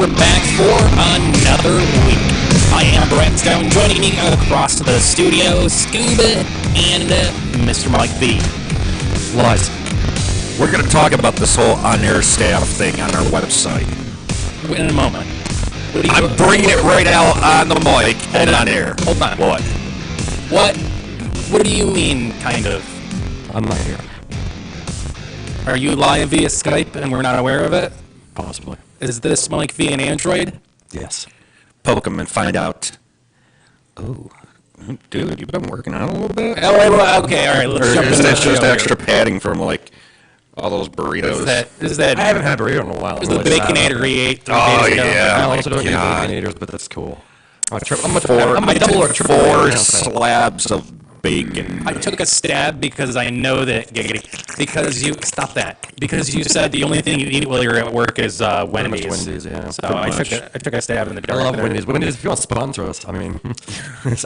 we're back for another week. I am Brett Stone, joining me across the studio, Skoob and Mr. Mike V. Lies. We're going to talk about this whole on-air staff thing on our website. In a moment. I'm bringing it right out on the mic and on air. Hold on. What do you mean, kind of? I'm not here. Are you live via Skype and we're not aware of it? Possibly. Is this Mike via an Android? Yes. Poke him and find out. Oh, dude, you've been working on it a little bit? Okay, all right. Let's jump into That's just the extra padding from, like, all those burritos. Is that I haven't had burrito in a while. is the Baconator he ate 3 Oh, days ago? yeah. I also don't eat God. Baconators, but that's cool. I'm Four, a double or triple. four slabs of bacon. I took a stab because I know that because you said the only thing you eat while you're at work is Wendy's. Wendy's, yeah. So I took a stab in the I dark. love there. Wendy's. Wendy's, if you want to sponsor us, I mean,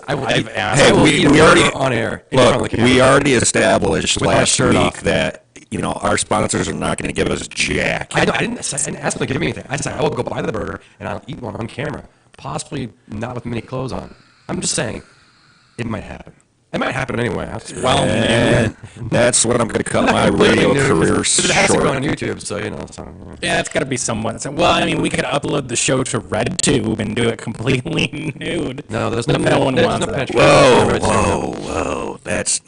I've asked. Hey, I will we eat a already burger on air. in front of Look, the camera. we already established With my last shirt week off. that, you know, our sponsors are not going to give us jack. I didn't ask them to give me anything. I said I will go buy the burger and I'll eat one on camera. Possibly not with many clothes on. I'm just saying, it might happen. It might happen anyway. Well, And that's what I'm going to cut my radio career It has to go on short. YouTube, so you know. So, yeah, it's got to be somewhat. Well, I mean, we could upload the show to RedTube and do it completely nude. no, there's no. No one there's wants no that. Whoa. That's...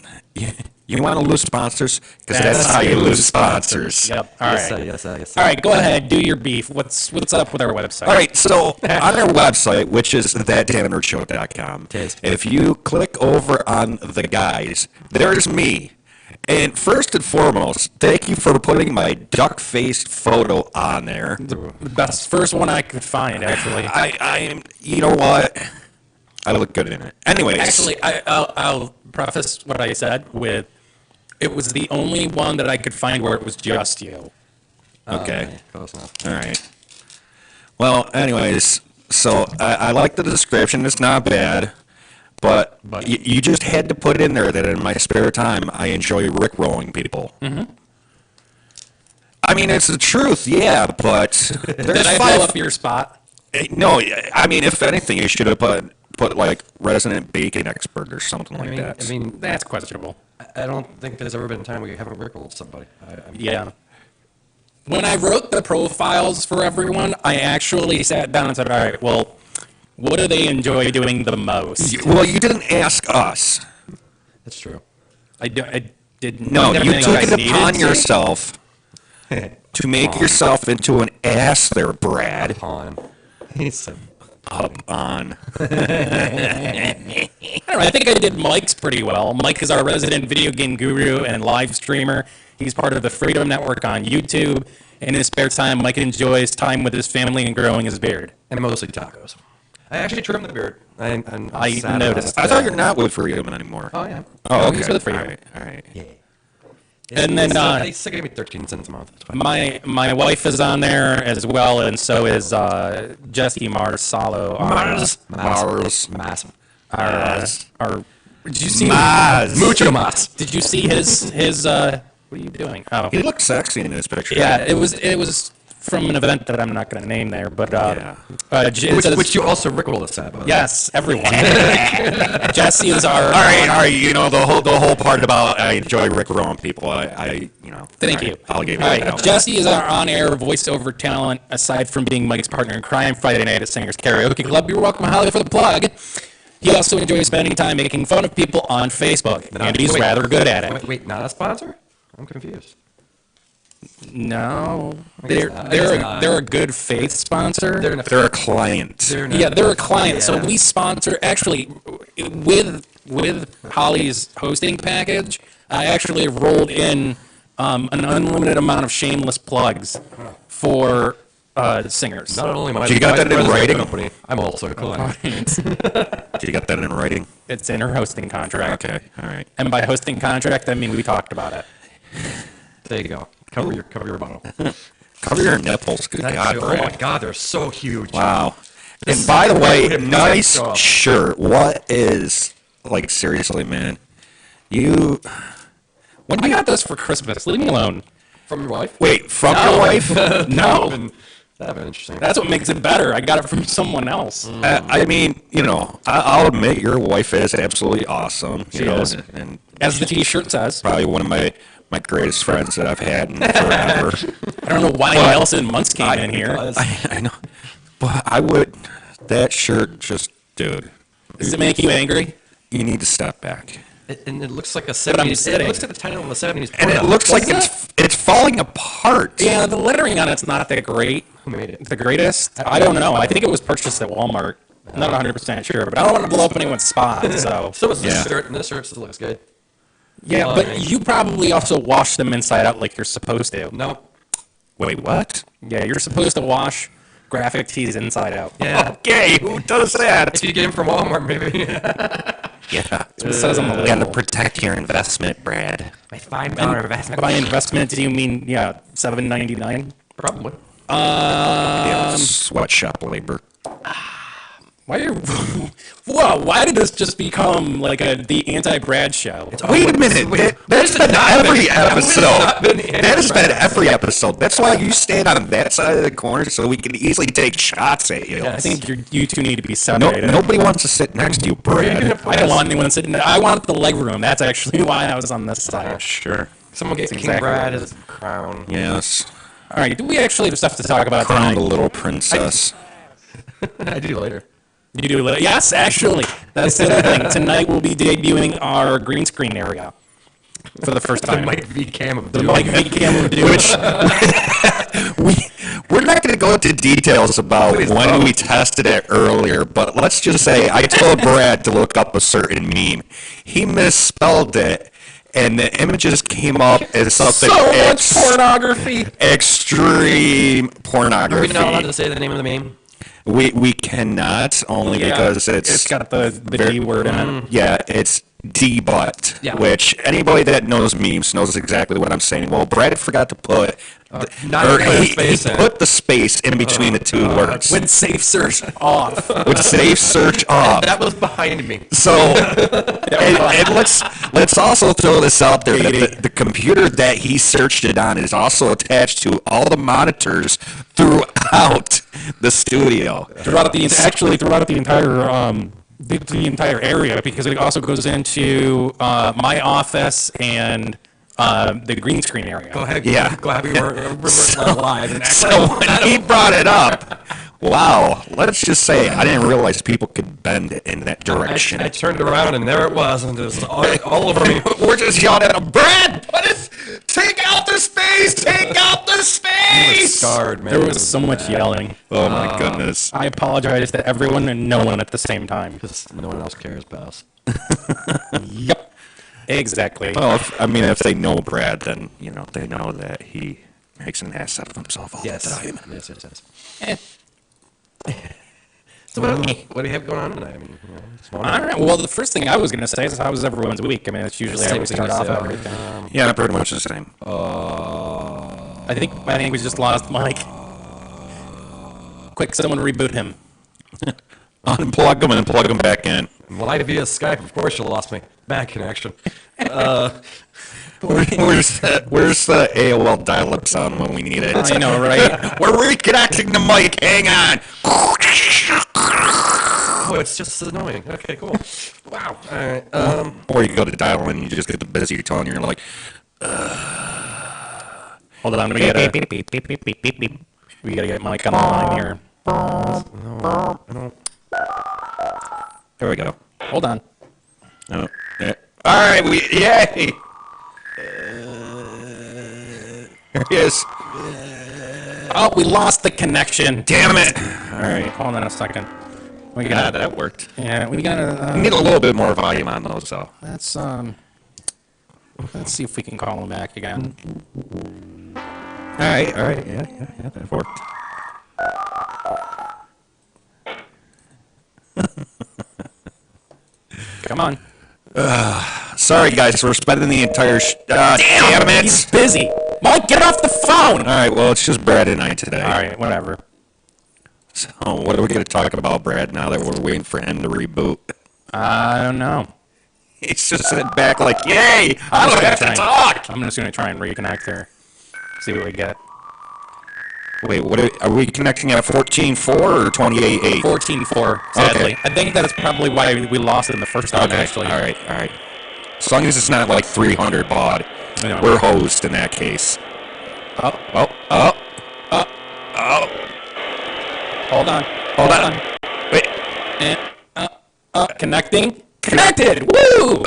You want to lose sponsors? Because that's how you lose sponsors. Yep. All right. Yes, sir. All right. Go ahead. Do your beef. What's up with our website? All right, so on our website, which is thatdamnerdshow.com, if you click over on the guys, there's me. And first and foremost, thank you for putting my duck-faced photo on there. The best first one I could find, actually. I'm, you know what? I look good in it. Anyways. Actually, I'll preface what I said with, it was the only one that I could find where it was just you. Okay. Close enough. All right. Well, anyways, so I like the description. It's not bad. But you just had to put in there that in my spare time, I enjoy rickrolling people. Mm-hmm. I mean, it's the truth, yeah, but Did there's I blow up your spot? No, I mean, if anything, you should have put like resident bacon expert or something like that. I mean, That's questionable. I don't think there's ever been a time where you haven't rickled somebody. Yeah. When I wrote the profiles for everyone, I actually sat down and said, all right, well, what do they enjoy doing the most? Well, you didn't ask us. That's true. I didn't. No, I didn't you think took I it needed upon to. yourself to make yourself into an ass there, Brad. Upon. He said, Up on. I don't know, I think I did Mike's pretty well. Mike is our resident video game guru and live streamer. He's part of the Freedom Network on YouTube. In his spare time, Mike enjoys time with his family and growing his beard. and mostly tacos. I actually trimmed the beard. I noticed. I thought you're not with Freedom anymore. Oh, yeah. Oh, okay. he's with Freedom. All right. Yeah. And then they still give me 13 cents a month. That's fine. my wife is on there as well, and so is Jesse Marsalo. Massive. Our did you see Mucho mas. Did you see his what are you doing? Oh, He looked sexy in this picture. yeah, it was from an event that I'm not going to name there, but Which you also rickled us at. yes, everyone. Jesse is our All right. You know the whole part about I enjoy rickrolling people. Thank all you. right, I'll give you All that. right, Jesse is our on-air voiceover talent, aside from being Mike's partner in crime Friday night at Singers Karaoke Club. You're welcome, Holly, for the plug. He also enjoys spending time making fun of people on Facebook, and he's rather good at it. Wait, not a sponsor? I'm confused. No, guess not. I guess not. they're a good faith sponsor. They're a client. Yeah, they're a client. So we sponsor, actually, with Holly's hosting package, I actually rolled in an unlimited amount of shameless plugs for singers. Not only my You got that in president of the writing? company, I'm also a client. You got that in writing? It's in her hosting contract. Okay. All right. And by hosting contract, I mean we talked about it. There you go. Cover your bottle. Cover your nipples. Good God, Oh my Brad. God, they're so huge. Wow. And by the way, This- nice shirt. What is, like, seriously, man? You... I got this for Christmas. Leave me alone. From your wife? Wait, from your wife? No. That'd be interesting. That's what makes it better. I got it from someone else. I mean, I'll admit your wife is absolutely awesome. She is. And As the T-shirt says. probably one of my greatest friends that I've had in forever. I don't know why Nelson Muntz came in here. I know. But I would, that shirt just, dude, Does it make you angry? you need to step back. And it looks like a I'm 70s. sitting. It looks like the title of a 70s. And it porno. looks like Does it's falling apart. Yeah, the lettering on it's not that great. Who made it? The greatest? I don't know. I think it was purchased at Walmart. I'm not 100% sure, but I don't want to blow up anyone's spot, so. So is this Yeah. shirt, and this shirt still looks good. Yeah, but you probably also wash them inside out like you're supposed to. No. Wait, what? Yeah, you're supposed to wash graphic tees inside out. Yeah. Okay, who does that? If you get them from Walmart, maybe. Yeah. That's what it says on the Gotta label. protect your investment, Brad. My $5 investment. By investment, do you mean, $7.99? Probably. Yeah, sweatshop labor. Why are whoa, why did this just become like the anti-Brad show? Wait a minute. That's been every episode. not been the That has been every episode. That's why you stand on that side of the corner so we can easily take shots at you. I think you two need to be No, separated. nobody wants to sit next to you, Brad. I don't want anyone sitting. I want the leg room. That's actually why I was on this side. Sure. Someone get King exactly Brad what it his crown. Yes. All right, do we actually have stuff to talk about Crown the tonight? little princess. I do later. You do it. Yes, actually, that's the other thing. Tonight we'll be debuting our green screen area for the first The time. Mike V Cam of The Doom. Mike V camera do Which we're not going to go into details about when we tested it earlier, but let's just say I told Brad to look up a certain meme. He misspelled it, and the images came up as something so much pornography. extreme Are we pornography. not allowed to say the name of the meme? We cannot, only because it's got the D word in it. yeah, it's D-butt, Yeah. which anybody that knows memes knows exactly what I'm saying. Well, Brad forgot to put, not or put a he space in. put the space in between the two words. With safe search off. With safe search off. That was behind me. So, and let's also throw this out there that the computer that he searched it on is also attached to all the monitors throughout the studio. throughout the entire the entire area, because it also goes into my office and the green screen area. Go ahead. Yeah. Glad we were live. And So when he brought it up, wow, let's just say I didn't realize people could bend it in that direction. I turned around and there it was, and just all over me. We're just yelling at him, Brad, take out the space, take out the space. Scarred, man. There was so much yelling. Oh my goodness. I apologize to everyone and no one at the same time. Because no one else cares about us. Yep. Exactly. Well, if they know Brad, then, they know that he makes an ass out of himself all the time. Yes. Eh. So what do you have going on tonight? I mean, it's All right. Well, the first thing I was going to say is how was everyone's week? I mean, it's usually how we start off everything. Yeah, pretty much the same. I think we just lost Mike. Quick, someone reboot him. Unplug him and plug him back in. Live via Skype, of course you lost me. Bad connection. Where's the AOL dial-up sound when we need it? I know, right? We're reconnecting the mic. Hang on. Oh, it's just annoying. Okay, cool. Wow. All right. Or you go to dial in and you just get the busy tone. You're like, Hold on, we gotta get Mike on the line here. there we go. Hold on. Oh, yeah. All right, yay! There he is. Oh, we lost the connection. Damn it! All right, hold on a second. We Yeah, got that worked. Yeah, we gotta. We need a little bit more volume on those, though. Let's see if we can call him back again. All right, yeah, that worked. Come on. Sorry, guys, we're spending the entire. Damn it! He's busy. Mike, get off the phone. All right, well, it's just Brad and I today. All right, whatever. So, what are we going to talk about, Brad? Now that we're waiting for him to reboot, I don't know. he's just sitting back like, "Yay! I don't have to talk." I'm just gonna try and reconnect her. See what we get. Wait, are we connecting at 14.4 or 28.8? 14-4, sadly. Okay. I think that's probably why we lost in the first round, Okay, actually. all right. As long as it's not like 300 baud, Yeah. we're hosed in that case. Oh, Oh. hold on. Wait. And, connecting. Connected! Woo!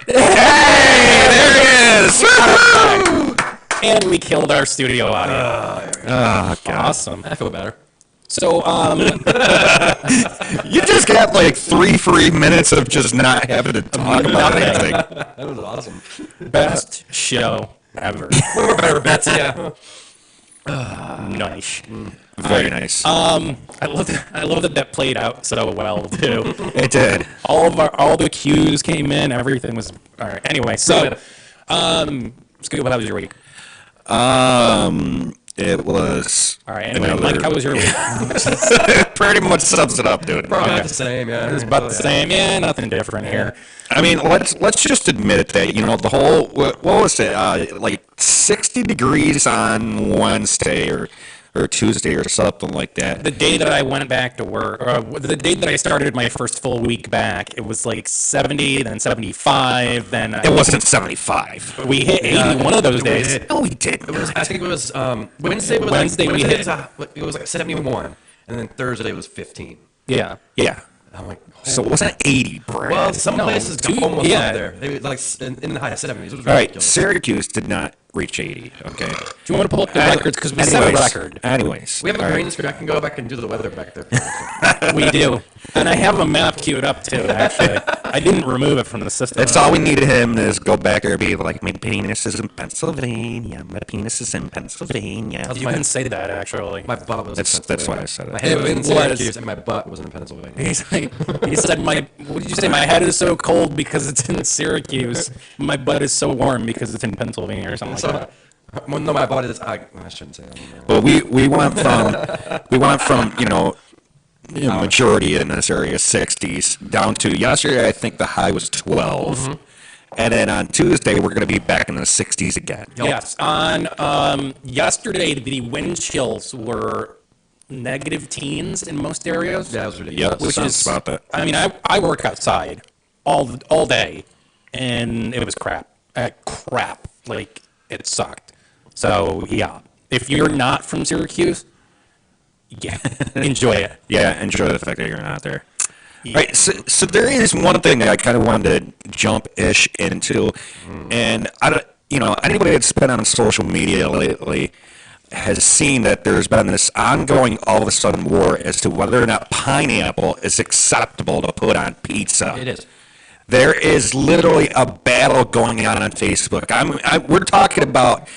Hey, there it is! And we killed our studio audio. Oh, God. Awesome. I feel better. So, You just got like 3 free minutes of just not having to talk about anything. That was awesome. best show ever. We're better bets, yeah. Nice. Very nice. I love that played out so well too. It did. All the cues came in. Everything was all right. Anyway, so Skoob, how was your week? It was. All right. Anyway, Mike, how was your week? Pretty much sums it up, dude. Probably about the same, yeah. It's about the same. Yeah, nothing different here. I mean, let's just admit that, the whole, what was it, like 60 degrees on Wednesday or Tuesday or something like that. The day that I went back to work, or the day that I started my first full week back, it was like 70, then 75, then It wasn't 75. we hit 80 one of those days. No, we didn't. I think it was Wednesday. Wednesday we hit- It was like 71, and then Thursday was 15. Yeah. Yeah. I'm like, So it wasn't 80, Brad. well, some No, places two- got almost yeah. up there. They were like in the high 70s. It was All right, ridiculous. Syracuse did not reach 80, okay? Do you want to pull up the records? Because we set a record. Anyways. We have a all right. green screen. I can go back and do the weather back there. We do. And I have a map queued up too, actually. I didn't remove it from the system. That's all we needed him is go back there and be like, my penis is in Pennsylvania. My penis is in Pennsylvania. You can say that, actually. My butt was. That's why I said My it. head was in It was. Syracuse and my butt was in Pennsylvania. He said, what did you say? My head is so cold because it's in Syracuse. My butt is so warm because it's in Pennsylvania or something like that. Well, no, my butt is. I shouldn't say that. Well, we went from majority in this area 60s down to yesterday. I think the high was 12, and then on Tuesday we're going to be back in the 60s again. Yes. On yesterday, the wind chills were negative teens in most areas. Yeah, it was ridiculous. Yep, Which sounds is, about that. I mean, I work outside all day, and it was crap. Crap. Like, it sucked. So, yeah. If you're not from Syracuse, yeah, enjoy it. Yeah, enjoy the fact that you're not there. Right, so there is one thing that I kind of wanted to jump-ish into, and I don't, anybody that's been on social media lately has seen that there's been this ongoing all of a sudden war as to whether or not pineapple is acceptable to put on pizza. It is. There is literally a battle going on Facebook. We're talking about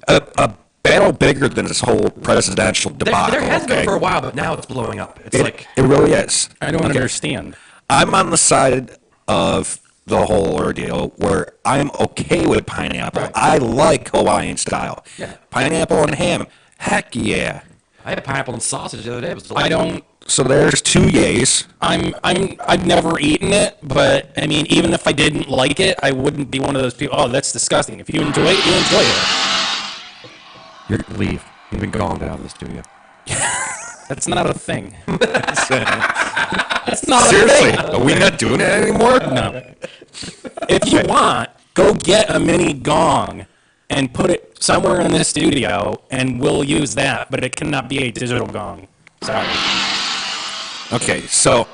a battle bigger than this whole presidential debacle. There has been okay? for a while, but now it's blowing up. It's like It really is. I don't understand. I'm on the side of the whole ordeal where I'm okay with pineapple. Right. I like Hawaiian style. Yeah. Pineapple and ham. Heck yeah. I had pineapple and sausage the other day. It was I delightful. don't. So there's 2 yays. I've never eaten it, but I mean, even if I didn't like it, I wouldn't be one of those people. Oh, that's disgusting. If you enjoy it, you enjoy it. Leave. You've been gone out of the studio. That's not a thing. It's not Seriously, a thing. are we not doing it anymore? No. If you want, go get a mini gong and put it somewhere in this studio, and we'll use that. But it cannot be a digital gong. Sorry. Okay, so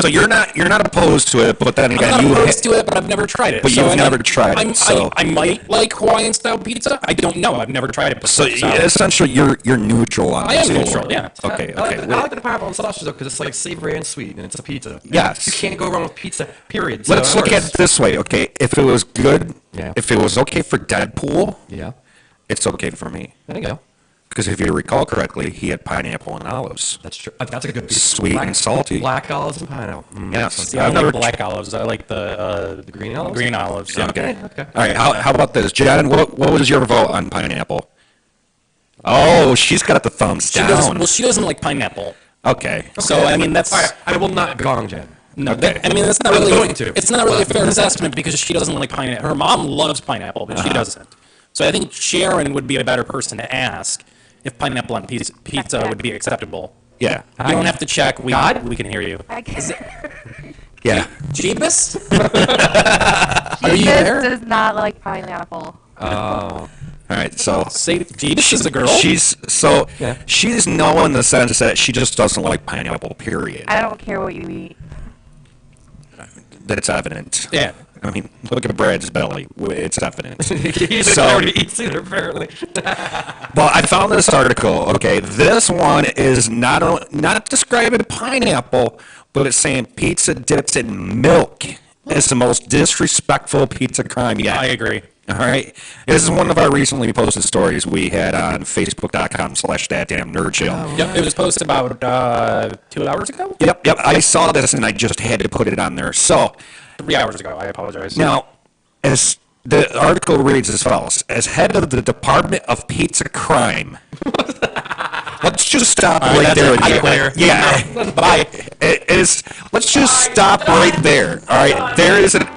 you're not opposed to it, but then again, I'm you not opposed to it, but I've never tried it. But you've never tried it, I so- might like Hawaiian style pizza. I don't know. I've never tried it so before. essentially you're neutral on I am this whole- neutral, yeah. Okay, I okay. like the pineapple and sausage though, because it's like savory and sweet, and it's a pizza. Yes. You can't go wrong with pizza. Period. So Let's it look at works. it this way, okay? If it was good, Yeah. if it was okay for Deadpool, Yeah. it's okay for me. There you go. Because if you recall correctly, he had pineapple and olives. That's true. That's a good pizza. Sweet and salty. Black olives and pineapple. Yes. See, I don't like black olives. I like the green olives? Green olives. Yeah. Okay. Okay. All right. How about this, Jen? What was your vote on pineapple? Oh, she's got the thumbs She doesn't, down. well, she doesn't like pineapple. Okay. So I mean, that's All right. I will not gong Jen. no. Okay. I mean, that's not I'm really. going to. It's not really a fair assessment because she doesn't like pineapple. Her mom loves pineapple, but she doesn't. So I think Sharon would be a better person to ask if pineapple on pizza would be acceptable. Yeah. You don't have to check. We can hear you. I guess. Yeah. Jeebus? Are you there? does not like pineapple. All right. So Say Jeebus is a girl? she's no in the sense that she just doesn't like pineapple. Period. I don't care what you eat. That's evident. Yeah. I mean, look at Brad's belly. It's evident. He So- already eats it, apparently. Well, I found this article. Okay, this one is not describing pineapple, but it's saying pizza dipped in milk is the most disrespectful pizza crime yet. I agree. All right. This is one of our recently posted stories we had on facebook.com/thatdamnnerdshow. Yep, it was posted about 2 hours ago? Yep. I saw this and I just had to put it on there. So 3 hours ago. I apologize. now, as the article reads as follows: as head of the Department of Pizza Crime. Let's just stop All right, right that's there. it. I'm clear. Yeah. Bye. It is. Let's just stop right there. All right. There is an.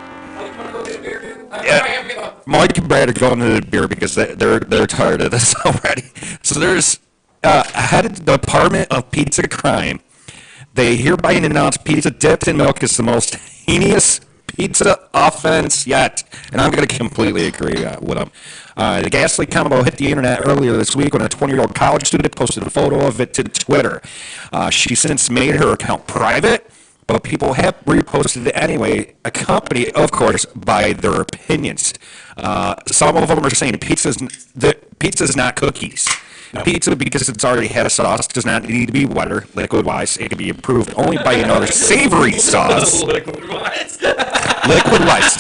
Yeah, Mike and Brad are going to the beer because they're tired of this already. So there's head of the Department of Pizza Crime. They hereby announce pizza dipped in milk is the most heinous pizza offense yet, and I'm going to completely agree with them. The ghastly combo hit the internet earlier this week when a 20-year-old college student posted a photo of it to Twitter. She since made her account private, but people have reposted it anyway, accompanied, of course, by their opinions. Some of them are saying pizza's not cookies. No. Pizza, because it's already had a sauce, does not need to be wetter, liquid-wise. It can be improved only by another savory sauce. Liquid-wise. Liquid-wise.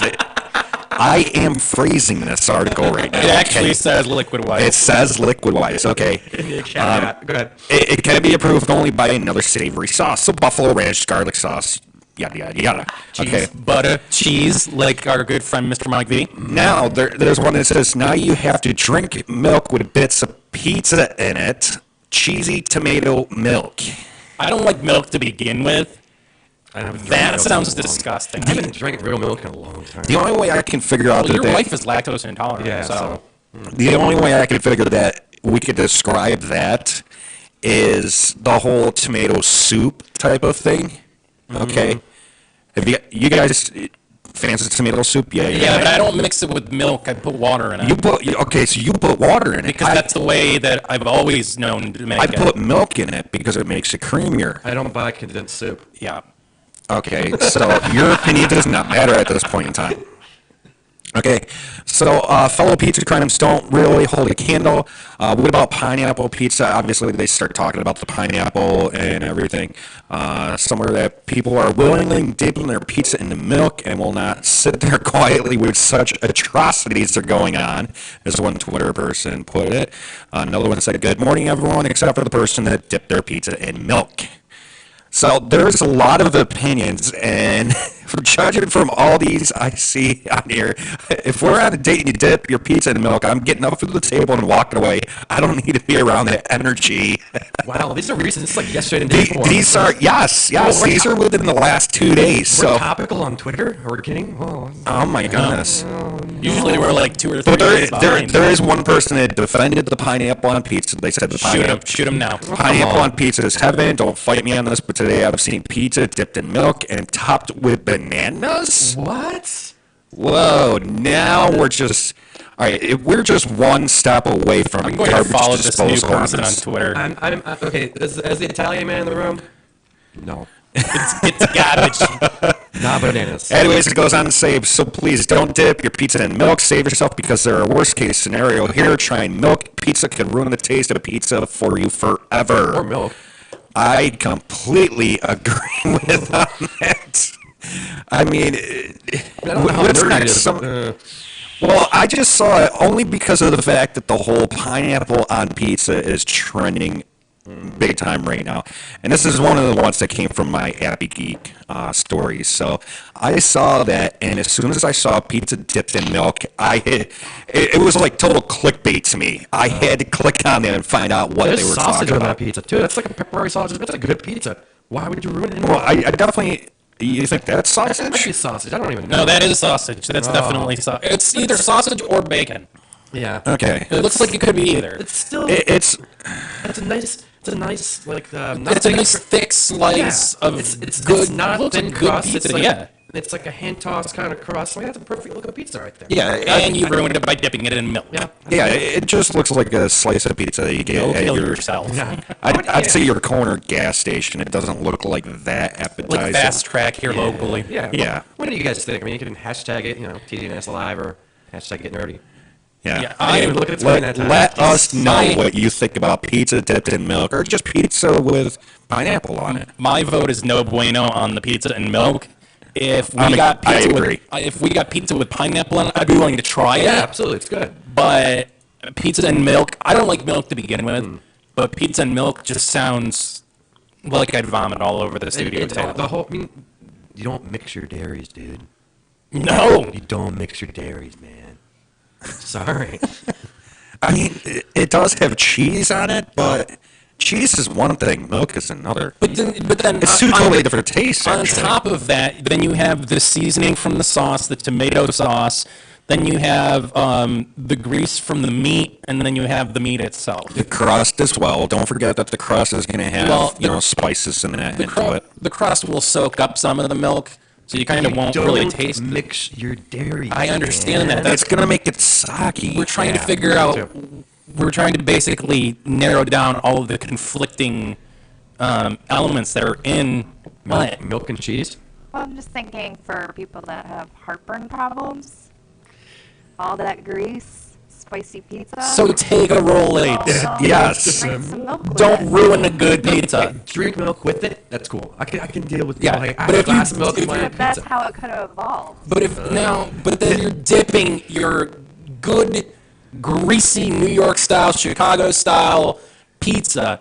I am phrasing this article right now. It actually says liquid white. It says liquid-wise, okay. Go ahead. It can be approved only by another savory sauce. So buffalo ranch, garlic sauce, yada, yada, yada. Okay. Butter, cheese, like our good friend Mr. Mike V. Now, there's one that says, now you have to drink milk with bits of pizza in it. Cheesy tomato milk. I don't like milk to begin with. I haven't drank That milk sounds in a long- disgusting. I haven't drank real milk in a long time. The only way I can figure out Well, your that wife is lactose intolerant, Yeah, so. the only way I can figure that we could describe that is the whole tomato soup type of thing. Okay. Have you guys fans of tomato soup? Yeah, but I don't mix it with milk. I put water in it. So you put water in it. Because that's the way that I've always known to make I it. put milk in it because it makes it creamier. I don't buy condensed soup. Yeah. Okay, so your opinion does not matter at this point in time. Okay, so fellow pizza crimes don't really hold a candle. What about pineapple pizza? Obviously, they start talking about the pineapple and everything. Somewhere that people are willingly dipping their pizza into milk and will not sit there quietly with such atrocities are going on, as one Twitter person put it. Another one said, "Good morning, everyone, except for the person that dipped their pizza in milk." So there's a lot of opinions, and judging from all these I see on here, if we're on a date and you dip your pizza in milk, I'm getting up from the table and walking away. I don't need to be around that energy. Wow, these are recent. It's like yesterday and the day before. These are, yes, we're these are within the last 2 days. We're So, topical on Twitter? Are we kidding? Whoa. oh my goodness. Usually we're like 2 or 3 But days behind. there is one person that defended the pineapple on pizza. They said the pineapple. Shoot him now. Pineapple on pizza is heaven. Don't fight me on this, but today I've seen pizza dipped in milk and topped with bananas. What? Whoa! Now we're just all right. We're just one step away from I'm going to garbage follow this new disposal on person on this. Twitter. I'm okay. Is the Italian man in the room? No. It's garbage. Not bananas. Anyways, it goes on to say, so please don't dip your pizza in milk. Save yourself because there are worst case scenario here. Trying milk pizza could ruin the taste of pizza for you forever. Or milk. I completely agree with that. I mean, what's next? Well, I just saw it only because of the fact that the whole pineapple on pizza is trending big time right now. And this is one of the ones that came from my Happy Geek stories. So I saw that, and as soon as I saw pizza dipped in milk, it was like total clickbait to me. I had to click on it and find out what There's they were sausage talking on that about. pizza too. That's like a pepperoni sausage. That's a good pizza. Why would you ruin it? Well, I definitely. You think that's Might be sausage? sausage. I don't even know. No, that is sausage. That's definitely sausage. It's either sausage or bacon. Yeah. Okay. It looks like it could be either. It's still. It's It's a nice like. It's a nice thick slice of it's good. not a looks thin like good crust. pizza. It's like, Yeah. It's like a hand tossed kind of crust. Like, that's a perfect looking pizza right there. Yeah, And you ruined it by dipping it in milk. Yeah. yeah, it just looks like a slice of pizza that you get Go at kill your. yourself. Yeah. I'd say your corner gas station. It doesn't look like that appetizing. Like Fast Track here locally. Yeah. Yeah. What do you guys think? I mean, you can hashtag it, TDNS Live or hashtag Get Nerdy. Yeah, I didn't even look at the screen that time. Let us know I- what you think about pizza dipped in milk or just pizza with pineapple on it. My vote is no bueno on the pizza and milk. If we I got pizza agree. if we got pizza with pineapple on it, I'd be willing to try it. Yeah, absolutely. It's good. But pizza and milk, I don't like milk to begin with. But pizza and milk just sounds like I'd vomit all over the studio table. The whole, I mean, you don't mix your dairies, dude. No. You don't mix your dairies, man. Sorry. I mean, it does have cheese on it, but cheese is one thing, milk is another. But then It's two totally different tastes, On actually. top of that, then you have the seasoning from the sauce, the tomato sauce. Then you have the grease from the meat, and then you have the meat itself. The crust as well. Don't forget that the crust is going to have, Well, spices in that The, into it. the crust will soak up some of the milk, so you kind of won't really Don't taste it. mix your dairy. I understand that. That's going to make it soggy. We're trying to Yeah, figure me out. too. We're trying to basically narrow down all of the conflicting elements that are in what? Milk and cheese. Well, I'm just thinking for people that have heartburn problems, all that grease, spicy pizza. So take a Rolade. also Yes. drink some milk with Don't it. ruin a good pizza. Drink milk with it. That's cool. I can deal with Yeah, like, I but have if a glass you- of milk in if my But that's pizza. how it could have evolved. But then you're dipping your good, greasy New York style, Chicago style pizza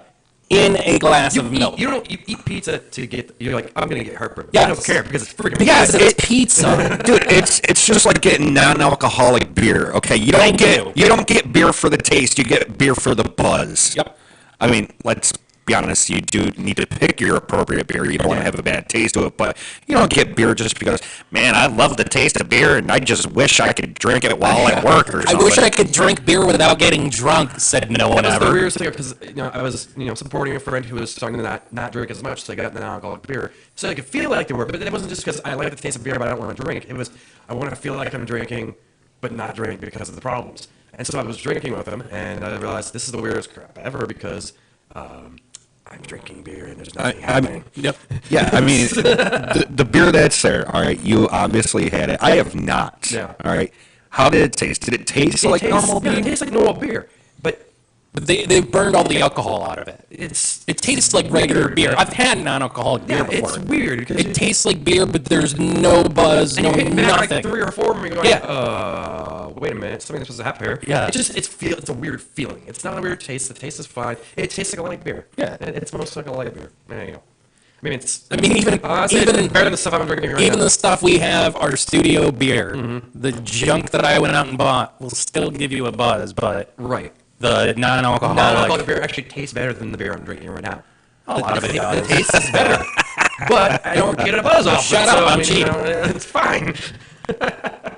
in a glass of milk. You eat pizza to get. You're like, I'm gonna get heartburn. Yes. I don't care because it's freaking. Because pizza. it's pizza. Dude, it's just like getting non-alcoholic beer. Okay, you Thank don't you. get beer for the taste. You get beer for the buzz. Yep. I mean, let's be honest. You do need to pick your appropriate beer. You don't want to have a bad taste to it, but you don't get beer just because. Man, I love the taste of beer, and I just wish I could drink it while at work or I something. wish I could drink beer without getting drunk, said no one That was the ever. weirdest thing because I was supporting a friend who was starting to not drink as much, so I got the non-alcoholic beer, so I could feel like they were. But it wasn't just because I like the taste of beer, but I don't want to drink. It was I want to feel like I'm drinking, but not drink because of the problems. And so I was drinking with him, and I realized this is the weirdest crap ever because I'm drinking beer and there's nothing happening. Yep. Yeah, I mean, the beer that's there, all right, you obviously had it. I have not. Yeah. All right. How did it taste? Did it taste like normal Yeah, beer? it tastes like normal beer, but But they burned all the alcohol out of it. It tastes like regular beer. I've had non-alcoholic beer yeah, before. it's weird because It tastes like beer, but there's no buzz, and no you're hitting back like nothing. 3 or 4 of them, and you're going, Yeah. wait a minute, something's supposed to happen here. Yeah. It's a weird feeling. It's not a weird taste. The taste is fine. It tastes like a light beer. Yeah. It's most like a light beer. There you go. I mean, Even it's better than the stuff I'm drinking right even now. the stuff we have, our studio beer, the junk that I went out and bought, will still give you a buzz, but Right. the non-alcoholic, Non-alcoholic beer actually tastes better than the beer I'm drinking right now. a lot of it The does. taste is better, but I don't get a buzz off. Shut it, up, so, I'm I mean, cheap. It's fine.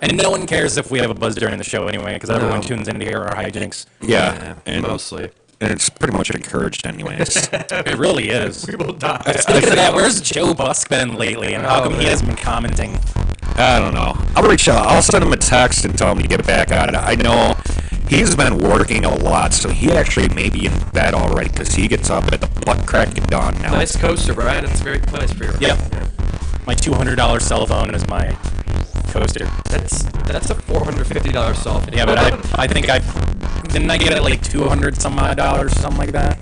And no one cares if we have a buzz during the show anyway, because everyone No. tunes in to hear our hijinks. Yeah, and mostly. it's pretty much encouraged anyways. It really is. We will die. Speaking of that, where's Joe Busk been lately, and how come he hasn't been commenting? I don't know. I'll reach out. I'll send him a text and tell him to get back on it. I know he's been working a lot, so he actually may be in bed already because he gets up at the butt crack of dawn now. Nice coaster, Brian. It's a very nice for you. Yep. My $200 cell phone is my coaster. That's a $450 cell phone. Yeah, but I think didn't I get it like $200 some odd dollars, something like that?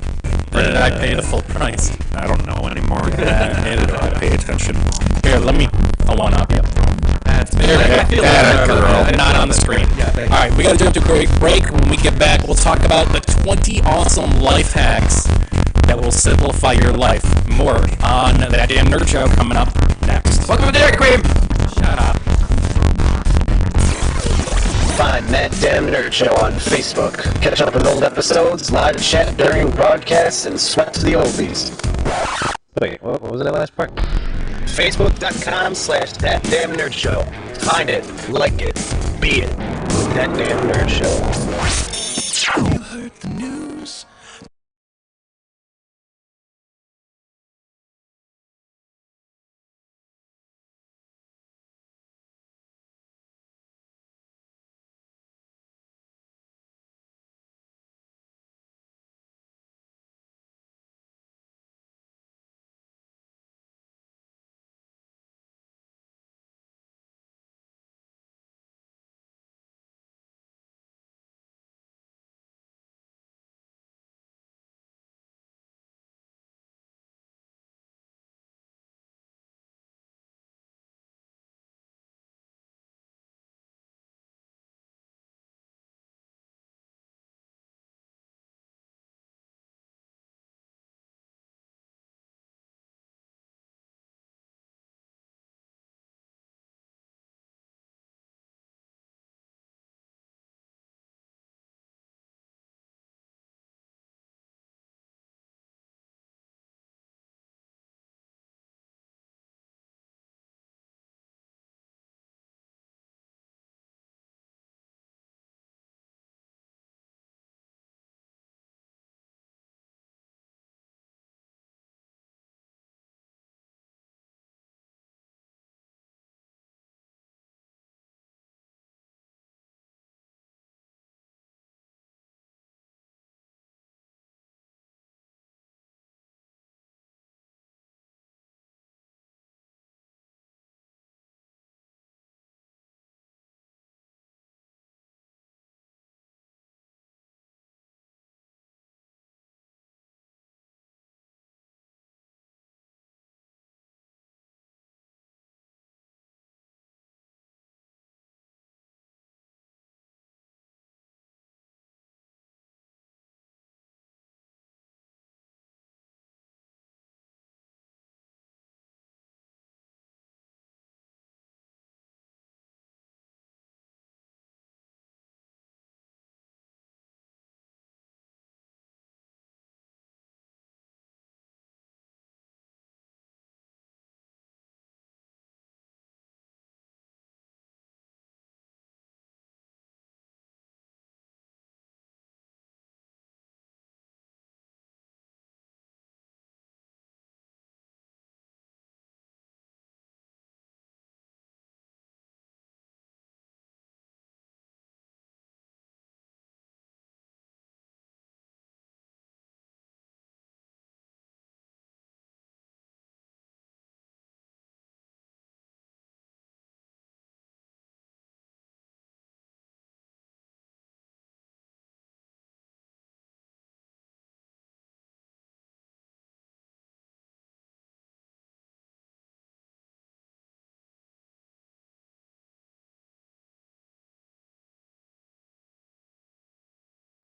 Or did I pay the full price? I don't know anymore. Neither do I. Pay attention. Here, let me one up you. That's Here, I feel that girl. not on the screen. Yeah, thank you. All right, we got to jump to a quick break. When we get back, we'll talk about the 20 awesome life hacks that will simplify your life. More on That Damn Nerd Show coming up next. Welcome to Dairy Cream. Shut up. Find That Damn Nerd Show on Facebook. Catch up with old episodes, live chat during broadcasts, and sweat to the oldies. Wait, what was that last part? Facebook.com/That Damn Nerd Show. Find it, like it, be it. That Damn Nerd Show. You heard the news.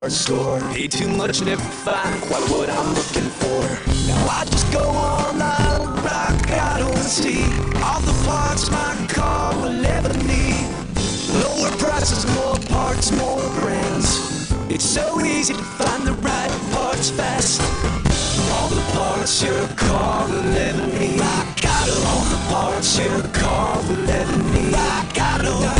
Store. Pay too much and never find quite what I'm looking for. Now I just go online, rock out and see all the parts my car will ever need. Lower prices, more parts, more brands. It's so easy to find the right parts fast. All the parts your car will ever need. I got them. All the parts your car will ever need. I got them.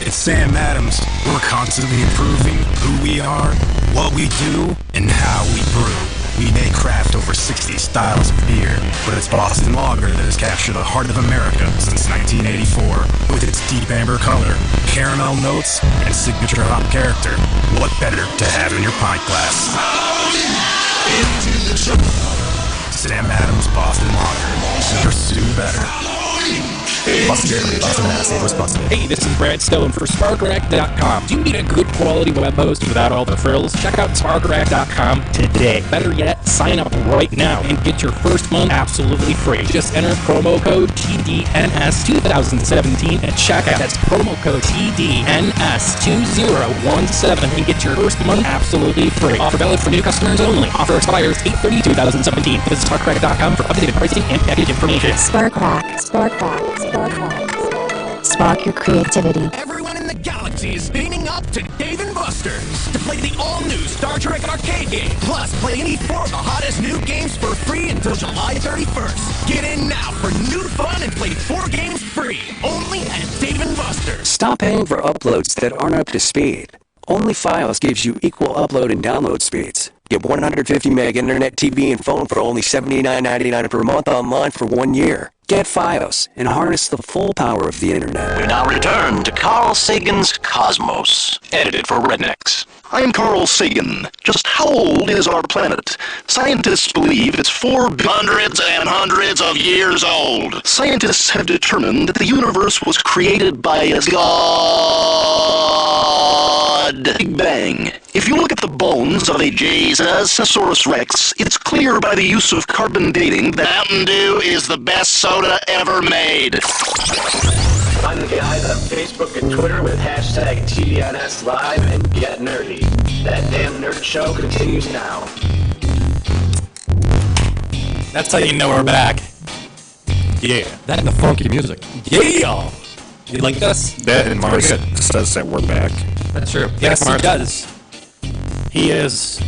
It's Sam Adams. We're constantly improving who we are, what we do, and how we brew. We may craft over 60 styles of beer, but it's Boston Lager that has captured the heart of America since 1984. With its deep amber color, caramel notes, and signature hop character, what better to have in your pint glass? Sam Adams Boston Lager. Pursue better. Boston Beer, Boston, Mass. St. Louis, Boston. Hey, this is Brad Stone for SparkRack.com. Do you need a good quality web host without all the frills? Check out SparkRack.com today. Better yet, sign up right now and get your first month absolutely free. Just enter promo code TDNS2017 at checkout. That's promo code TDNS2017 and get your first month absolutely free. Offer valid for new customers only. Offer expires 8/30/2017. Visit SparkRack.com for updated pricing and package information. Spark. Spark your creativity. Everyone in the galaxy is beaming up to Dave & Buster's to play the all-new Star Trek arcade game. Plus, play any 4 of the hottest new games for free until July 31st. Get in now for new fun and play 4 games free, only at Dave & Buster's. Stop paying for uploads that aren't up to speed. Only Files gives you equal upload and download speeds. Get 150 meg internet, TV, and phone for only $79.99 per month online for 1 year. Get Files and harness the full power of the internet. We now return to Carl Sagan's Cosmos, edited for Rednecks. I'm Carl Sagan. Just how old is our planet? Scientists believe it's 4 hundreds and hundreds of years old. Scientists have determined that the universe was created by a god. Big Bang. If you look at the bones of a Jasasaurus Rex, it's clear by the use of carbon dating that Mountain Dew is the best soda ever made. Find the guys on Facebook and Twitter with hashtag TDNSLive and get nerdy. That damn nerd show continues now. That's how you know we're back. Yeah. That and the funky music. Yeah! You like this? That and Mars says that we're back. That's true. Yes, he does. He is,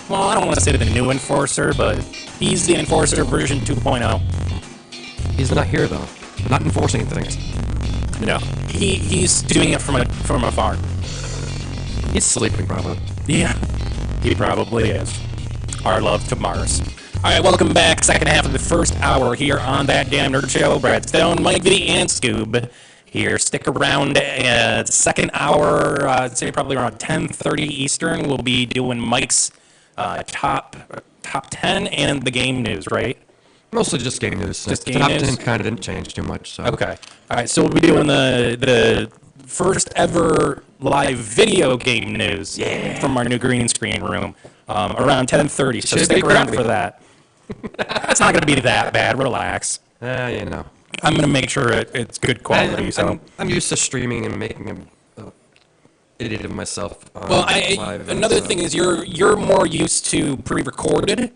well, I don't want to say the new Enforcer, but he's the Enforcer version 2.0. He's not here, though. Not enforcing things. No. He's doing it from afar. He's sleeping, probably. Yeah, he probably is. Our love to Mars. All right, welcome back. Second half of the first hour here on That Damn Nerd Show. Brad Stone, Mike, Vinny, and Skoob here. Stick around. Second hour, I'd say probably around 10:30 Eastern. We'll be doing Mike's top 10 and the game news, right? Mostly just game news. Just game top news? 10 kind of didn't change too much. So. Okay. All right, so we'll be doing the first ever live video game news from our new green screen room around 10:30. So Should stick be around crappy. for that. It's not going to be that bad. Relax. You know. I'm going to make sure it's good quality. I'm used to streaming and making an idiot of myself. Well, live another thing is you're more used to pre-recorded,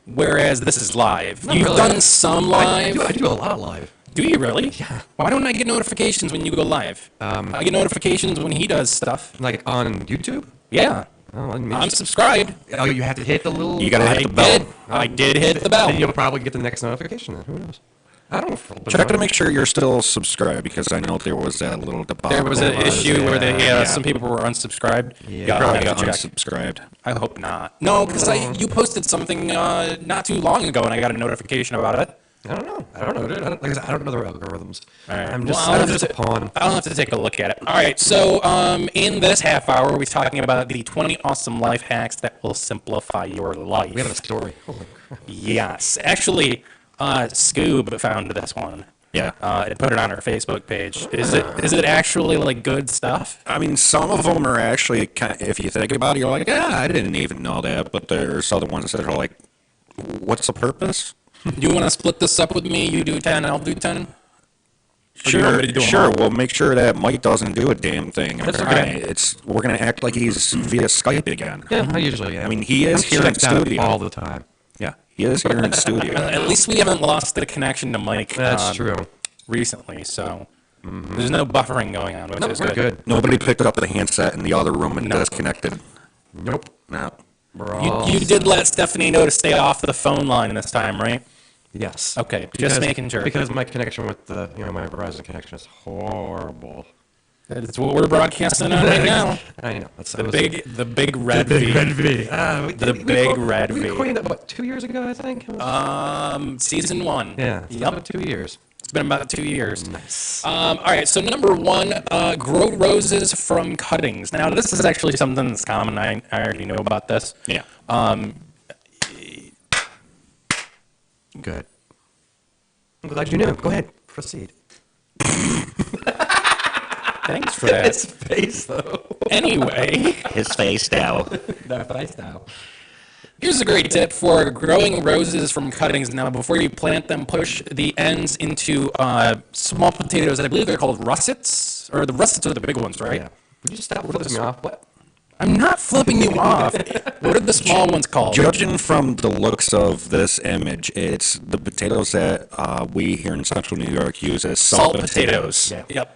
whereas this is live. Not You've really. done some live. I do a lot of live. Do you really? Yeah. Why don't I get notifications when you go live? I get notifications when he does stuff. Like on YouTube? Yeah. Oh, I'm subscribed. Oh, you have to hit the little... You gotta hit the bell. I did hit the bell. Then you'll probably get the next notification then. Who knows? I don't know. Check to make sure you're still subscribed, because I know there was that little debacle. There was an issue where some people were unsubscribed. Yeah, probably got unsubscribed. I hope not. No, because you posted something not too long ago, and I got a notification about it. I don't know, dude. Like I said, I don't know their algorithms. All right. I'm just a pawn. I'll have to take a look at it. All right, so in this half hour, we're talking about the 20 awesome life hacks that will simplify your life. We have a story. Holy crap. Yes. Actually, Skoob found this one. Yeah. And put it on our Facebook page. Is it actually like good stuff? I mean, some of them are actually, if you think about it, you're like, I didn't even know that. But there's other ones that are like, what's the purpose? Do you want to split this up with me? You do 10, I'll do 10? do you want me to do 'em all? We'll make sure that Mike doesn't do a damn thing. That's all okay. right? We're gonna act like he's via Skype again. Yeah, I usually am. I mean, he is I'm here in checked out studio all the time. Yeah, he is here in studio. At least we haven't lost the connection to Mike. That's true. Recently, so there's no buffering going on, which No, is we're good. Nobody picked up the handset in the other room and No. disconnected. Nope. No. You did let Stephanie know to stay off the phone line this time, right? Yes. Okay, just making sure. Because my connection with my Verizon connection is horrible. That's what we're broadcasting on right now. I know. The big red V. The big red We V. recorded that, what, 2 years ago, I think? Season 1. Yeah. It's Yep. about 2 years. It's been about 2 years. Nice. All right, so number 1, grow roses from cuttings. Now, this is actually something that's common. I already know about this. Yeah. Good. I'm glad you knew. Go ahead. Proceed. Thanks for that. His face, though. Anyway. His face now. That face now. Here's a great tip for growing roses from cuttings. Now, before you plant them, push the ends into small potatoes. I believe they're called russets, or the russets are the big ones, right? Yeah. Would you stop flipping me off? What? I'm not flipping you off. What are the small ones called? Judging from the looks of this image, it's the potatoes that we here in Central New York use as salt potatoes. Yeah. Yep,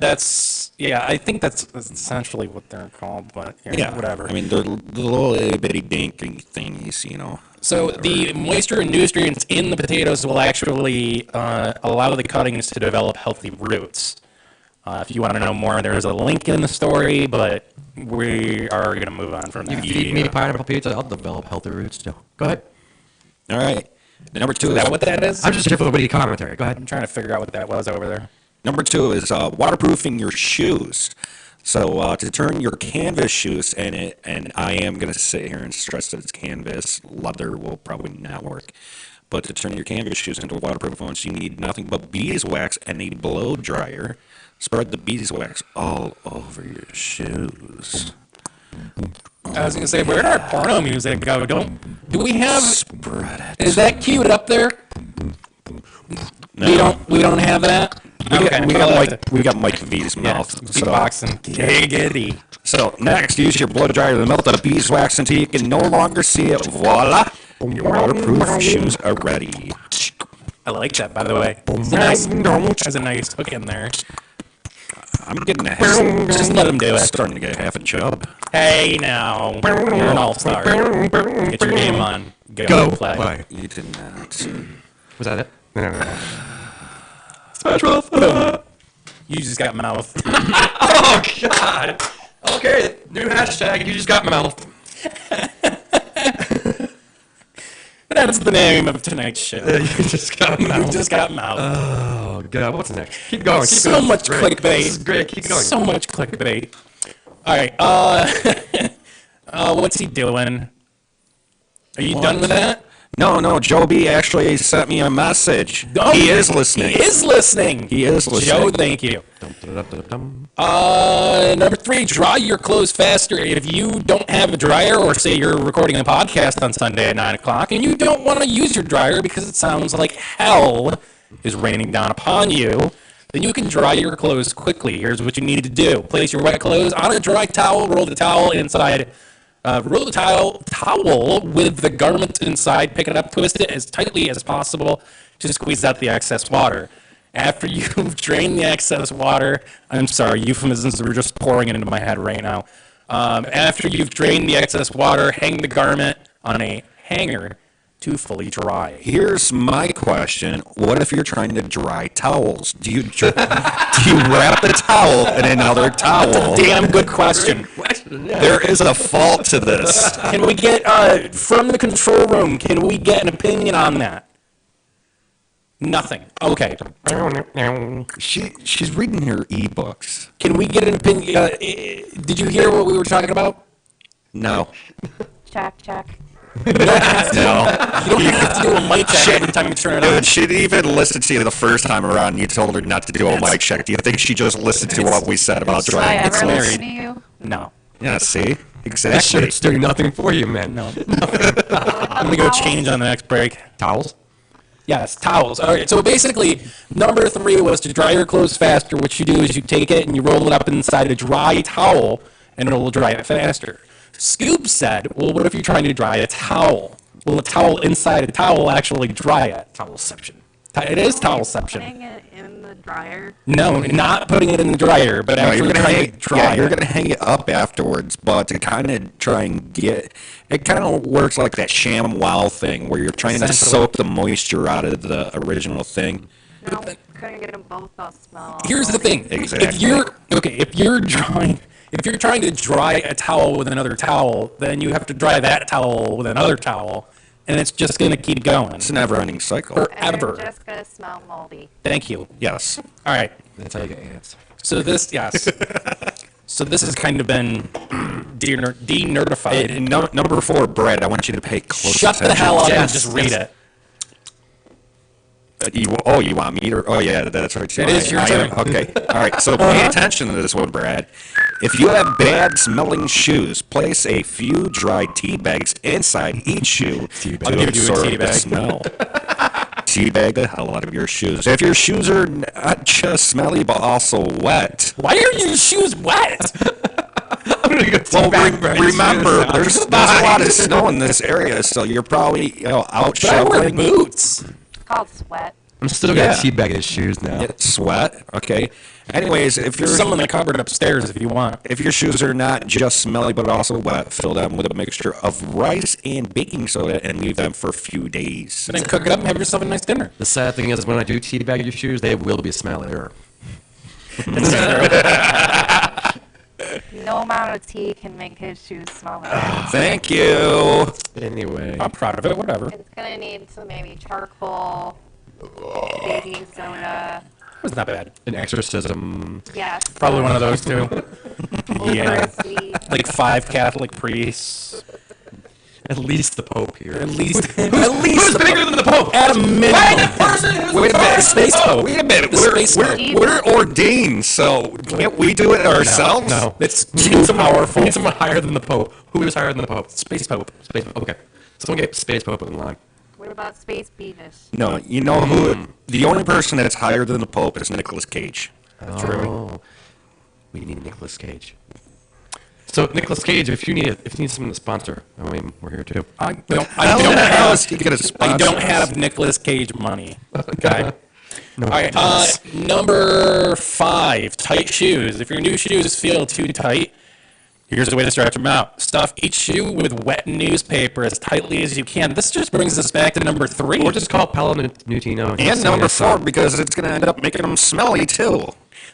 I think that's essentially what they're called, but whatever. I mean, they're the little itty bitty dinky thingies, you know. So the moisture and nutrients in the potatoes will actually allow the cuttings to develop healthy roots. If you want to know more, there's a link in the story, but we are going to move on from that. You feed me pineapple pizza, I'll develop healthy roots too. Go ahead. All right. The number 2 Is that what that is? I'm just here for the witty commentary. Go ahead. I'm trying to figure out what that was over there. Number 2 is waterproofing your shoes. So to turn your canvas shoes in it, and I am going to sit here and stress that it's canvas, leather will probably not work. But to turn your canvas shoes into waterproof ones, you need nothing but beeswax and a blow dryer. Spread the beeswax all over your shoes. I was gonna say, where'd our porno music go? Do we have? Spread it. Is that queued up there? No. We don't have that. We got Mike V's mouth. So, Beatboxing. Giggity. so next, use your blow dryer to melt the beeswax until you can no longer see it. Voila! Your waterproof shoes are ready. I like that, by the way. It's has a nice hook in there. I'm getting a half. Just let him do it. Starting to get half a chub. Hey now, you're an all-star. Get your game on. Go play. You did not. Was that it? No. You just got mouth. Oh, God. Okay, new hashtag, you just got mouth. That's the name of tonight's show. You just got mouth. You just got mouth. Oh, God, what's next? Keep going. Keep So going. much Great. clickbait. This is great. Keep going. So much clickbait. All right. What's he doing? Are you done with that? No, Joe B actually sent me a message. Oh, he is listening. He is listening. He is listening. Joe, thank you. Number 3, dry your clothes faster. If you don't have a dryer, or say you're recording a podcast on Sunday at 9 o'clock, and you don't want to use your dryer because it sounds like hell is raining down upon you, then you can dry your clothes quickly. Here's what you need to do. Place your wet clothes on a dry towel, roll the towel inside. Roll the towel with the garment inside, pick it up, twist it as tightly as possible to squeeze out the excess water. After you've drained the excess water, I'm sorry, euphemisms are just pouring into my head right now. After you've drained the excess water, hang the garment on a hanger to fully dry. Here's my question. What if you're trying to dry towels? Do you wrap the towel in another towel? That's a damn good question. There is a fault to this. Can we get, from the control room, can we get an opinion on that? Nothing. Okay. She's reading her ebooks. Can we get an opinion? Did you hear what we were talking about? No. Check. No. You don't have to do a mic check every time you turn it on. Dude, she didn't even listen to you the first time around. You told her not to do a mic check. Do you think she just listened to what we said about Did I drying? ever listen to you? No. Yeah, see? That Exactly. shirt's doing nothing for you, man. No. I'm going to go change on the next break. Towels? Yes, towels. All right, so basically, number 3 was to dry your clothes faster. What you do is you take it and you roll it up inside a dry towel, and it'll dry it faster. Skoob said, well, what if you're trying to dry a towel? Will a towel inside a towel actually dry it? Towelception. It is towelception. Putting it in the dryer. No, not putting it in the dryer, but No, actually trying to dry you're it. gonna hang it up afterwards, but to kind of try and get it kind of works like that sham wow thing where you're trying to soak the moisture out of the original thing. No, couldn't get them both. They'll smell. Here's the thing. Exactly. If you're trying to dry a towel with another towel, then you have to dry that towel with another towel, and it's just going to keep going It's a never-ending cycle. And forever. they're just gonna smell moldy. Thank you. Yes. All right. That's how you get ants. So this, yes. So this has kind of been de-nerdified. And number 4, Brad, I want you to pay close Shut attention. the hell up and Yes, just read it. You want me to? Oh, yeah, that's right. It is your turn. Okay. All right. So pay attention to this one, Brad. If you have bad-smelling shoes, place a few dry tea bags inside each shoe to I'll give you a absorb tea the bag. smell. Teabag the hell out of your shoes. If your shoes are not just smelly but also wet. Why are your shoes wet? Well, remember, there's a lot of snow in this area, so you're probably out But I wear shoveling. boots. It's called sweat. I'm still gonna Yeah. teabag his shoes now. Get sweat. Okay. Anyways, if There's some in the cupboard upstairs if you want. If your shoes are not just smelly but also wet, fill them with a mixture of rice and baking soda and leave them for a few days. Then cook it up and have yourself a nice dinner. The sad thing is, when I do teabag your shoes, they will be smellier. No amount of tea can make his shoes smell bad. Thank you. Anyway, I'm proud of it, whatever. It's gonna need some maybe charcoal, baking soda. It's not bad. an exorcism. Yes. Probably one of those two. Yeah. Sweet. Like 5 Catholic priests. At least the Pope here. At least the bigger than the Pope? At a minimum. Wait a minute. Space Pope. Wait a minute. The Space Pope. We're ordained, so can't we do it ourselves? No. It's too powerful. We need someone higher than the Pope. Who is higher than the Pope? Space Pope. Space Pope. Okay. Someone get Space Pope in line. What about space penis? No, you know who? The only person that's higher than the Pope is Nicolas Cage. True. We need Nicolas Cage. So Nicolas Cage, if you need someone to sponsor, I mean, we're here too. I don't How is have, he gonna I sponsor don't us? have Nicolas Cage money. Okay. No. All right. Number 5, tight shoes. If your new shoes feel too tight, here's the way to stretch them out. Stuff each shoe with wet newspaper as tightly as you can. This just brings us back to number 3. Or just call Paolo Nutino. And number 4, because it's going to end up making them smelly, too.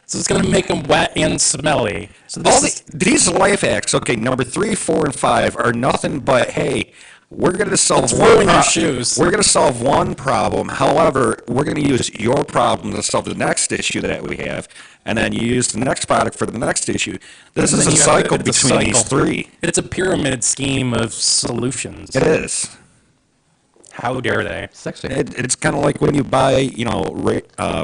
So it's going to make them wet and smelly. So All this these life hacks, okay, number 3, 4, and 5 are nothing but, hey, we're going to solve ruin your shoes. We're going to solve one problem. However, we're going to use your problem to solve the next issue that we have, and then you use the next product for the next issue. This is a cycle between these 3. It's a pyramid scheme of solutions. It is. How dare they? Sexy. It's kind of like when you buy,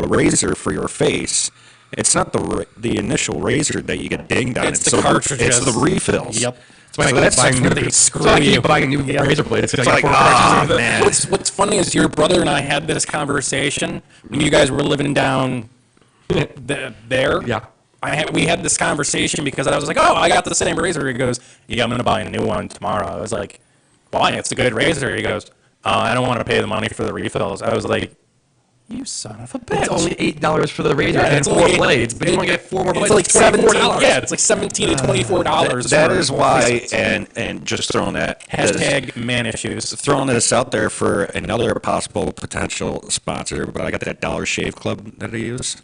razor for your face. It's not the initial razor that you get dinged on. It's the cartridges. It's the refills. Yep. That's why I that's keep buying where new. they That's screw why I you. keep buying new razor blades. It's like, man. What's funny is your brother and I had this conversation when you guys were living down there. Yeah. We had this conversation because I was like, oh, I got the same razor. He goes, yeah, I'm going to buy a new one tomorrow. I was like, why? It's a good razor. He goes, I don't want to pay the money for the refills. I was like, you son of a bitch. It's only $8 for the razor Yeah, and it's 4 only blades, but you want to get 4 more blades. It's like $24. $17. Yeah, it's like $17 to $24. That for is why, refills. and just throwing that Hashtag man issues. throwing this out there for another possible potential sponsor. But I got that Dollar Shave Club that I use.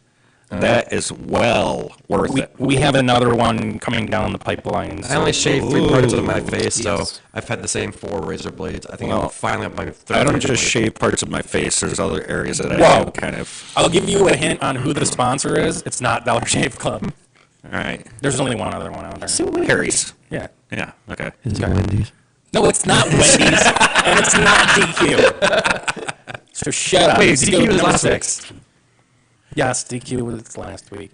That is well worth it. We have another one coming down the pipeline. I only shave 3 parts of my face, Yes. so I've had the same 4 razor blades. I think Well, I'm finally up my 3rd. I don't razor just blade. shave parts of my face. There's other areas that I Whoa. do kind of. I'll give you a hint on who the sponsor is. It's not Dollar Shave Club. All right. There's only one other one out there. Harry's. Yeah. Yeah. Okay. Is it Wendy's? No, it's not Wendy's, and it's not DQ. So shut up. Wait, Let's DQ go to was number last week. 6. Yes, DQ was last week.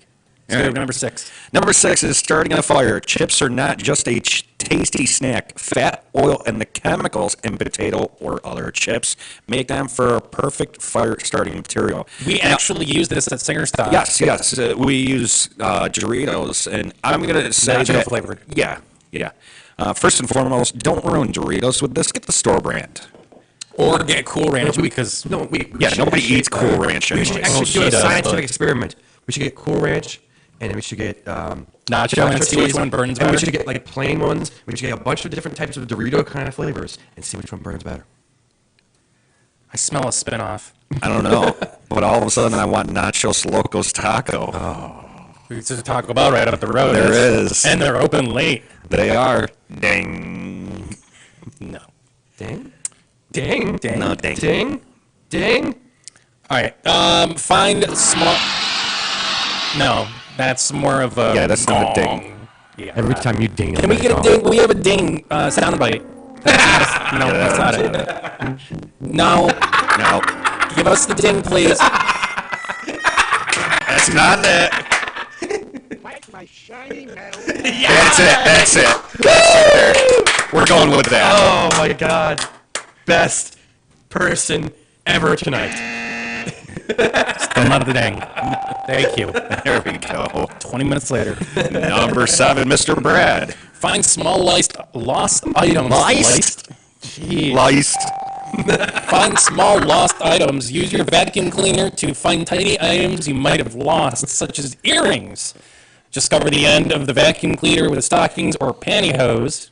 Let's All go right. to number 6. Number 6 is starting a fire. Chips are not just a tasty snack. Fat, oil, and the chemicals in potato or other chips make them for a perfect fire starting material. We actually use this at Singer Stop. Yes. We use Doritos, and I'm going to say Nacho that, flavored. Yeah. First and foremost, don't ruin Doritos with this. Get the store brand. Or get Cool Ranch because nobody eats Cool Ranch We should anymore. actually do a scientific experiment. We should get Cool Ranch, and then we should get nacho and see which one burns and better. we should get like plain ones. We should get a bunch of different types of Dorito kind of flavors and see which one burns better. I smell a spinoff. I don't know, but all of a sudden I want Nachos Locos Taco. It's a Taco Bell right up the road. There is. And they're open late. They are. Ding. No. Ding. Ding. Ding. No, ding. Ding. Ding. All right. Find small. No, that's more of a. Yeah, that's not a ding. Yeah. Every time you ding. Can we get a ding? We have a ding soundbite. No, that's not it. No. No. Give us the ding, please. That's not it. My shiny metal. That's it. Right there. We're going with that. Oh my God. Best person ever tonight. Still not the ding. Thank you. There we go. 20 minutes later. Number 7, Mr. Brad. Find small lost items. Jeez. Liced. Find small lost items. Use your vacuum cleaner to find tiny items you might have lost, such as earrings. Discover the end of the vacuum cleaner with stockings or pantyhose.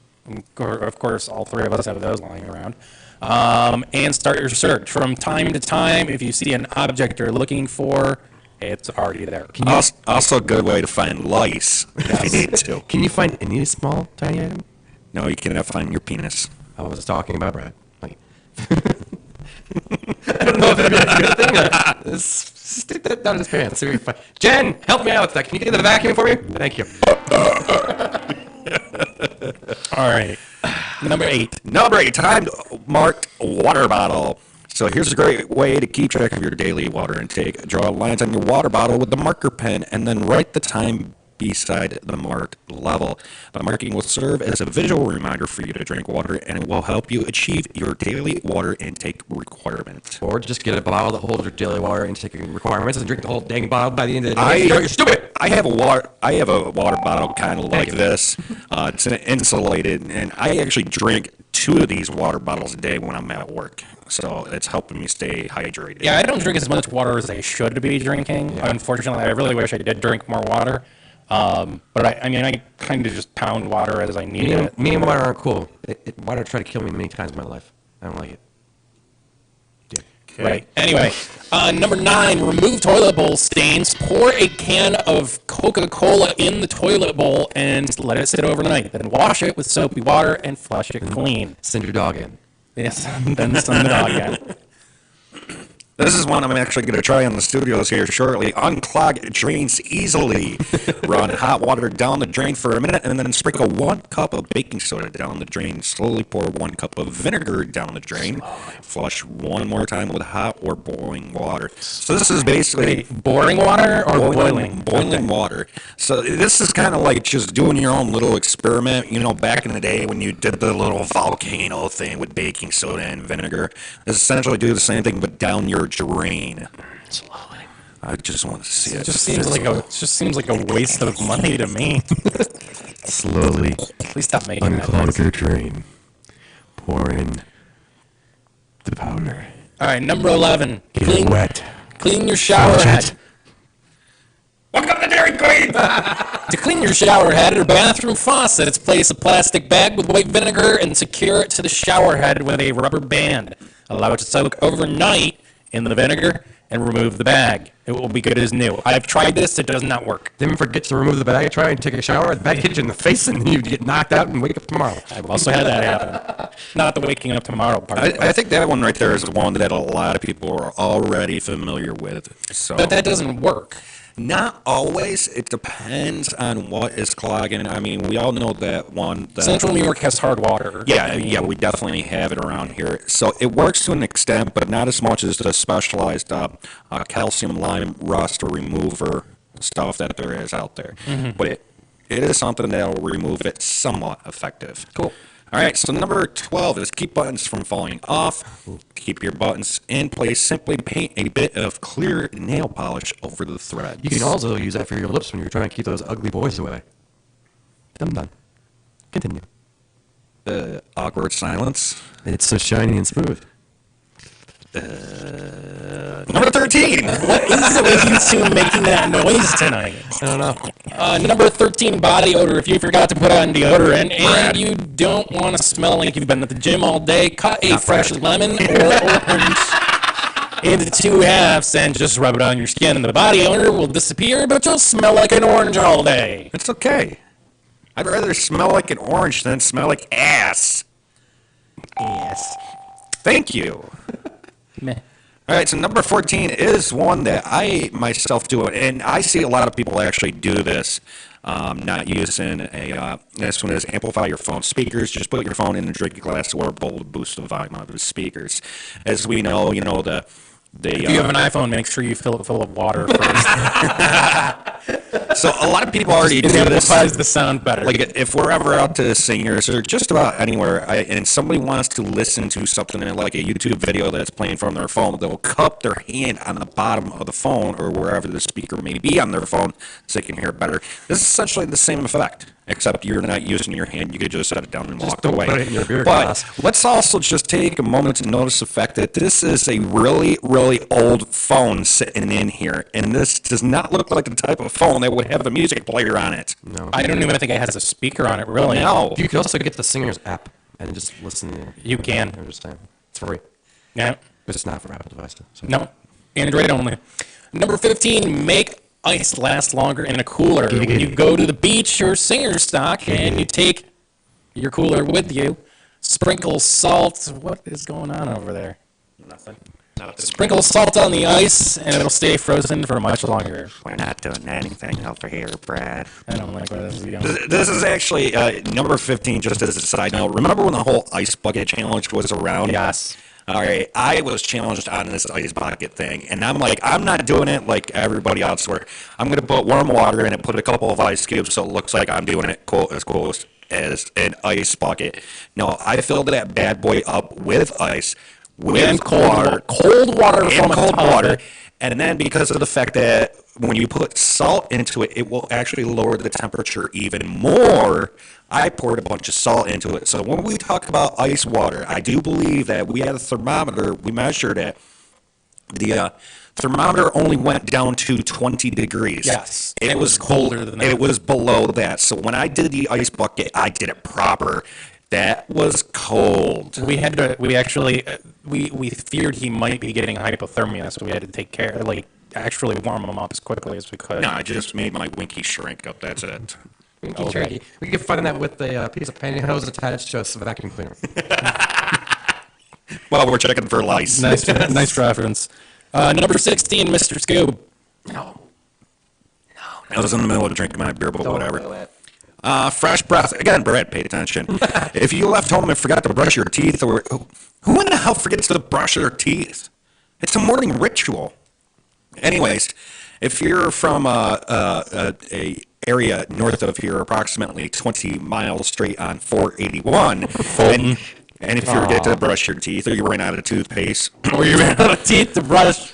Of course, all three of us have those lying around. And start your search. From time to time, if you see an object you're looking for, it's already there. Also a good way to find lice if you need to. Can you find any small, tiny item? No, you cannot find your penis. I was talking about Brad. Like, I don't know if that'd be a good thing. Stick that down his pants. See if we can find. Jen, help me out with that. Can you get the vacuum for me? Thank you. All right. Number 8. Number 8, time marked water bottle. So here's a great way to keep track of your daily water intake. Draw lines on your water bottle with the marker pen and then write the time beside the marked level. The marking will serve as a visual reminder for you to drink water, and it will help you achieve your daily water intake requirement. Or just get a bottle that holds your daily water intake requirements and drink the whole dang bottle by the end of the day. You're stupid. I have a water bottle kind of like this. It's insulated, and I actually drink 2 of these water bottles a day when I'm at work. So it's helping me stay hydrated. Yeah, I don't drink as much water as I should be drinking. Yeah. Unfortunately, I really wish I did drink more water. But I kind of just pound water as I need it. Me and water aren't cool. Water tried to kill me many times in my life. I don't like it. Yeah. Okay. Right. Anyway, number 9, remove toilet bowl stains. Pour a can of Coca-Cola in the toilet bowl and let it sit overnight. Then wash it with soapy water and flush it clean. Send your dog in. Yes, then send the dog in. This is one I'm actually going to try on the studios here shortly. Unclog drains easily. Run hot water down the drain for a minute and then sprinkle 1 cup of baking soda down the drain. Slowly pour 1 cup of vinegar down the drain. Flush 1 more time with hot or boiling water. So this is basically... boiling water or boiling? Boiling water. So this is kind of like just doing your own little experiment. You know, back in the day when you did the little volcano thing with baking soda and vinegar. This essentially do the same thing but down your drain. Slowly. I just want to see it. It just seems like a waste of money to me. Slowly. Please stop making that. Unclog your drain. Pour in the powder. All right, number 11. Get it wet. Clean your shower head. Welcome to Dairy Queen! To clean your shower head or bathroom faucet, place a plastic bag with white vinegar and secure it to the shower head with a rubber band. Allow it to soak overnight in the vinegar and remove the bag. It will be good as new. I've tried this. It does not work. Then forget to remove the bag, try and take a shower, the bag hits you in the face, and then you get knocked out and wake up tomorrow. I've also had that happen. Not the waking up tomorrow part. I think that one right there is one that a lot of people are already familiar with. So. But that doesn't work. Not always. It depends on what is clogging. I mean, we all know that one. Central New York has hard water. Yeah, we definitely have it around here. So it works to an extent, but not as much as the specialized calcium lime rust remover stuff that there is out there. Mm-hmm. But it is something that will remove it somewhat effective. Cool. All right, so number 12 is keep buttons from falling off. To keep your buttons in place, simply paint a bit of clear nail polish over the threads. You can also use that for your lips when you're trying to keep those ugly boys away. Done. Continue. The awkward silence. It's so shiny and smooth. Number 13. What is it with you two making that noise tonight? I don't know. Number 13, body odor. If you forgot to put on deodorant and you don't want to smell like you've been at the gym all day, cut a fresh lemon or orange into 2 halves and just rub it on your skin. And the body odor will disappear, but you'll smell like an orange all day. It's okay. I'd rather smell like an orange than smell like ass. Yes. Thank you. Meh. All right, so number 14 is one that I myself do, and I see a lot of people actually do this, not using this one is amplify your phone speakers. Just put your phone in a drinking glass or a bowl to boost the volume of the speakers. As we know, if you have an iPhone, make sure you fill it full of water first. So a lot of people already do It this. amplifies the sound better. Like if we're ever out to singers or just about anywhere, and somebody wants to listen to something in like a YouTube video that's playing from their phone, they'll cup their hand on the bottom of the phone or wherever the speaker may be on their phone so they can hear it better. This is essentially the same effect, except you're not using your hand. You could just set it down and walk away. put it in your beer But glass. let's also just take a moment to notice the fact that this is a really, really old phone sitting in here, and this does not look like the type of phone that would have a music player on it. No. I don't even think it has a speaker on it, really. No. You could also get the Singer's app and just listen. You can. I'm just saying. It's free. Yeah. But it's not for Apple devices. So. No. Android only. Number 15, make ice last longer in a cooler. When you go to the beach or Singer stock and you take your cooler with you, sprinkle salt. What is going on over there? Nothing. Sprinkle salt on the ice and it'll stay frozen for much longer. We're not doing anything over here, Brad. I don't like where this is going. This is actually number 15, just as a side note. Remember when the whole ice bucket challenge was around? Yes. All right, I was challenged on this ice bucket thing, and I'm like, I'm not doing it like everybody else where I'm going to put warm water in it, put a couple of ice cubes so it looks like I'm doing it as close as an ice bucket. No, I filled that bad boy up with ice, with cold water from cold a water. And then because of the fact that when you put salt into it, it will actually lower the temperature even more. I poured a bunch of salt into it. So when we talk about ice water, I do believe that we had a thermometer. We measured it. The thermometer only went down to 20 degrees. Yes. It was colder than that. It was below that. So when I did the ice bucket, I did it proper. That was cold. We had to. We actually. We feared he might be getting hypothermia, so we had to take care. Actually warm him up as quickly as we could. No, I just made my winky shrink up. That's it. Okay. We can find that with a piece of pantyhose attached to a vacuum cleaner. Well, we're checking for lice. Nice reference. Number 16, Mr. Skoob. I was in the middle of drinking my beer, but whatever. Fresh breath. Again, Brad, pay attention. If you left home and forgot to brush your teeth, or who in the hell forgets to brush their teeth? It's a morning ritual. Anyways, if you're from a area north of here, approximately 20 miles straight on 481, and if you forget to brush your teeth, or you ran out of toothpaste, Or you ran out of teeth to brush.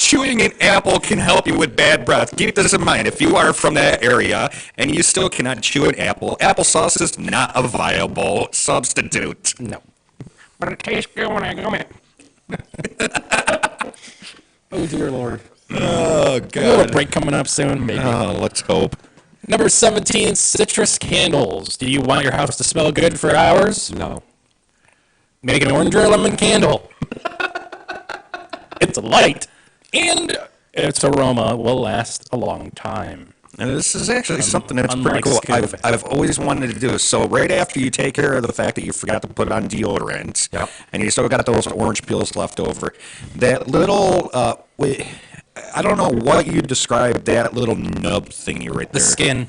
chewing an apple can help you with bad breath. Keep this in mind. If you are from that area and you still cannot chew an apple, applesauce is not a viable substitute. No. But it tastes good when I gum it. Oh, dear Lord. Oh, A little God. break coming up soon, maybe. Oh, let's hope. Number 17, citrus candles. Do you want your house to smell good for hours? No. Make an orange or lemon candle. It's light, and its aroma will last a long time. And this is actually something that's pretty unlike cool. Skoob. I've always wanted to do. So right after you take care of the fact that you forgot to put on deodorant, and you still got those orange peels left over, that little, I don't know what you describe that little nub thingy right there. The skin.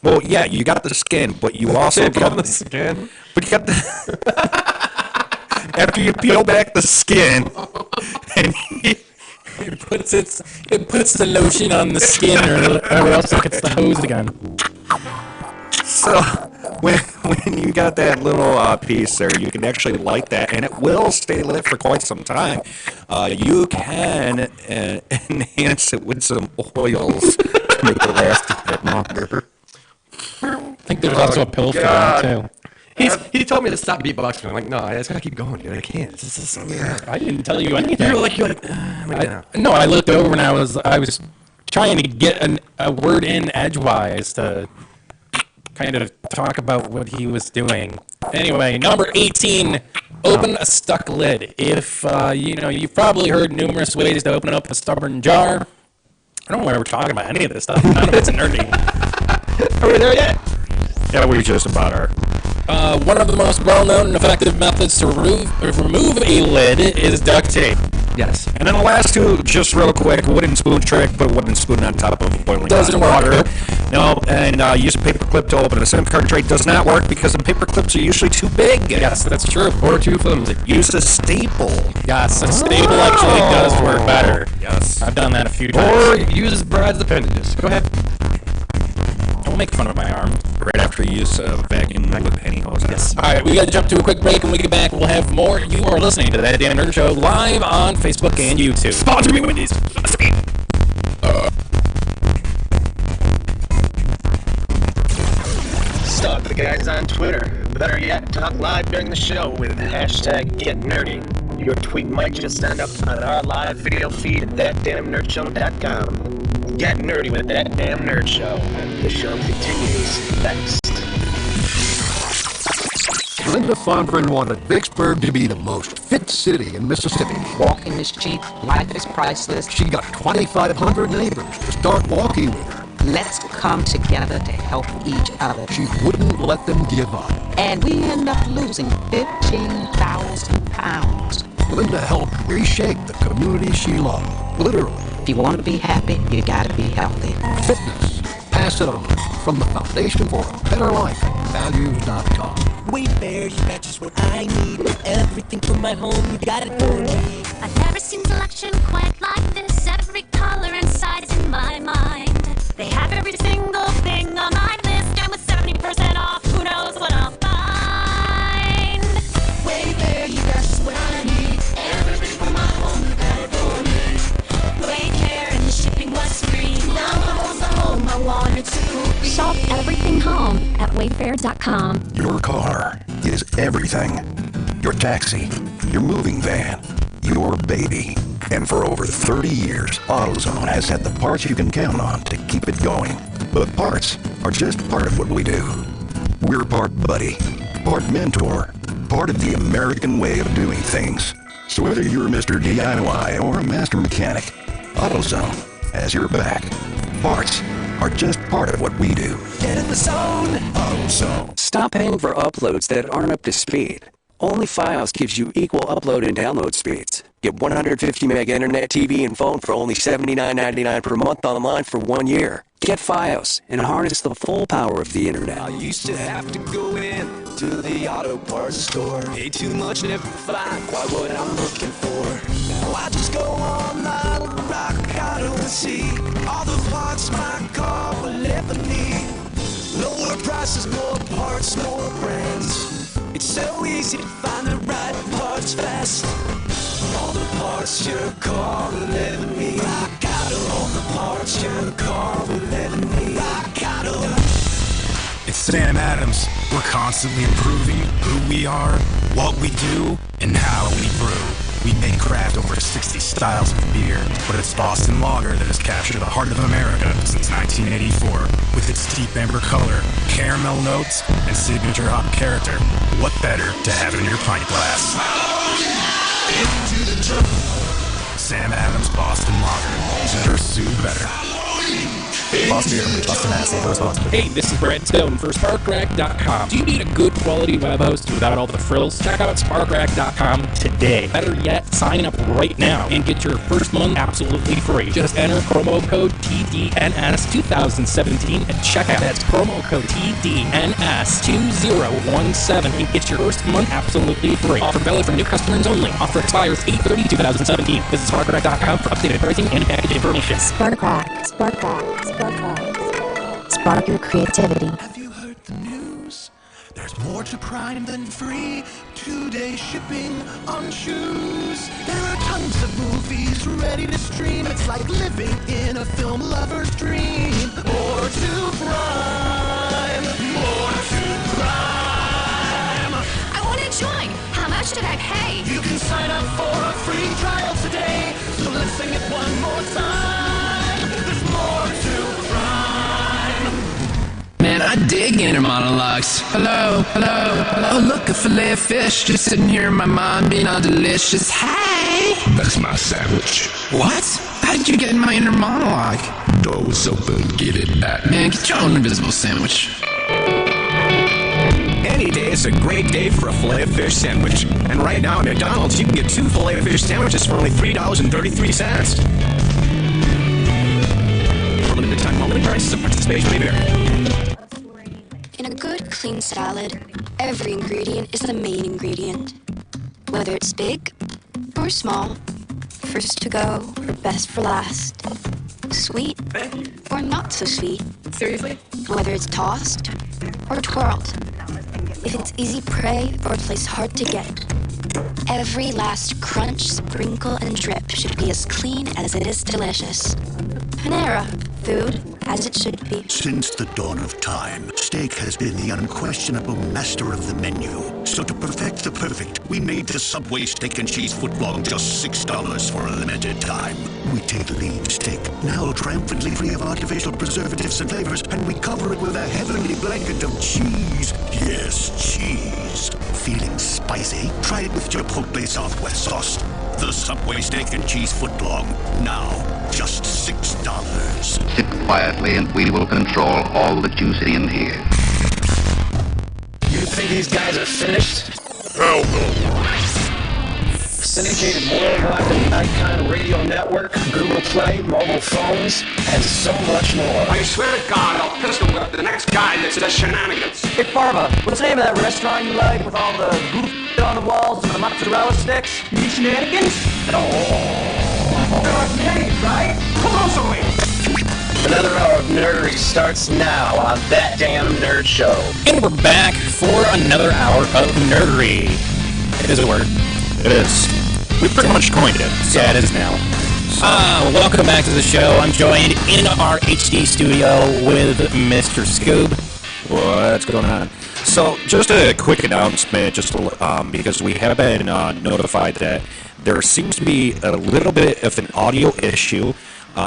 Well, yeah, you got the skin, but you also got the skin. But you got the after you peel back the skin, and It puts the lotion on the skin, or else it gets the hose again. So when you got that little piece there, you can actually light that, and it will stay lit for quite some time. You can enhance it with some oils to make it last a bit longer. I think there's also a pill for that too. He told me to stop beatboxing. I'm like, no, I just gotta keep going, dude. I can't. This is so weird. I didn't tell you anything. You're like, no, I looked over and I was trying to get a word in edgewise to kind of talk about what he was doing. Anyway, number 18, open a stuck lid. If, you've probably heard numerous ways to open up a stubborn jar. I don't know why we're talking about any of this stuff. None of it's nerdy. Are we there yet? Yeah, we just about are. One of the most well-known and effective methods to remove a lid is duct tape. Yes. And then the last two, just real quick, wooden spoon trick, put a wooden spoon on top of boiling Doesn't hot water. work. No, and use a paper clip to open a SIM card tray does not work because the paper clips are usually too big. Yes, that's true. Or too flimsy. Use a staple. Yes, a staple actually does work better. Yes. I've done that a few times. Or use Brad's appendages. Go ahead. Don't make fun of my arm. Right after you use a vacuum with pantyhose. Yes. All right, we got to jump to a quick break. When we get back, we'll have more. You are listening to That Damn Nerd Show live on Facebook and YouTube. Sponsor me, Wendy's. Stalk the guys on Twitter. Better yet, talk live during the show with hashtag #GetNerdy. Your tweet might just end up on our live video feed at thatdamnnerdshow.com. Get nerdy with That Damn Nerd Show. The show continues next. Linda Fonbrin wanted Vicksburg to be the most fit city in Mississippi. Walking is cheap, life is priceless. She got 2,500 neighbors to start walking with her. Let's come together to help each other. She wouldn't let them give up. And we end up losing 15,000 pounds. Linda helped reshape the community she loved, literally. If you want to be happy, you gotta be healthy. Fitness. Pass it on from the Foundation for a Better Life at values.com. Wayfair, you got just what I need. Everything for my home, you got it for me. I've never seen selection quite like this. Every color and size in my mind. They have every single thing on my list, and with 70% off, who knows what I'll find. Wayfair, you got just what I need. Everything for my home, you got it for me. Wayfair and the shipping was free. Now my home's the home I wanted to be. Shop everything home at wayfair.com. Your car is everything. Your taxi, your moving van, your baby. And for over 30 years, AutoZone has had the parts you can count on to keep it going. But parts are just part of what we do. We're part buddy, part mentor, part of the American way of doing things. So whether you're Mr. DIY or a master mechanic, AutoZone has your back. Parts are just part of what we do. Get in the zone. AutoZone. Stop paying for uploads that aren't up to speed. Only Files gives you equal upload and download speeds. Get 150 meg internet, TV, and phone for only $79.99 per month online for 1 year. Get Files and harness the full power of the internet. I used to have to go in to the auto parts store. Pay too much, never find quite what I'm looking for. Now I just go online, rock auto and see all the parts my car will ever need. Lower prices, more parts, more brands. It's so easy to find the right parts fast. All the parts your car will ever need. Rock Auto. All the parts your car will ever need. Rock Auto. It's Sam Adams. We're constantly improving who we are, what we do, and how we brew. We make craft over 60 styles of beer, but it's Boston Lager that has captured the heart of America since 1984. With its deep amber color, caramel notes, and signature hop character, what better to have in your pint glass? Into the jungle. Sam Adams Boston Lager. Better sue better. Boston Beer, Boston, Mass. Hey, this is Brad Stone for SparkRack.com. Do you need a good quality web host without all the frills? Check out SparkRack.com today. Better yet, sign up right now and get your first month absolutely free. Just enter promo code TDNS2017 at checkout. That's promo code TDNS2017 and get your first month absolutely free. Offer valid for new customers only. Offer expires 8/30/2017. Visit SparkRack.com for updated pricing and package information. Spark, spark, spark your creativity. Have you heard the news? There's more to Prime than free. 2-day shipping on shoes. There are tons of movies ready to stream. It's like living in a film lover's dream. More to Prime. More to Prime. I want to join. How much did I pay? You can sign up for a free trial today. So let's sing it one more time. There's more to Prime. Man, I dig inner monologues. Hello, hello, hello. Oh, look, a fillet of fish just sitting here in my mind being all delicious. Hey! That's my sandwich. What? How did you get in my inner monologue? Door was open, get it back. Man, get your own invisible sandwich. Any day is a great day for a filet of fish sandwich. And right now at McDonald's, you can get 2 filet of fish sandwiches for only $3.33. For limited time only, prices of participation may vary. In a good, clean salad, every ingredient is the main ingredient. Whether it's big or small, first to go or best for last. Sweet or not so sweet. Seriously? Whether it's tossed or twirled. If it's easy prey or a place hard to get. Every last crunch, sprinkle, and drip should be as clean as it is delicious. Panera, food as it should be. Since the dawn of time, steak has been the unquestionable master of the menu. So to perfect the perfect, we made the Subway steak and cheese footlong just $6 for a limited time. We take lean steak, now triumphantly free of artificial preservatives and flavors, and we cover it with a heavenly blanket of cheese. Yes, cheese. Feeling spicy? Try it with Chipotle Southwest sauce. The Subway steak and cheese footlong, now just $6. Sit quietly and we will control all that you see and hear. You think these guys are finished? Hell no. Syndicated worldwide on Icon Radio Network, Google Play, mobile phones, and so much more. I swear to God, I'll pistol whip the next guy that does shenanigans. Hey, Parma, what's the name of that restaurant you like with all the goof on the walls and the mozzarella sticks? You need shenanigans? Right? Closely! Another hour of nerdery starts now on That Damn Nerd Show. And we're back for another hour of nerdery. It is a word. It is. We pretty much coined it. So. Yeah, it is now. Welcome back to the show. I'm joined in our HD studio with Mr. Skoob. What's going on? So, just a quick announcement, just because we have been notified that there seems to be a little bit of an audio issue.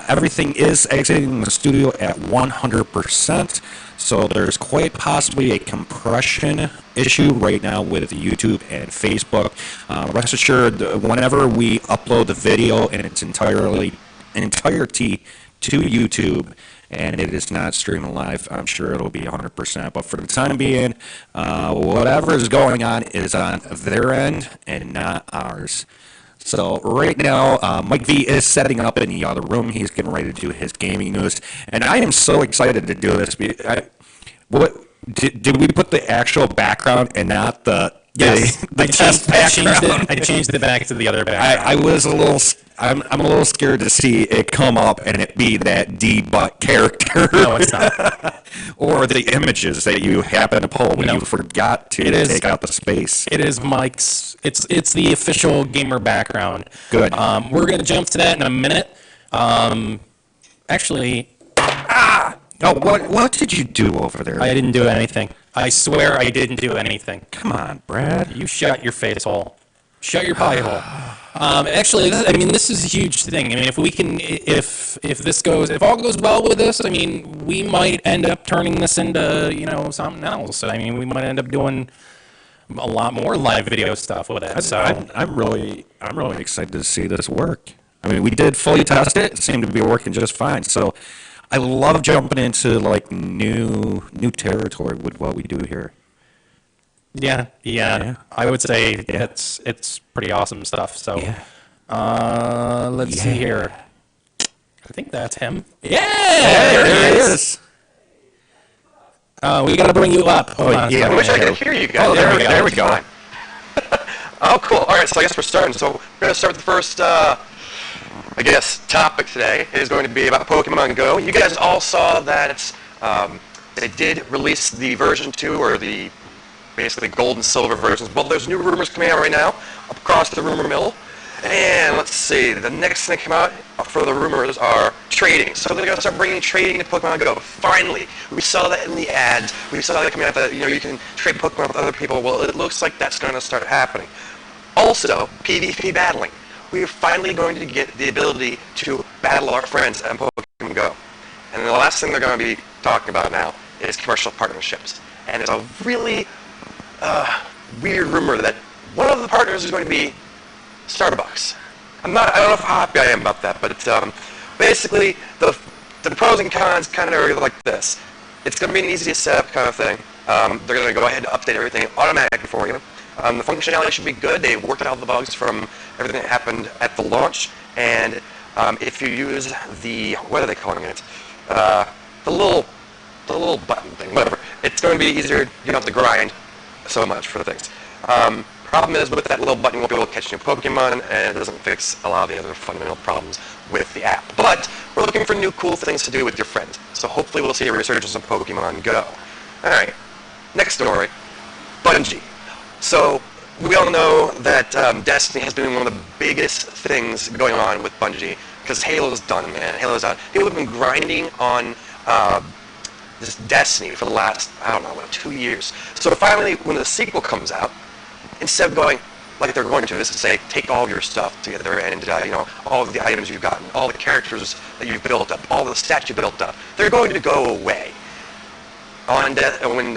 Everything is exiting the studio at 100%, so there's quite possibly a compression issue right now with YouTube and Facebook. Rest assured, whenever we upload the video in its entirety to YouTube, and it is not streaming live, I'm sure it'll be 100%. But for the time being, whatever is going on is on their end and not ours. So right now, Mike V is setting up in the other room. He's getting ready to do his gaming news, and I am so excited to do this. Did we put the actual background and not the test background? I changed it back to the other background. I was a little. I'm a little scared to see it come up and it be that D-Butt character. No, it's not. Or the images that you happen to pull when you forgot to take out the space. It is Mike's. It's the official gamer background. Good. We're gonna jump to that in a minute. Actually. Oh, what did you do over there? I didn't do anything. I swear I didn't do anything. Come on, Brad. You shut your face hole. Shut your pie hole. Actually, this is a huge thing. I mean, if we can, if all goes well with this, I mean, we might end up turning this into, something else. I mean, we might end up doing a lot more live video stuff with it. So I'm really excited to see this work. I mean, we did fully test it. It seemed to be working just fine. So I love jumping into like new territory with what we do here. Yeah. I would say it's pretty awesome stuff. So, let's see here. I think that's him. Yeah, there he is. We got to bring you up. Hold on a second. I wish I could hear you guys. Oh, there we go. Oh, cool. All right, so I guess we're starting. So we're going to start with the first, topic today is going to be about Pokemon Go. You guys all saw that they did release the version 2, or the basically gold and silver versions. Well, there's new rumors coming out right now across the rumor mill. And let's see, the next thing that came out for the rumors are trading. So they're going to start bringing trading to Pokemon Go. Finally, we saw that in the ads. We saw that coming out that you can trade Pokemon with other people. Well, it looks like that's going to start happening. Also, PvP battling. We are finally going to get the ability to battle our friends on Pokemon Go. And the last thing they're going to be talking about now is commercial partnerships. And there's a really weird rumor that one of the partners is going to be Starbucks. I don't know how happy I am about that, but basically the pros and cons kind of are like this. It's going to be an easy to set up kind of thing. They're going to go ahead and update everything automatically for you. The functionality should be good. They worked out all the bugs from everything that happened at the launch, and if you use the, what are they calling it? The little button thing, whatever. It's going to be easier. You don't have to grind so much for things. Problem is, with that little button, you won't be able to catch new Pokemon, and it doesn't fix a lot of the other fundamental problems with the app. But we're looking for new cool things to do with your friends, so hopefully we'll see a resurgence of Pokemon Go. Alright, next story. Bungie. So, we all know that Destiny has been one of the biggest things going on with Bungie, because Halo's done, man. Halo's out. People have been grinding on this Destiny for the last, 2 years. So finally, when the sequel comes out, instead of going like they're going to, is to say, take all of your stuff together and, all of the items you've gotten, all the characters that you've built up, all the stats you built up, they're going to go away. When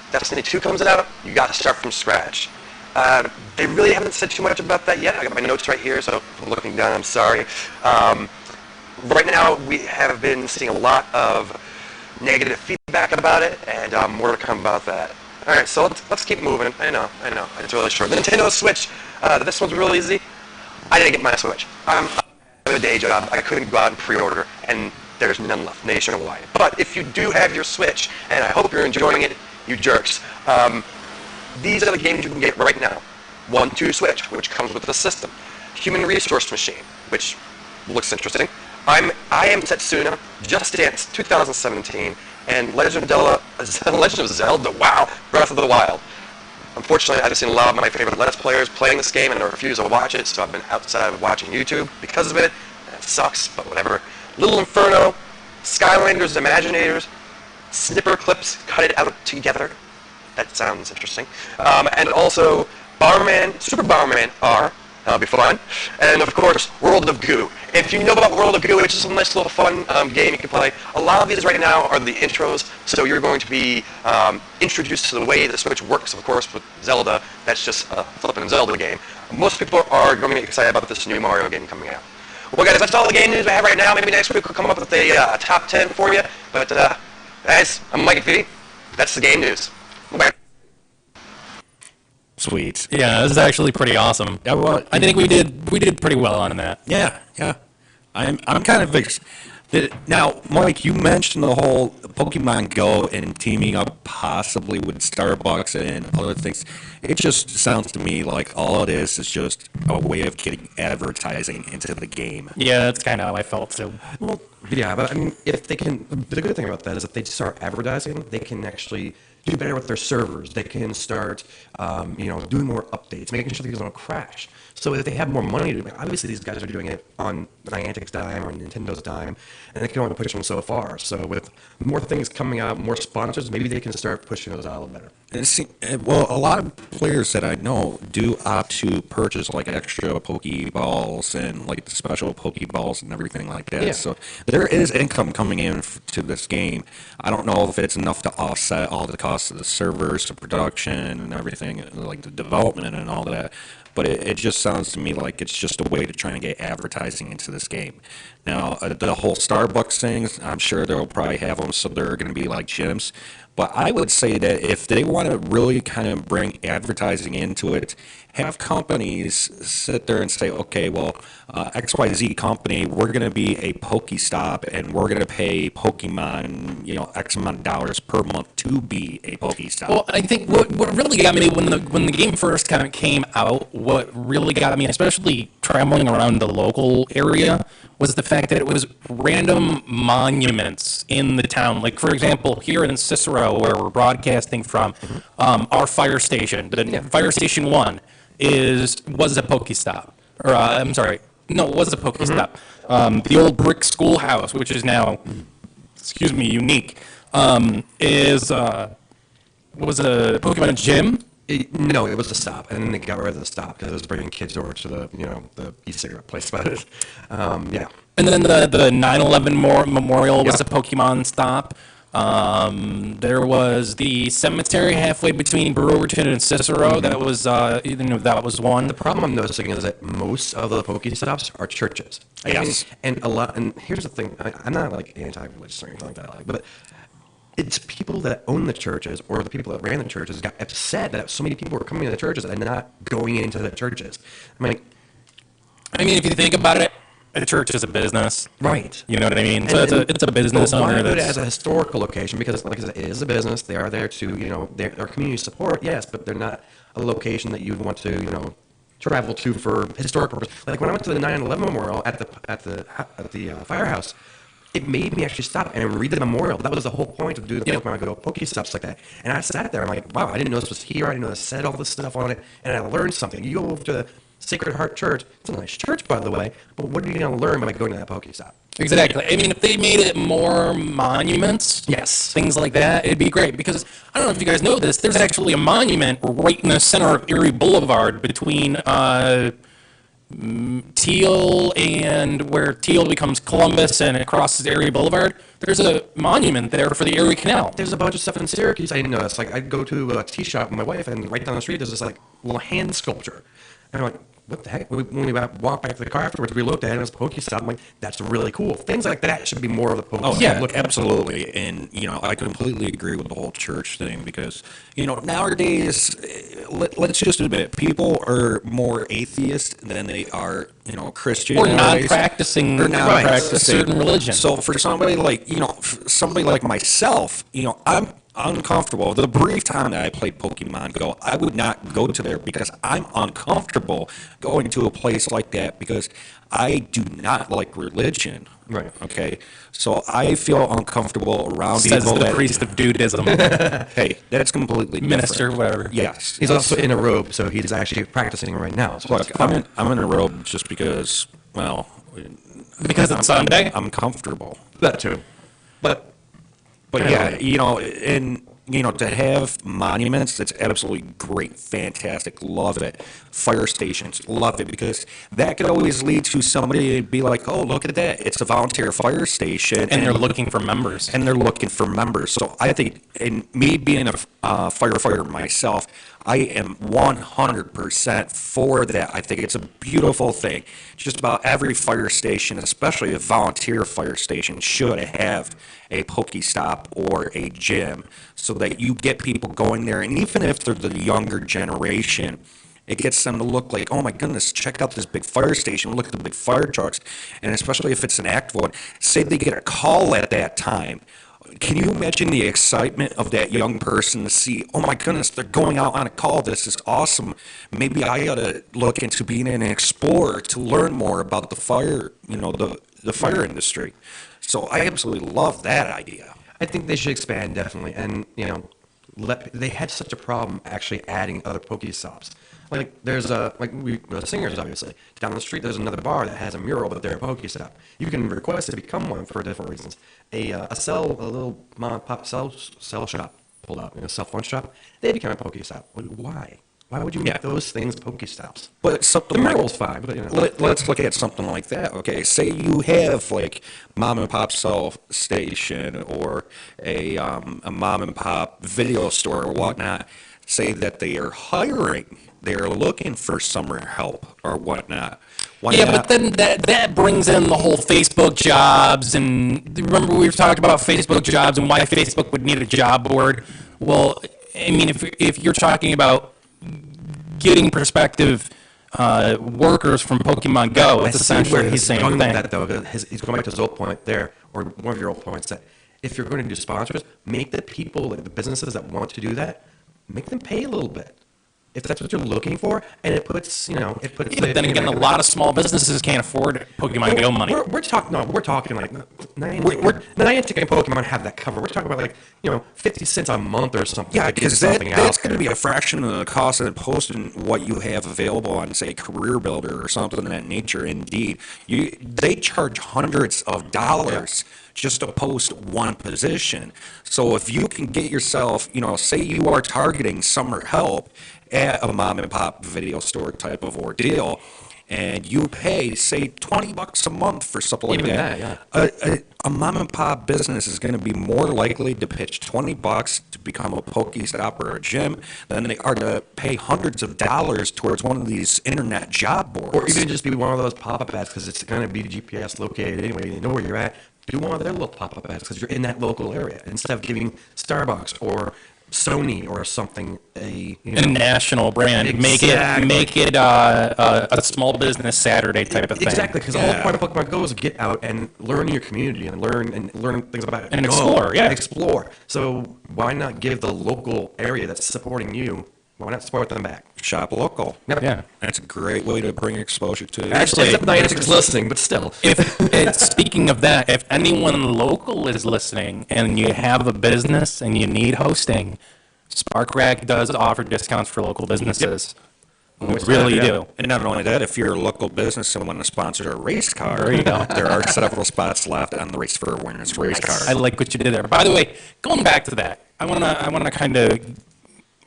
Destiny 2 comes out, you got to start from scratch. They really haven't said too much about that yet. I got my notes right here, so if I'm looking down, I'm sorry. Right now, we have been seeing a lot of negative feedback about it, and more to come about that. Alright, so let's keep moving. I know, it's really short. The Nintendo Switch, this one's real easy. I didn't get my Switch. I have a day job. I couldn't go out and pre-order, and there's none left nationwide. But if you do have your Switch, and I hope you're enjoying it, you jerks, these are the games you can get right now. 1-2 Switch, which comes with the system. Human Resource Machine, which looks interesting. I Am Setsuna, Just Dance 2017, and Legend of Zelda, wow, Breath of the Wild. Unfortunately, I've seen a lot of my favorite Let's Players playing this game, and I refuse to watch it, so I've been outside watching YouTube because of it. That sucks, but whatever. Little Inferno, Skylanders Imaginators, Snipper Clips, Cut It Out Together. That sounds interesting. And also Super Bomberman R. That'll be fun. And of course, World of Goo. If you know about World of Goo, it's just a nice little fun game you can play. A lot of these right now are the intros, so you're going to be introduced to the way the Switch works. Of course, with Zelda, that's just a flippin' Zelda game. Most people are going to be excited about this new Mario game coming out. Well, guys, that's all the game news we have right now. Maybe next week we'll come up with a top 10 for you. But, guys, I'm Mike and Skoob. That's the game news. Bye. Sweet. Yeah, this is actually pretty awesome. Yeah, well, I think we did pretty well on that. Yeah. I'm kind of now, Mike. You mentioned the whole Pokemon Go and teaming up possibly with Starbucks and other things. It just sounds to me like all it is just a way of getting advertising into the game. Yeah, that's kind of how I felt too. Well, yeah, but I mean, if they can, the good thing about that is if they start advertising, they can actually do better with their servers. They can start, doing more updates, making sure things don't crash. So if they have more money to make, obviously these guys are doing it on Niantic's dime or Nintendo's dime, and they can only push them so far. So with more things coming out, more sponsors, maybe they can start pushing those out a little better. Well, a lot of players that I know do opt to purchase like extra Pokeballs and like the special Pokeballs and everything like that. Yeah. So there is income coming in to this game. I don't know if it's enough to offset all the costs of the servers, the production, and everything, like the development and all that. but it just sounds to me like it's just a way to try and get advertising into this game. Now, the whole Starbucks things, I'm sure they'll probably have them, so they're going to be like gyms. But I would say that if they want to really kind of bring advertising into it, have companies sit there and say, okay, well, XYZ company, we're going to be a Pokestop, and we're going to pay Pokemon, X amount of dollars per month to be a Pokestop. Well, I think what really got me when the game first kind of came out, what really got me, especially traveling around the local area, was the fact that it was random monuments in the town. Like, for example, here in Cicero, where we're broadcasting from, our fire station, Fire Station 1, was a Pokestop. Or, I'm sorry, no, it was a Pokestop. The old brick schoolhouse, which is now, unique, was a Pokemon gym. No, it was the stop, and then they got rid of the stop because it was bringing kids over to the e-cigarette place. But yeah. And then the 9/11 memorial was a Pokemon stop. There was the cemetery halfway between Brewerton and Cicero. That was that was one. The problem I'm noticing is that most of the Pokestops are churches. Yes. And a lot. And here's the thing: I'm not like anti-religious or anything like that, but it's people that own the churches or the people that ran the churches got upset that so many people were coming to the churches and not going into the churches. I mean, if you think about it, a church is a business, right? You know what I mean. So it's a business owner. Why put it as a historical location? Because, like I said, it is a business. They are there to, they're community support, yes, but they're not a location that you would want to, travel to for historic purposes. Like when I went to the 9/11 memorial at the firehouse, it made me actually stop and read the memorial. That was the whole point of doing the thing when I go to Pokestops like that. And I sat there, I'm like, wow, I didn't know this was here. I didn't know this said all this stuff on it, and I learned something. You go over to Sacred Heart Church. It's a nice church, by the way, but what are you going to learn by going to that Pokestop? Exactly. If they made it more monuments, yes, things like that, it'd be great. Because I don't know if you guys know this, there's actually a monument right in the center of Erie Boulevard between Teal and where Teal becomes Columbus and it crosses Erie Boulevard. There's a monument there for the Erie Canal. There's a bunch of stuff in Syracuse I didn't notice. Like I'd go to a tea shop with my wife, and right down the street there's this like little hand sculpture, and I'm like, what the heck? When we walked back to the car afterwards, we looked at it, and it was a Pokestop. I'm like, that's really cool. Things like that should be more of the Pokestop. Oh, yeah, absolutely. And, I completely agree with the whole church thing because, nowadays, let's just admit it, people are more atheist than they are, Christian. Or non-practicing a certain religion. So for somebody like myself, I'm uncomfortable. The brief time that I played Pokemon Go, I would not go to there because I'm uncomfortable going to a place like that because I do not like religion. Right. Okay. So I feel uncomfortable around Says people the priest of dudism. Hey, that's completely Minister, different. whatever. Yes. He's also in a robe, so he's actually practicing right now. So Look, I'm in a robe just because, because it's Sunday. I'm comfortable. That too. But yeah, to have monuments, that's absolutely great, fantastic, love it. Fire stations, love it, because that could always lead to somebody to be like, oh, look at that, it's a volunteer fire station. And they're looking for members. So I think, and me being a firefighter myself, I am 100% for that. I think it's a beautiful thing. Just about every fire station, especially a volunteer fire station, should have a Pokestop or a gym so that you get people going there. And even if they're the younger generation, it gets them to look like, oh my goodness, check out this big fire station. Look at the big fire trucks. And especially if it's an active one, say they get a call at that time. Can you imagine the excitement of that young person to see, oh my goodness, they're going out on a call. This is awesome. Maybe I ought to look into being an explorer to learn more about the fire, the fire industry. So I absolutely love that idea. I think they should expand, definitely. And, they had such a problem actually adding other Pokestops. Like, there's the Singers, obviously. Down the street, there's another bar that has a mural, but they're a Pokestop. You can request to become one for different reasons. A little mom-and-pop cell shop pulled out, a cell phone shop, they become a Pokestop. Why? Why would you make those things Pokestops? But something the mural's fine, but let's look at something like that. Okay, say you have like mom and pop cell station or a mom and pop video store or whatnot. say that they are hiring, they are looking for summer help or whatnot. Why Yeah, not? but then that brings in the whole Facebook jobs, and remember we've talked about Facebook jobs and why Facebook would need a job board. Well, I mean, if you're talking about getting prospective workers from Pokemon Go, it's essentially the same going thing. with that, though. He's going back to his old point there, or one of your old points, that if you're going to do sponsors, make the people, like the businesses that want to do that, make them pay a little bit. If that's what you're looking for, and it puts, Yeah, but then again, a lot of small businesses can't afford Pokemon Go money. We're talking like Niantic and Pokemon have that covered. We're talking about like 50 cents a month or something. Yeah, to get because something that's out going to there. be a fraction of the cost of posting what you have available on, say, Career Builder or something of that nature. Indeed, they charge hundreds of dollars just to post one position. So if you can get yourself, say you are targeting summer help at a mom and pop video store type of ordeal, and you pay, say, $20 a month for something like Even that, that, a mom and pop business is going to be more likely to pitch $20 to become a Pokestop or a gym than they are to pay hundreds of dollars towards one of these internet job boards. Or even just be one of those pop-up ads, because it's going to be GPS located anyway. They know where you're at. Do one of their little pop-up ads because you're in that local area, instead of giving Starbucks or Sony or something a national brand. Exactly. Make it a small business Saturday type of thing. Exactly, because the whole point of Pokemon Go is to get out and learn your community and learn things about it. And Go, explore, yeah. Explore. So why not give the local area that's supporting you? Why not support them back? Shop local. Yep. Yeah. That's a great way to bring exposure to. Actually, except Niantic's listening, but still. Speaking of that, if anyone local is listening and you have a business and you need hosting, Spark Rack does offer discounts for local businesses. We really do. And not only that, if you're a local business and want to sponsor a race car, There you go. there are several spots left on the Race for Awareness race car. I like what you did there. By the way, going back to that, I want to kind of,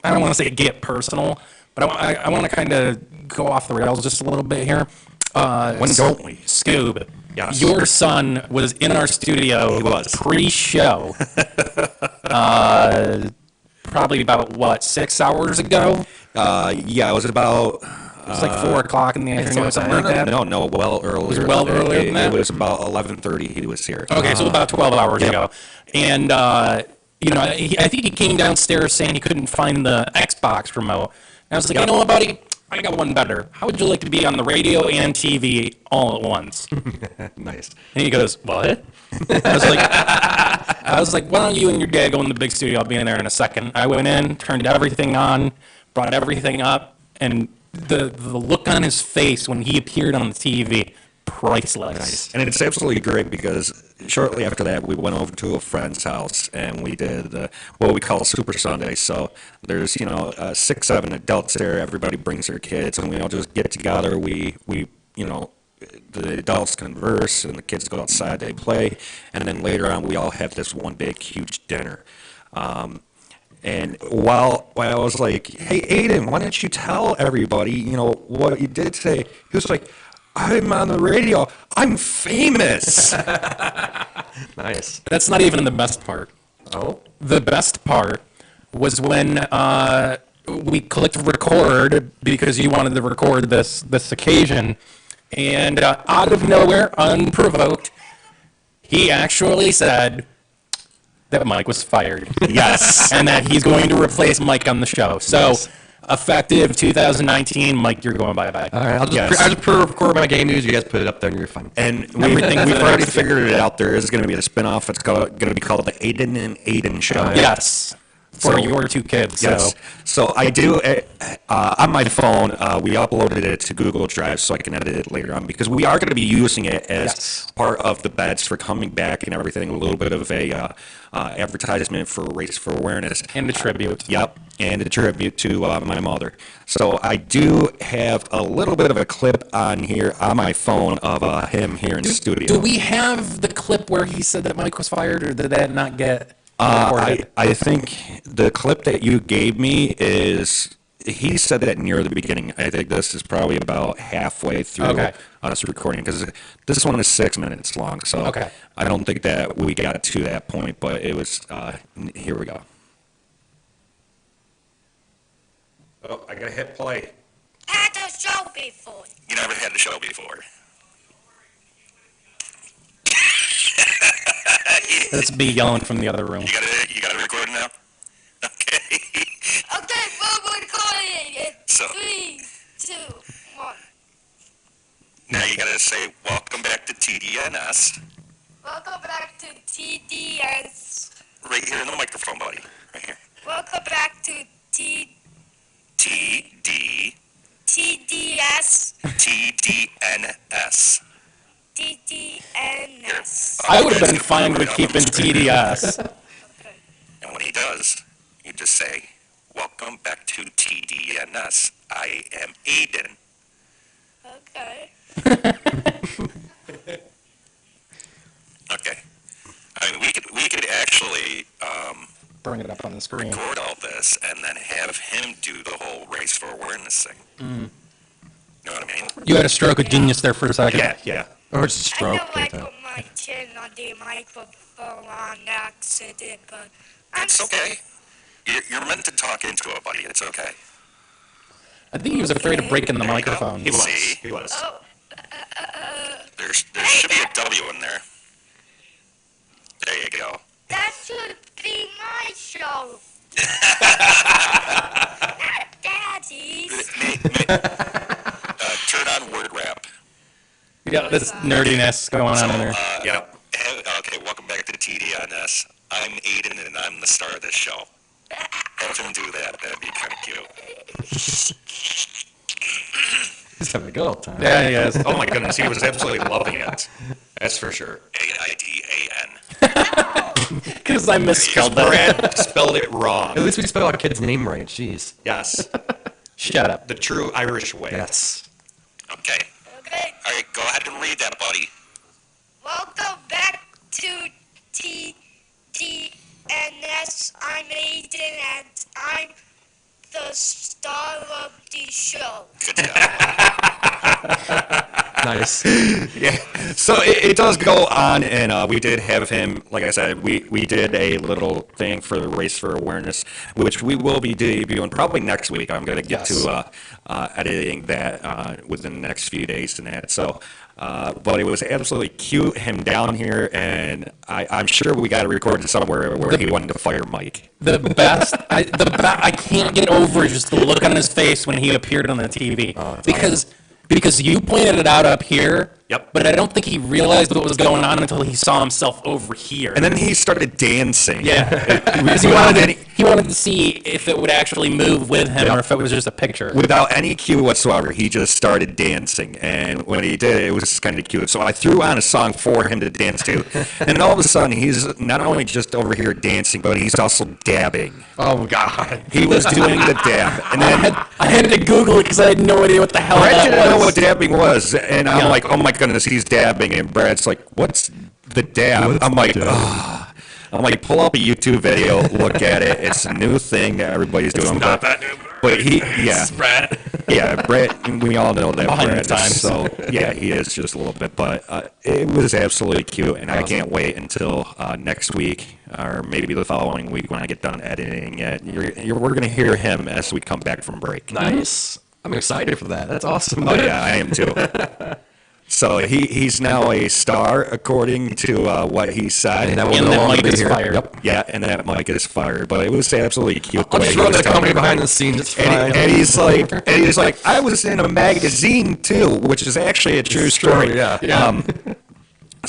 I don't want to say get personal, but I want to kind of go off the rails just a little bit here. When don't we? Scoob, Yes. your son was in our studio pre-show. Probably about, 6 hours ago? Yeah, it was about... It was like 4 o'clock in the afternoon, something like that? No, well earlier. Was it well earlier than that? It was about 11:30 he was here. Okay, so about 12 hours ago. And, I think he came downstairs saying he couldn't find the Xbox remote. And I was like, you know what, buddy? I got one better. How would you like to be on the radio and TV all at once? Nice. And he goes, what? I was like, why don't you and your dad go in the big studio? I'll be in there in a second. I went in, turned everything on, brought everything up, and the look on his face when he appeared on the TV, priceless. Nice. And it's absolutely great because shortly after that, we went over to a friend's house and we did what we call Super Sunday. So there's, 6, 7 adults there. Everybody brings their kids and we all just get together. We the adults converse and the kids go outside, they play. And then later on, we all have this one big, huge dinner. And while I was like, hey, Aiden, why don't you tell everybody, what you did today? He was like, I'm on the radio. I'm famous. Nice. That's not even the best part. Oh? The best part was when we clicked record because you wanted to record this occasion. And out of nowhere, unprovoked, he actually said that Mike was fired. Yes. And that he's going to replace Mike on the show. So, effective 2019, Mike, you're going bye-bye. All right, I'll just record my game news. You guys put it up there and you're fine. And we've already figured it out. There is going to be a spinoff. It's going to be called the Aiden and Aiden Show. Yes. For your 2 kids. Yes. So I do, on my phone, we uploaded it to Google Drive so I can edit it later on because we are going to be using it as part of the bets for coming back and everything, a little bit of a advertisement for Race for Awareness. And a tribute. Yep, and a tribute to my mother. So I do have a little bit of a clip on here on my phone of him here in the studio. Do we have the clip where he said that Mike was fired, or did that not get... I think the clip that you gave me he said that near the beginning. I think this is probably about halfway through us recording because this one is 6 minutes long. So I don't think that we got to that point, but it was, here we go. Oh, I gotta hit play. Had the show before. You never had the show before. That's B yelling from the other room. You got it recording now? Okay. Okay, we're recording it. So- 3, 2, 1. Now you gotta say, welcome back to TDNS. Welcome back to TDS. Right here in the microphone, buddy. Right here. Welcome back to TD. TDS. TDNS. TDNS. I would have been fine with keeping TDS. And when he does, you just say, welcome back to TDNS. I am Aiden. Okay. Okay. I mean, we could actually Bring it up on the screen. record all this and then have him do the whole race for awareness thing. You know what I mean? You had a stroke of genius there for a second. Yeah. Or just I stroke. know I put my chin on the microphone on accident, but It's okay. You're meant to talk into it, buddy. It's okay. I think he was afraid of breaking the microphone. He was. See? He was. oh, There should be a W in there. There you go. that should be my show. Not Daddy's. Turn on word rap. Yeah, this nerdiness going on in there. Yeah. Okay, welcome back to TDNS. I'm Aiden, and I'm the star of this show. Have him do that. That'd be kind of cute. He's having a good old time. Yeah, he is. Oh my goodness, he was absolutely loving it. That's for sure. AIDAN. Because I misspelled that. Brad spelled it wrong. At least we spelled our kid's name right. Jeez. Yes. Shut up. The true Irish way. Yes. Okay. Okay. All right, go ahead and read that, buddy. Welcome back to TDNS. I'm Aiden, and I'm the star of the show. Good job. Nice. Yeah. So it does go on, and we did have him, like I said, we did a little thing for the Race for Awareness, which we will be debuting probably next week. I'm going to get to editing that within the next few days and that. So, but it was absolutely cute, him down here, and I'm sure we got to record it somewhere where he wanted to fire Mike. The best, I can't get over just the look on his face when he appeared on the TV. Because you pointed it out up here, Yep. but I don't think he realized what was going on until he saw himself over here. And then he started dancing. Yeah, because he wanted to see if it would actually move with him or if it was just a picture. Without any cue whatsoever, he just started dancing, and when he did, it was kind of cute. So I threw on a song for him to dance to, and all of a sudden, he's not only just over here dancing, but he's also dabbing. Oh God, he was doing the dab, and then I had to Google it because I had no idea what the hell Brad that didn't know was. what dabbing was, and I'm like, oh my goodness, he's dabbing, and Brad's like, what's the dab? I'm like, ugh. I'm like, pull up a YouTube video, look at it. It's a new thing that everybody's doing. not that new. But Brad. Yeah, Brad, we all know that Behind Brad the times. is, so yeah, he is just a little bit, but it was absolutely cute, and I can't wait until next week, or maybe the following week when I get done editing it. We're going to hear him as we come back from break. Nice. I'm excited for that. That's awesome. Oh yeah, I am too. So he's now a star, according to what he said. And that mic is fired. Yep. Yeah, and that mic is fired. But it was absolutely cute. I'll just run the company behind the scenes. It's fine. And he's like, I was in a magazine too, which is actually a true story. Yeah.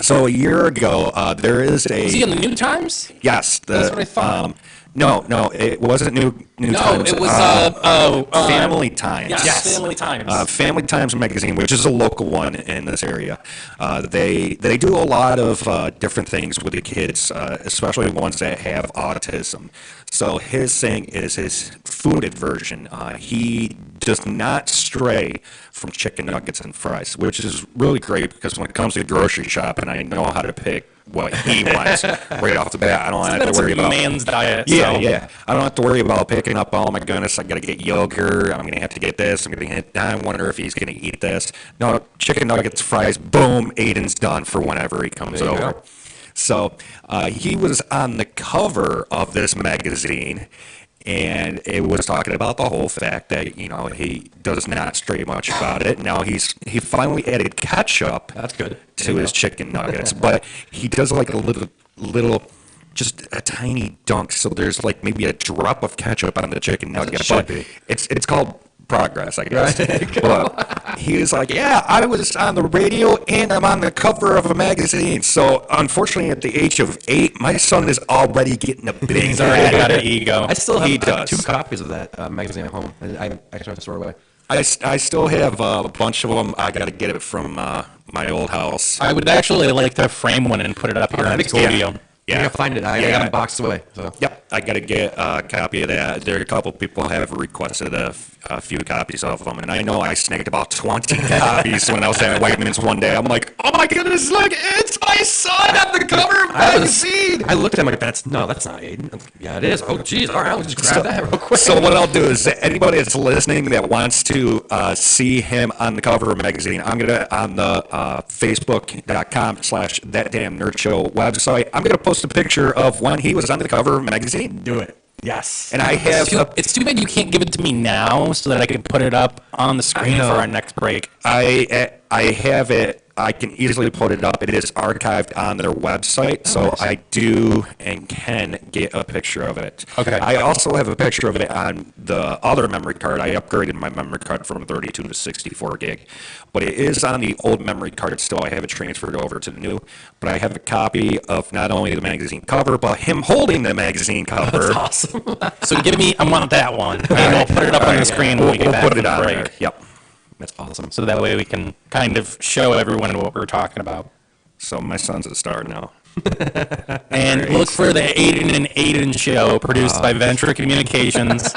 So a year ago, there is a. Was he in the New Times? Yes. That's what I thought. No, it wasn't New Times. It was Family Times. Yes, Family Times. Family Times magazine, which is a local one in this area. They do a lot of different things with the kids, especially ones that have autism. So his thing is his food aversion. He does not stray from chicken nuggets and fries, which is really great because when it comes to grocery shopping, I know how to pick what he wants right off the bat. I don't have to worry about man's diet. Yeah, so. yeah. I don't have to worry about picking up. Oh my goodness, I got to get yogurt. I'm gonna have to get this. I wonder if he's gonna eat this. No, chicken nuggets, fries. Boom, Aiden's done for whenever he comes over. So he was on the cover of this magazine, and it was talking about the whole fact that, you know, he does not stray much about it. Now he finally added ketchup. That's good. To his chicken nuggets, but he does like a little, just a tiny dunk. So there's like maybe a drop of ketchup on the chicken nugget. But it's called progress, I guess. But he was like, yeah, I was on the radio and I'm on the cover of a magazine. So unfortunately, at the age of 8, my son is already getting a big. He's already got an ego. I still have He does. 2 copies of that magazine at home. I actually have to store away. I still have a bunch of them. I got to get it from my old house. I would actually like to frame one and put it up here in the studio. Yeah, I gotta find it. I got it boxed away. So. Yep, I got to get a copy of that. There are a couple people have requested a few copies of them, and I know I snagged about 20 copies when I was at Whiteman's one day. I'm like, oh my goodness, look, it's my son on the cover of the magazine. I looked at him like, that's not Aiden. Yeah, it is. Oh, geez, all right, I'll just grab that real quick. So what I'll do is, anybody that's listening that wants to see him on the cover of a magazine, I'm gonna on the Facebook.com/ThatDamnNerdShow website. I'm gonna post a picture of when he was on the cover of a magazine. Do it. Yes. And I have. It's too bad you can't give it to me now so that I can put it up on the screen for our next break. I have it. I can easily put it up. It is archived on their website, so I do and can get a picture of it. Okay. I also have a picture of it on the other memory card. I upgraded my memory card from 32 to 64 gig, but it is on the old memory card still. I have it transferred over to the new, but I have a copy of not only the magazine cover, but him holding the magazine cover. That's awesome. So give me, I want that one. And we'll put it up on the screen when we get back put from it the on break. there. Yep. That's awesome. So that way we can kind of show everyone what we're talking about. So my son's a star now. And look for the Aiden and Aiden show produced by Venture Communications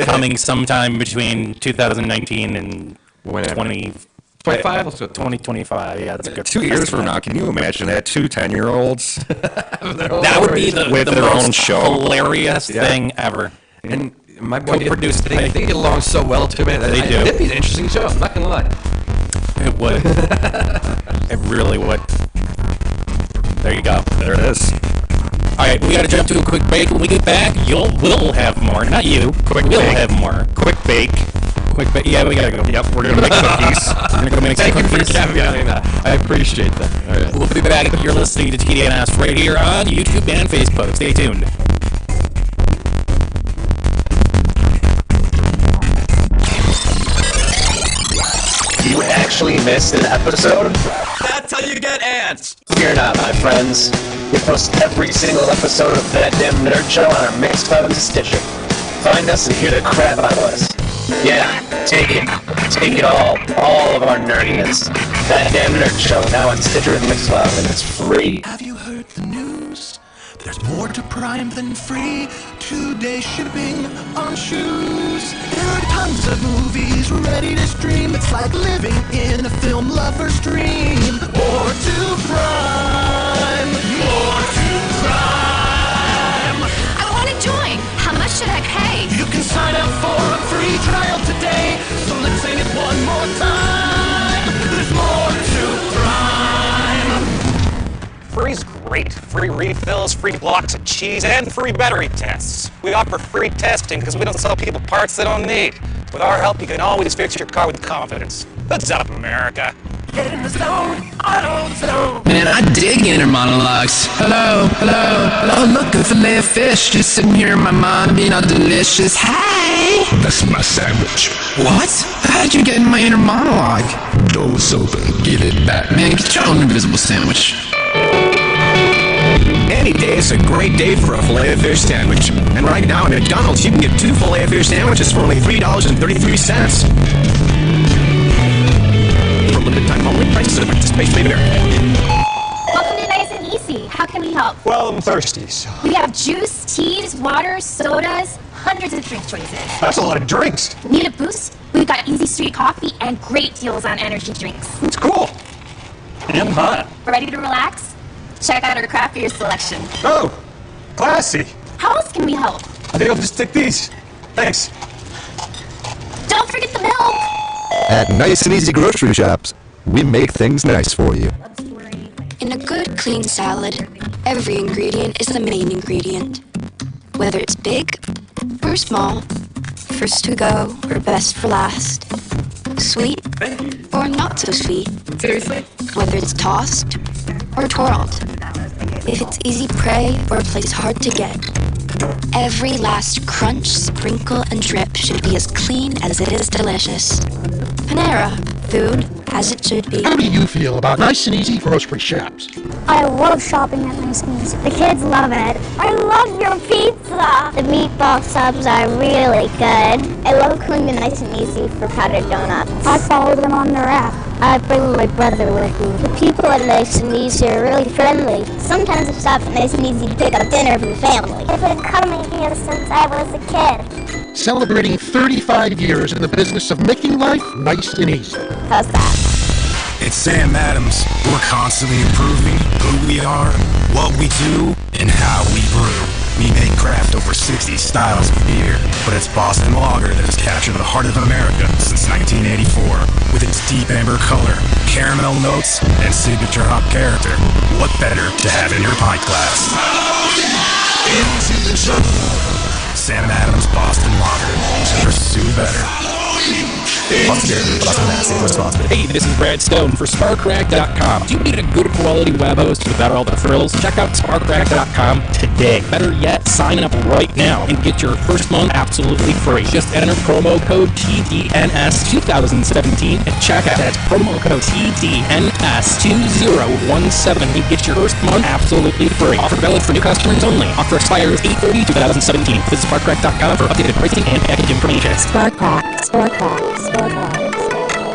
coming sometime between 2019 and 25? Let's go 2025. Yeah, that's a good 2 years from now, can you imagine that? 2 10-year-olds? That would be the with their most own show. hilarious thing ever. And my boy Co-produced they get along so well too, man. They do. It'd be an interesting show. I'm not gonna lie. It would. It really would. There you go. There it is. All right, we got to jump to a quick break. When we get back, we'll have more. Not you. We'll have more. Quick bake. Quick bake. Yeah, we got to go. Yep, we're going to make cookies. We're going to go make some Thank you cookies. for caveating that. I appreciate that. All right. We'll be back. You're listening to TDNS right here on YouTube and Facebook. Stay tuned. You actually missed an episode? That's how you get ants. Fear not, my friends. We post every single episode of That Damn Nerd Show on our Mixcloud and Stitcher. Find us and hear the crap out of us. Yeah, take it. Take it all of our nerdiness. That Damn Nerd Show, now on Stitcher and Mixcloud, and it's free. Have you heard the news? There's more to Prime than free. 2-day shipping on shoes. There are tons of movies ready to stream. It's like living in a film lover's dream. More to Prime. More to Prime. I want to join. How much should I pay? You can sign up for a free trial today. So let's sing it one more time. There's more to Prime. Free's great. Free refills, free blocks of cheese, and free battery tests. We offer free testing because we don't sell people parts they don't need. With our help, you can always fix your car with confidence. What's up, America? Get in the zone, auto zone. Man, I dig inner monologues. Hello, hello, hello. Look, a filet of fish just sitting here in my mind, being all delicious. Hey! That's my sandwich. What? How did you get in my inner monologue? Door's open. Get it back, man. Get your own invisible sandwich. Any day is a great day for a filet of fish sandwich. And right now at McDonald's, you can get 2 filet of fish sandwiches for only $3.33. For a limited time only, prices at participation may vary. Welcome to Nice and Easy. How can we help? Well, I'm thirsty, so... We have juice, teas, water, sodas, hundreds of drink choices. That's a lot of drinks. Need a boost? We've got Easy Street Coffee and great deals on energy drinks. It's cool. And hot. Ready to relax? Check out our craft beer selection. Oh, classy. How else can we help? I think I'll just take these. Thanks. Don't forget the milk! At Nice and Easy Grocery Shops, we make things nice for you. In a good, clean salad, every ingredient is the main ingredient. Whether it's big or small, first to go or best for last, sweet or not so sweet. Seriously? Whether it's tossed or twirled, if it's easy prey or a place hard to get, every last crunch, sprinkle, and drip should be as clean as it is delicious. Panera, food as it should be. How do you feel about nice and easy grocery shops? I love shopping at Nice and Easy. The kids love it. I love your pizza. The meatball subs are really good. I love going to Nice and Easy for powdered donuts. I follow them on their app. I bring my brother with me. The people at Nice and Easy are really friendly. Sometimes I stop at Nice and Easy to pick up dinner for the family. I've been coming here since I was a kid. Celebrating 35 years in the business of making life nice and easy. How's that? It's Sam Adams. We're constantly improving who we are, what we do, and how we brew. We make craft over 60 styles of beer, but it's Boston Lager that has captured the heart of America since 1984. With its deep amber color, caramel notes, and signature hop character, what better to have in your pint glass? Into the jungle. Sam Adams Boston Lager. Pursue better. Hey, this is Brad Stone for SparkRack.com. Do you need a good quality web host without all the frills? Check out SparkRack.com today. Better yet, sign up right now and get your first month absolutely free. Just enter promo code TDNS2017 at checkout. That's promo code TDNS2017 and get your first month absolutely free. Offer valid for new customers only. Offer expires 8/30/2017. Visit SparkRack.com for updated pricing and package information. Spark.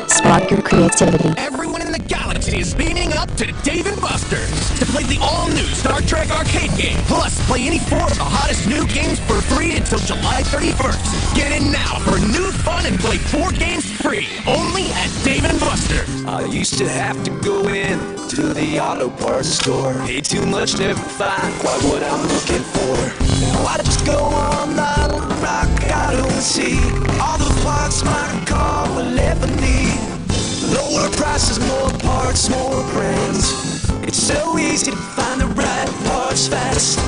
Spark your creativity. Everyone in the galaxy is beaming up to Dave & Buster's to play the all-new Star Trek arcade game. Plus, play any 4 of the hottest new games for free until July 31st. Get in now for new fun and play 4 games free, only at Dave & Buster's. I used to have to go in to the auto parts store. Pay too much, never find quite what I'm looking for. Now I just go online, rock auto and see all the parts my car will ever need. Lower prices, more parts, more brands. It's so easy to find the right parts fast.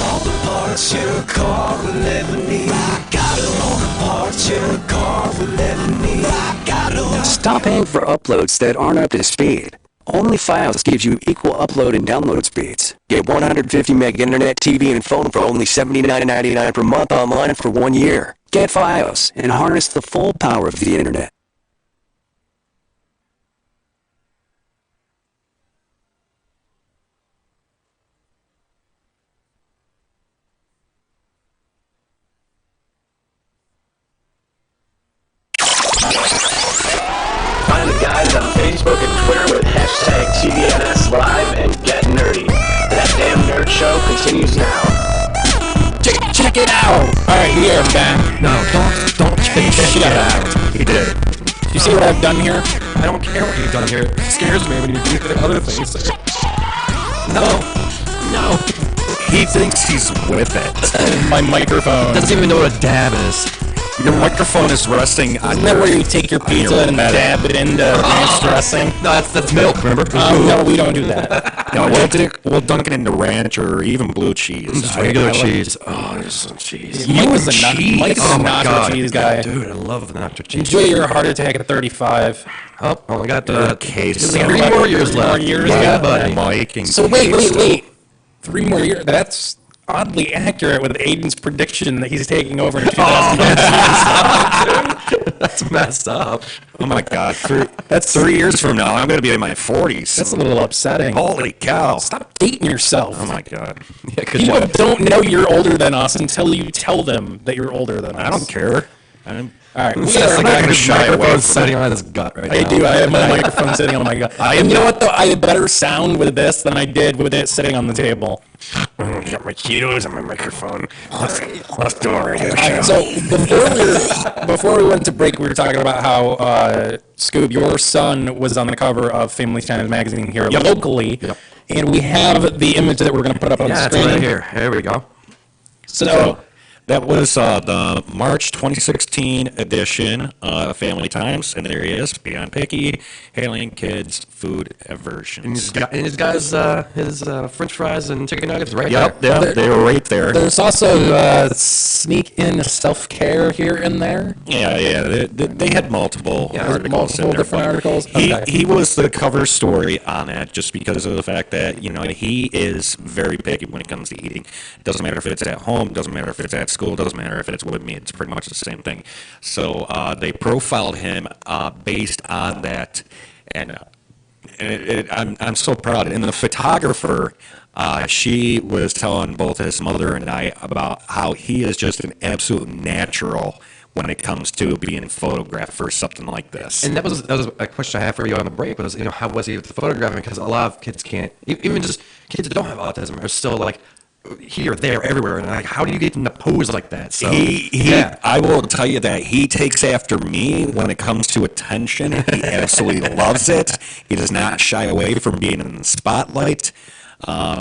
All the parts your car will ever need. Rock Auto, all the parts your car will ever need. Rock Auto. Stop paying for uploads that aren't up to speed. Only Files gives you equal upload and download speeds. Get 150 meg internet, TV, and phone for only $79.99 per month online for 1 year. Get Files and harness the full power of the internet. Find the guys on Facebook and Twitter with hashtag TDNS Live and Get Nerdy. That damn nerd show continues now. Check it out! Alright, we are back. No, don't check it out. He did. You see what I've done here? I don't care what you've done here. It scares me when you do the other things. No. He thinks he's with it. My microphone. Doesn't even know what a dab is. Your microphone is resting on Isn't that where you take your pizza and dab it into ranch dressing? No, that's milk, remember? No, we don't do that. No, we'll dunk it into ranch or even blue cheese. Just regular cheese. Oh, there's some cheese. Mike's a nacho cheese guy. Dude, I love the nacho cheese. Enjoy your heart attack at 35. Oh, only got case. 3 more years left. 3 more years, Yeah, buddy. Mike and So wait. 3 more years. That's oddly accurate with Aiden's prediction that he's taking over in 2019. That's messed up. Oh my God. That's 3 years from now. I'm going to be in my 40s. That's a little upsetting. Holy cow. Stop dating yourself. Oh my God. Yeah, good People job. don't know you're older than us until you tell them that you're older than us. I don't care. All right, That's like I can shy away from sitting on his gut right now. I do. I have my microphone sitting on my gut. And you know what, though? I have better sound with this than I did with it sitting on the table. I got my Cheetos and my microphone. Let's do a radio show. So before we went to break, we were talking about how Skoob, your son, was on the cover of Family Channel magazine here locally, and we have the image that we're going to put up on the screen. It's right here. There we go. So That was the March 2016 edition of Family Times, and there he is, Beyond Picky, hailing kids' food aversions. And he's got his French fries and chicken nuggets right Yep, there. yeah, they were right there. There's also sneak in self-care here and there. Yeah, they had multiple articles in there. Different articles. He was the cover story on that just because of the fact that, he is very picky when it comes to eating. Doesn't matter if it's at home, doesn't matter if it's at school, doesn't matter if it's with me, it's pretty much the same thing. So they profiled him based on that, and I'm so proud. And the photographer, she was telling both his mother and I about how he is just an absolute natural when it comes to being photographed for something like this. And that was a question I had for you on the break was, how was he with the photographing? Because a lot of kids can't, even just kids that don't have autism are still like here, there, everywhere. And like, how do you get them to pose like that? So I will tell you that he takes after me when it comes to attention. He absolutely loves it. He does not shy away from being in the spotlight.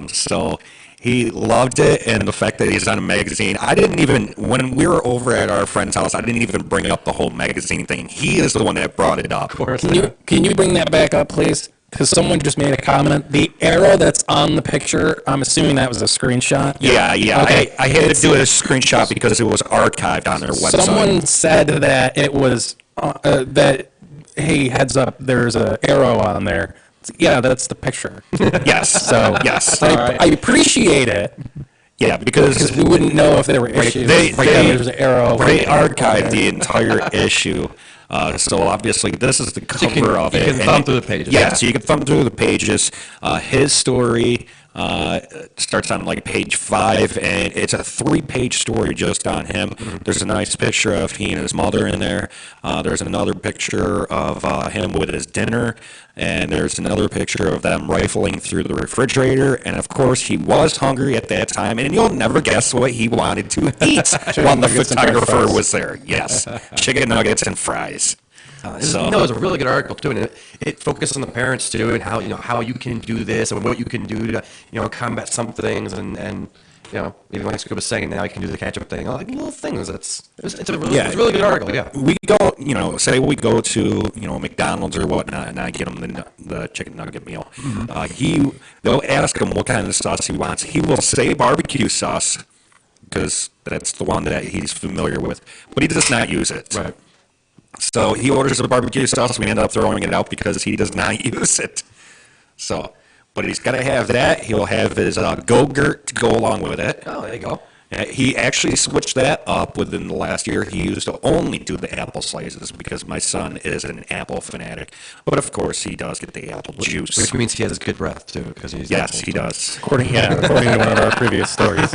So he loved it, and the fact that he's on a magazine. I didn't even, when we were over at our friend's house, I didn't even bring up the whole magazine thing. He is the one that brought it up. Of course. Can you bring that back up, please? Because someone just made a comment. The arrow that's on the picture, I'm assuming that was a screenshot. Yeah. Okay. I had to do a screenshot because it was archived on their website. Someone said that it was hey, heads up, there's an arrow on there. Yeah, that's the picture. Yes. So yes. I appreciate it. Yeah, because we wouldn't know if there were issues. There's an arrow. They archived the entire issue. So obviously this is the cover of it. You can thumb through the pages. Yeah, so you can thumb through the pages. His story starts on like page 5, and it's a 3-page story just on him. There's a nice picture of he and his mother in there. There's another picture of him with his dinner, and there's another picture of them rifling through the refrigerator. And of course, he was hungry at that time, and you'll never guess what he wanted to eat while the photographer was there. Yes, chicken nuggets and fries. It was a really good article too, and it focused on the parents too, and how you can do this and what you can do to combat some things, and even like Skoob was saying, now you can do the catch-up thing, like little things. It's a really good article. Yeah, we go, say we go to McDonald's or whatnot, and I get him the chicken nugget meal. They'll ask him what kind of sauce he wants. He will say barbecue sauce because that's the one that he's familiar with, but he does not use it. Right. So he orders a barbecue sauce. We end up throwing it out because he does not use it. So, but he's got to have that. He'll have his Go-Gurt to go along with it. Oh, there you go. He actually switched that up within the last year. He used to only do the apple slices because my son is an apple fanatic. But of course, he does get the apple juice. Which means he has good breath too, because he's yes, he does. According to one of our previous stories.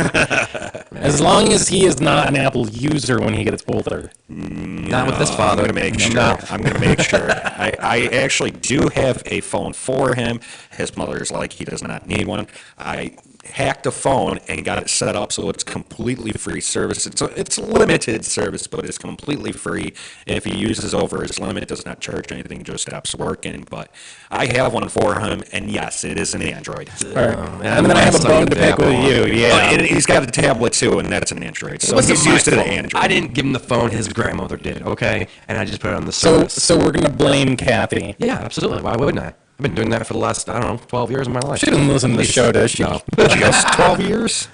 As long as he is not an Apple user when he gets older. Not with this father. I'm going to make sure. I'm going to make sure. I actually do have a phone for him. His mother's like, he does not need one. I hacked a phone and got it set up so it's completely free service. It's limited service, but it's completely free. If he uses over his limit, it does not charge anything, just stops working. But I have one for him, and yes, it is an Android. All right. I'm going to have a bone to pick with you. Yeah. And he's got a tablet too, and that's an Android. So he's used to the Android. I didn't give him the phone his grandmother did, okay? And I just put it on the service. So we're going to blame Kathy. Yeah, absolutely. Why wouldn't I? I've been doing that for the last, 12 years of my life. She doesn't listen to the show, does she? No. Just 12 years?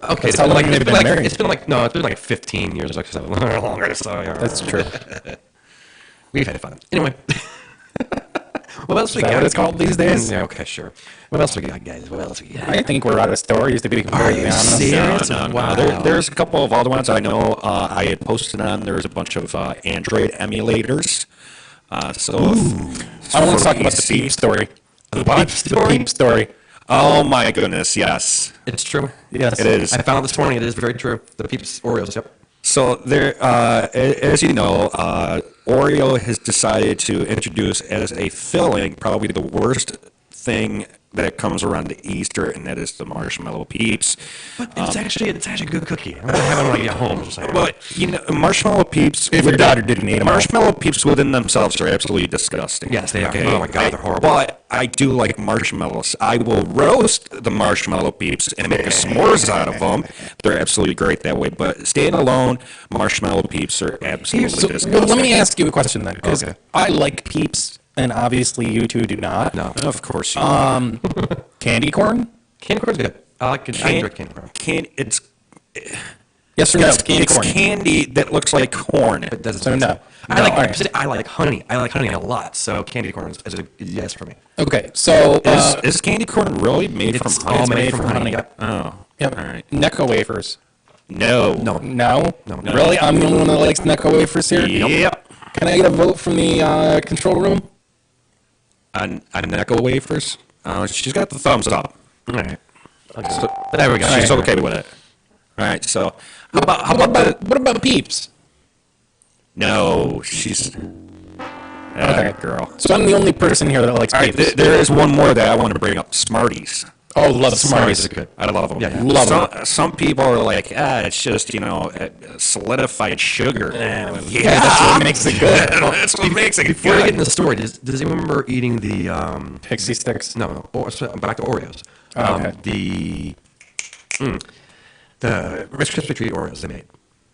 Okay, how long have they been married? It's been like 15 years, like longer. So yeah. That's true. We've had fun. Anyway. What else we got? What it's called these days? Yeah, okay, sure. What else we got, guys? What else we got? I think we're out of stories, to be completely honest. Serious? No. Wow. There's a couple of other ones I know I had posted on. There's a bunch of Android emulators. I want to talk about the Peep story. The Peep story? The Peep story. Oh my goodness, yes. It's true. Yes. It is. I found it this morning. It is very true. The Peeps Oreos, yep. So there, as you know, Oreo has decided to introduce as a filling probably the worst thing that comes around the Easter, and that is the marshmallow Peeps. But it's actually a good cookie. I'm gonna have it when I get home. Just saying. But marshmallow Peeps. If your daughter didn't eat them all. Marshmallow Peeps within themselves are absolutely disgusting. Yes, they are. Oh my God, they're horrible. But I do like marshmallows. I will roast the marshmallow Peeps and make a s'mores out of them. They're absolutely great that way. But staying alone, marshmallow Peeps are absolutely disgusting. Well, let me ask you a question then, because I like Peeps, and obviously you two do not. No, of course you don't. Candy corn? Candy corn's good. I enjoy candy corn. It's yes or no? It's, Candy it's corn. candy that looks like corn. It doesn't. So no. I like honey. I like honey a lot. So candy corn is a yes for me. Okay, so is candy corn really made from honey? All made from honey. Yep. Oh, yep. All right. Necco wafers. No. No. Really? I'm the only one that likes Necco wafers here. Yep. Can I get a vote from the control room? On Necco wafers? She's got the thumbs up. All right. So, there we go. She's okay with it. All right. So how about what about Peeps? No, she's okay, girl. So I'm the only person here that likes All right, Peeps. there is one more that I want to bring up. Smarties. Oh, love Smarties. Are good. I love them. Yeah. Love them. Some people are like, it's just solidified sugar. Yeah, that's what makes it good. That's what makes it Before we good. get into the story, does anyone remember eating the Pixie sticks? No, back to Oreos. Okay. The Rice Krispie treat Oreos they made.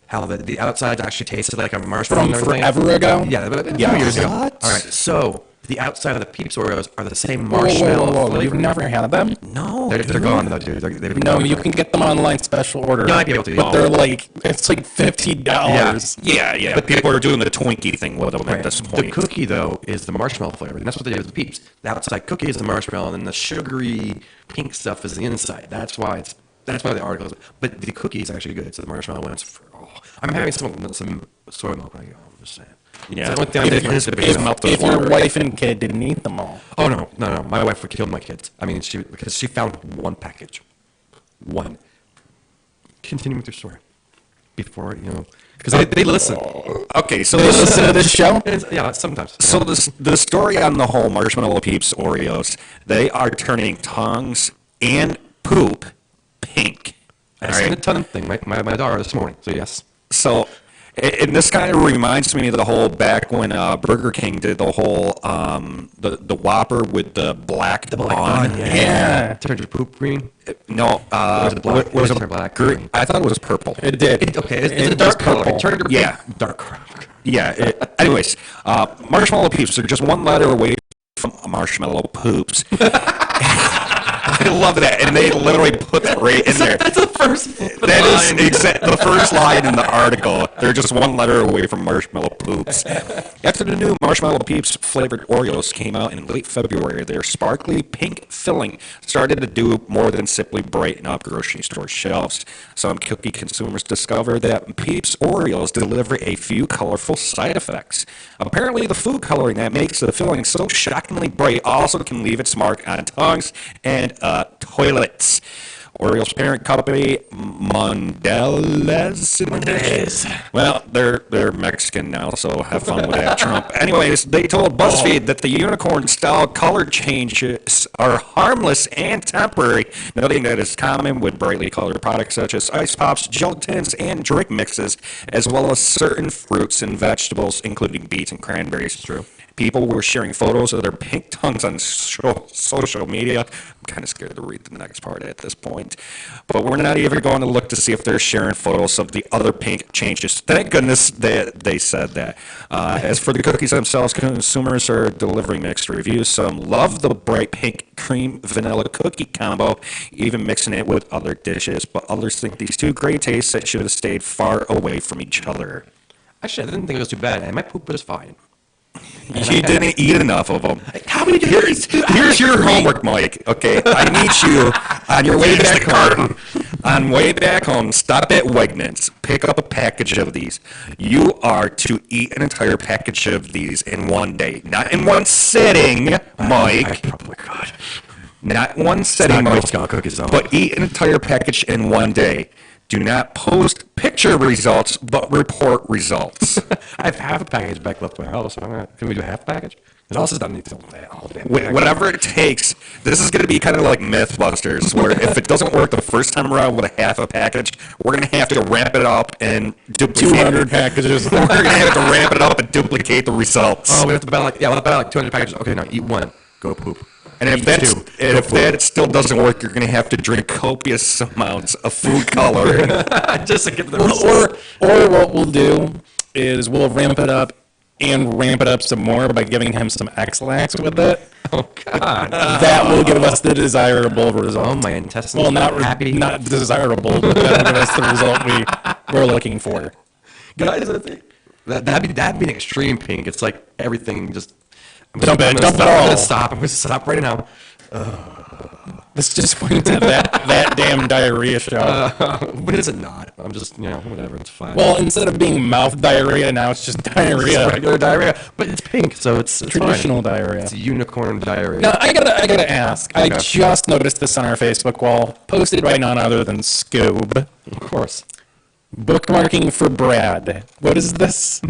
How the outside actually tasted like a marshmallow. From and everything. forever ago? Yeah, a few years ago. All right, so the outside of the Peeps Oreos are the same marshmallow flavor. You've never had them? No, they're gone though, dude. They've No, you can get them online special order. You might be able to, but they're like it's like $50. Yeah. But people are doing the Twinkie thing with them at this The point. cookie though is the marshmallow flavor, and that's what they do with the Peeps. The outside cookie is the marshmallow, and then the sugary pink stuff is the inside. That's why the article is. But the cookie is actually good. It's the marshmallow ones. I'm having some soy milk right now. I'm just saying. Yeah. If your wife and kid didn't eat them all. Oh no. My wife would kill my kids. I mean, because she found one package. One. Continue with your story. Before because they listen. Okay, so They listen to this show? Yeah, sometimes. So the story on the whole Marshmallow Peeps Oreos, they are turning tongues and poop pink. I seen a ton of things. My daughter this morning. So yes. So, and this kind of reminds me of the whole back when Burger King did the whole the Whopper with the black bun. Yeah. Turned your poop green. No, was it black? was it Turn black? green? I thought it was purple. It did. It's a dark color. It turned your dark. Yeah. Anyways, Marshmallow Peeps are just one letter away from marshmallow poops. I love that, and they literally put that right in there. That's the first. That is the first line in the article. They're just one letter away from marshmallow poops. After the new Marshmallow Peeps flavored Oreos came out in late February, their sparkly pink filling started to do more than simply brighten up grocery store shelves. Some cookie consumers discovered that Peeps Oreos deliver a few colorful side effects. Apparently, the food coloring that makes the filling so shockingly bright also can leave its mark on tongues and toilets. Oreo's parent company, Mondelez. Well, they're Mexican now, so have fun with that, Trump. Anyways, they told BuzzFeed that the unicorn-style color changes are harmless and temporary, noting that it's common with brightly colored products such as ice pops, gelatins, and drink mixes, as well as certain fruits and vegetables, including beets and cranberries. True. People were sharing photos of their pink tongues on social media. I'm kind of scared to read the next part at this point. But we're not even going to look to see if they're sharing photos of the other pink changes. Thank goodness they said that. As for the cookies themselves, consumers are delivering mixed reviews. Some love the bright pink cream vanilla cookie combo, even mixing it with other dishes. But others think these two great tastes that should have stayed far away from each other. Actually, I didn't think it was too bad, and my poop was fine. You didn't eat enough of them. How many Here's your homework, Mike. Okay, I need you on your way back home. On way back home, stop at Wegmans. Pick up a package of these. You are to eat an entire package of these in one day, not in one sitting, Mike. I probably could. Not one sitting, not Mike. Girl Scout cookies, though. But eat an entire package in one day. Do not post picture results, but report results. I have half a package back left at my house. Can we do a half package? It also doesn't need to all day. Whatever it takes This is going to be kind of like Mythbusters, where if it doesn't work the first time around with a half a package, we're going to have to ramp it up and duplicate 200 packages. We're going to have to ramp it up and duplicate the results. Oh, we have to buy like, yeah, we'll buy like 200 packages. Okay, now eat one. Go poop. And if that still doesn't work, you're going to have to drink copious amounts of food coloring. Just to get the or what we'll do is we'll ramp it up and ramp it up some more by giving him some X-Lax with it. Oh, God. That will give us the desirable result. Oh, my intestines Well, not happy. not desirable, but that will give us the result we're looking for. Guys, that'd be an extreme pink. It's like everything just... Dump it all. I'm going to stop right now. Let's just point to that damn diarrhea show. But is it not? I'm just, whatever, it's fine. Well, instead of being mouth diarrhea, now it's just diarrhea. It's regular diarrhea, but it's pink, so it's traditional fine. diarrhea. It's unicorn diarrhea. Now, I gotta ask. Okay. I just noticed this on our Facebook wall, posted by none other than Skoob. Of course. Bookmarking for Brad. What is this?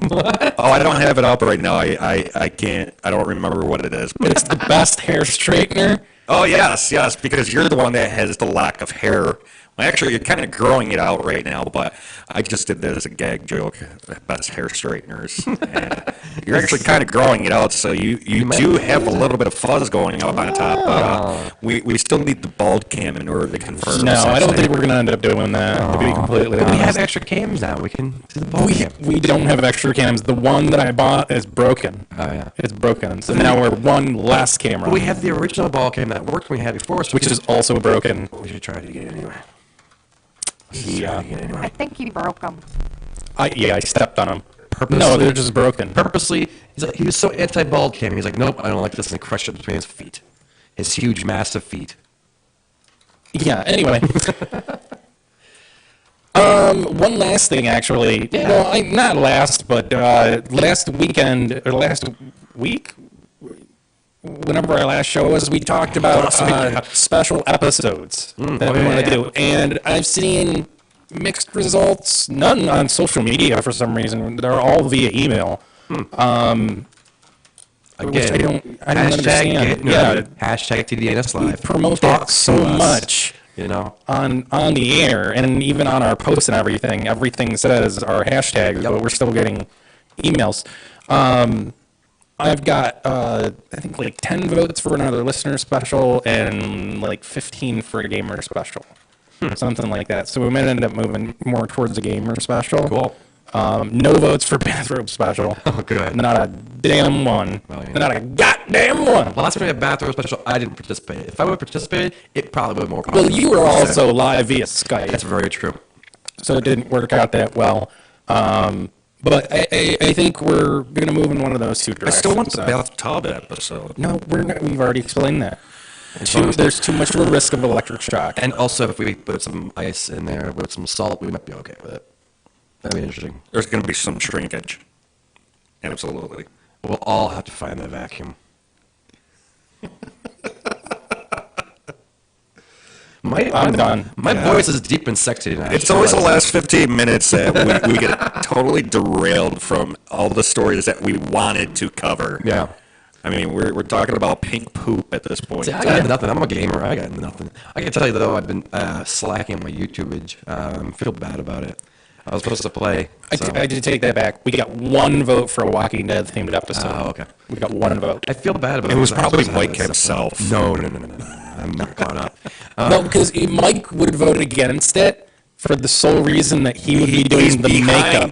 What? Oh, I don't have it up right now. I can't. I don't remember what it is. But it's the best hair straightener. Oh, yes, because you're the one that has the lack of hair. Well, actually, you're kind of growing it out right now, but I just did that as a gag joke. Best hair straighteners. And you're actually kind of growing it out, so you do have a little bit of fuzz going up on top. But we still need the bald cam in order to confirm. No, I don't think we're going to end up doing that, to be completely honest. We have extra cams now. We can do the bald cam. We don't have extra cams. The one that I bought is broken. Oh, yeah. It's broken. So now we're one less camera. We have the original ball cam that worked when we had before. Which is also broken. We should try it again anyway. Yeah. I think he broke them. I stepped on them. Purposely, No, they're just broken. Purposely, he was so anti-bald cam. He's like, nope, I don't like this, and he crushed it between his feet. His huge, massive feet. Yeah, anyway. One last thing, actually. Yeah. Well, not last, but last weekend, or last week, whenever our last show was, we talked about special episodes that we want to do. And I've seen mixed results, none on social media for some reason. They're all via email. Which I don't understand. Hashtag TDNS Live. We promote that so much. On the air, and even on our posts and everything says our hashtags, but we're still getting emails. I've got, I think, like 10 votes for another listener special and like 15 for a gamer special. Something like that. So we might end up moving more towards a gamer special. Cool. No votes for bathrobe special. Oh, good. Not a damn one. Oh, yeah. Not a goddamn one. Well, last time we had bathrobe special, I didn't participate. If I would have participated, it probably would have more popular. Well, you were also live via Skype. That's very true. So it didn't work out that well. But I think we're going to move in one of those two directions. I still want the bathtub episode. No, we've already explained that. There's too much of a risk of electric shock. And also, if we put some ice in there with some salt, we might be okay with it. That'd be interesting. There's going to be some shrinkage. Absolutely. We'll all have to find the vacuum. I'm done. My voice is deep and sexy tonight. It's always the last 15 minutes that we get totally derailed from all the stories that we wanted to cover. Yeah. I mean, we're talking about pink poop at this point. See, I got nothing. I'm a gamer. I got nothing. I can tell you, though, I've been slacking on my YouTubeage. I feel bad about it. I was supposed to play. I did take that back. We got one vote for a Walking Dead themed episode. Oh, okay. We got one vote. I feel bad about it. It was probably Mike himself. No. I'm not caught up. No, because Mike would vote against it for the sole reason that he would be doing the makeup.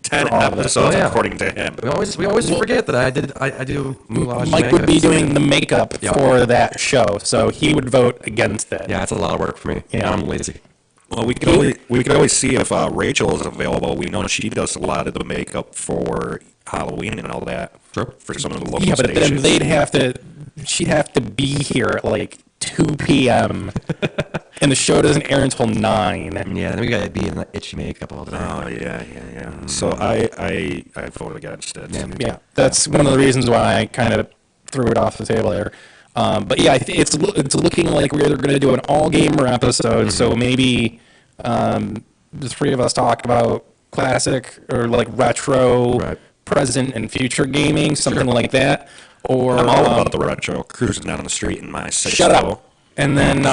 10 episodes, according to him. We always forget that I do Moulage Mike would be makeup, doing the makeup for that show, so he would vote against it. Yeah, it's a lot of work for me. Yeah. I'm lazy. Well, we could always see if Rachel is available. We know she does a lot of the makeup for Halloween and all that. Sure. For some of the local Yeah, but stations. then she'd have to be here at like 2 p.m. and the show doesn't air until 9. Yeah, then we gotta be in that itchy makeup all the time. Oh, yeah. So I vote against it. Yeah, that's one of the reasons why I kind of threw it off the table there. But yeah, it's looking like we're going to do an all-gamer episode, so maybe the three of us talk about classic or like retro, present, and future gaming, something like that. or I'm all about the retro, cruising down the street in my six. Shut up. And then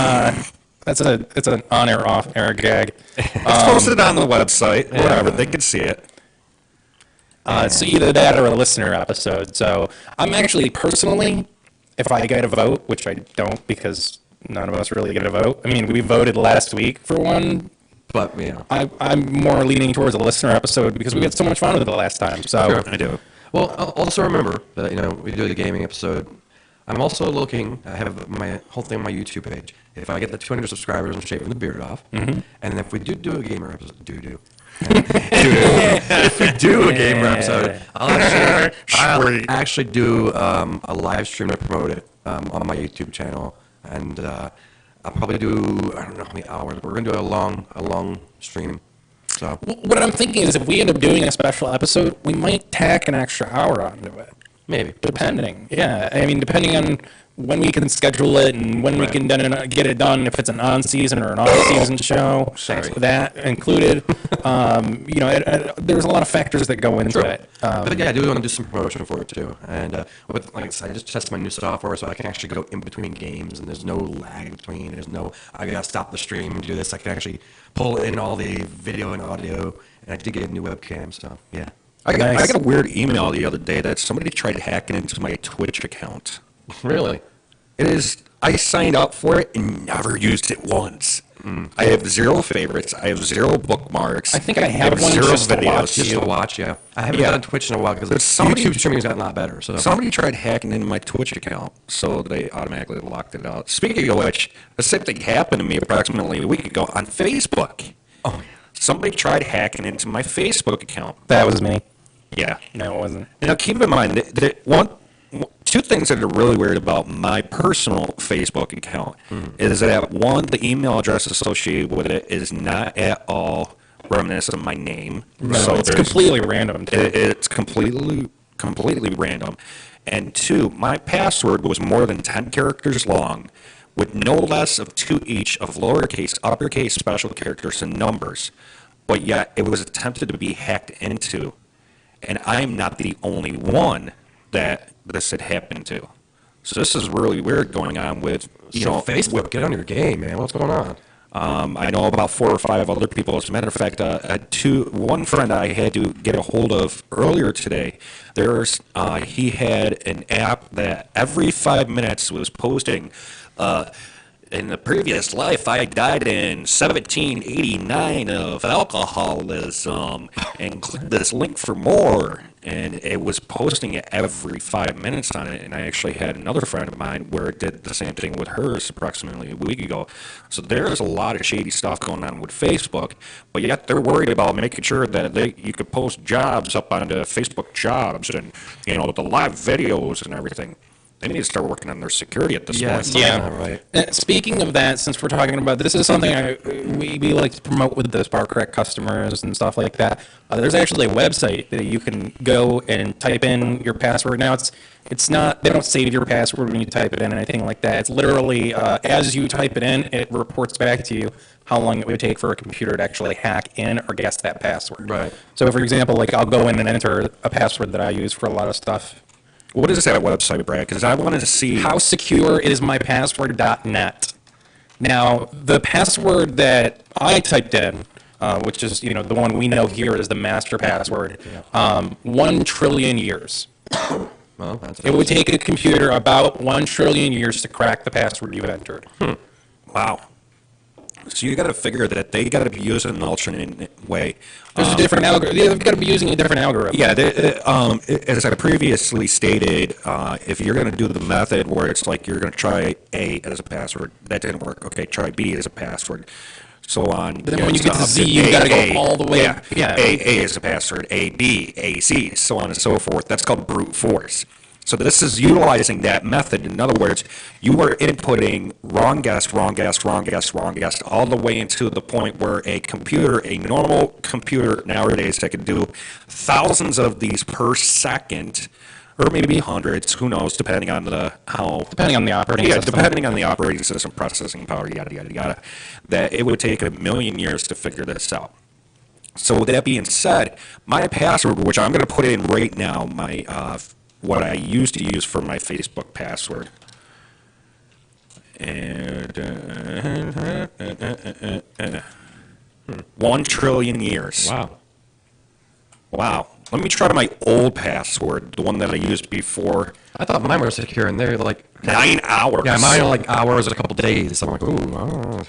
it's an on-air, off-air gag. It's posted on the website, whatever, they can see it. So either that or a listener episode. So I'm actually personally, if I get a vote, which I don't because none of us really get a vote. I mean, we voted last week for one. But, yeah. I'm more leaning towards a listener episode because we had so much fun with it the last time. So Sure. I do. Well, also remember that, we do the gaming episode. I'm also looking, I have my whole thing on my YouTube page. If I get the 200 subscribers, I'm shaving the beard off. Mm-hmm. And if we do a gamer episode, if we do a gamer episode, I'll actually do a live stream to promote it on my YouTube channel. And I'll probably do, I don't know how many hours, but we're going to do a long stream. So what I'm thinking is if we end up doing a special episode, we might tack an extra hour onto it. Maybe. Depending. Yeah. I mean, depending on when we can schedule it and when we can get it done, if it's an on-season or an off-season show, that included. There's a lot of factors that go into it. But yeah, I do want to do some promotion for it too. And like I said, I just tested my new software so I can actually go in between games and there's no lag between. There's no, I gotta stop the stream and do this. I can actually pull in all the video and audio. And I did get a new webcam, so yeah. I got a weird email the other day that somebody tried hacking into my Twitch account. Really? It is. I signed up for it and never used it once. I have 0 favorites. I have 0 bookmarks. I think I have one 0 just to videos. watch Just to watch, yeah. I haven't done Twitch in a while because YouTube streaming has gotten a lot better. So somebody tried hacking into my Twitch account, so they automatically locked it out. Speaking of which, the same thing happened to me approximately a week ago on Facebook. Oh, somebody tried hacking into my Facebook account. That was me. Yeah. No, it wasn't. Now, keep in mind that two things that are really weird about my personal Facebook account is that, one, the email address associated with it is not at all reminiscent of my name. No, so it's completely random, too. It's completely random. And 2, my password was more than 10 characters long, with no less of 2 each of lowercase, uppercase, special characters, and numbers. But yet, it was attempted to be hacked into. And I'm not the only one that this had happened to. So this is really weird going on with, Facebook, get on your game, man. What's going on? I know about 4 or 5 other people. As a matter of fact, one friend I had to get a hold of earlier today, he had an app that every 5 minutes was posting, in the previous life, I died in 1789 of alcoholism, and click this link for more. And it was posting it every 5 minutes on it. And I actually had another friend of mine where it did the same thing with hers approximately a week ago. So there's a lot of shady stuff going on with Facebook, but yet they're worried about making sure that you could post jobs up onto Facebook jobs and, the live videos and everything. They need to start working on their security at this point. Yeah, right. Speaking of that, since we're talking about this is something we like to promote with the Spark Rec customers and stuff like that. There's actually a website that you can go and type in your password. Now it's not, they don't save your password when you type it in or anything like that. It's literally as you type it in, it reports back to you how long it would take for a computer to actually hack in or guess that password. Right. So for example, I'll go in and enter a password that I use for a lot of stuff. What is that website, Brad? Because I wanted to see how secure is my password.net. Now, the password that I typed in, which is the one we know here is the master password, 1 trillion years. Well, it would take a computer about 1 trillion years to crack the password you've entered. Wow. So you got to figure that they got to be using an alternate way. There's a different algorithm. They've got to be using a different algorithm. Yeah, as I previously stated, if you're going to do the method where it's like you're going to try A as a password, that didn't work. Okay, try B as a password, so on. Then when you get to Z, you've got to go all the way. Yeah. A as a password, A, B, A, C, so on and so forth. That's called brute force. So this is utilizing that method. In other words, you are inputting wrong guess, all the way into the point where a normal computer nowadays that can do thousands of these per second, or maybe hundreds, who knows, depending on the operating system. Depending on the operating system, processing power, yada, yada, yada, that it would take 1 million years to figure this out. So with that being said, my password, which I'm going to put in right now, my what I used to use for my Facebook password. And 1 trillion years. Wow. Let me try my old password, the one that I used before. I thought mine were secure, and they're like 9 hours. Yeah, mine are like hours and a couple days. I'm like, ooh,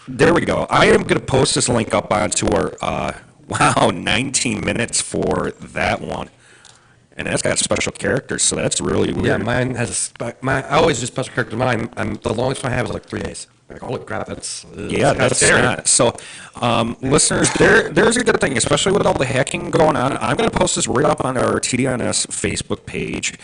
there we go. I am going to post this link up onto our, 19 minutes for that one. And that's got special characters, so that's really weird. Yeah, mine has, I always do special characters. Mine, the longest one I have is like 3 days. Like, holy crap, that's scary. Not. So, listeners, there's a good thing, especially with all the hacking going on. I'm going to post this right up on our TDNS Facebook page.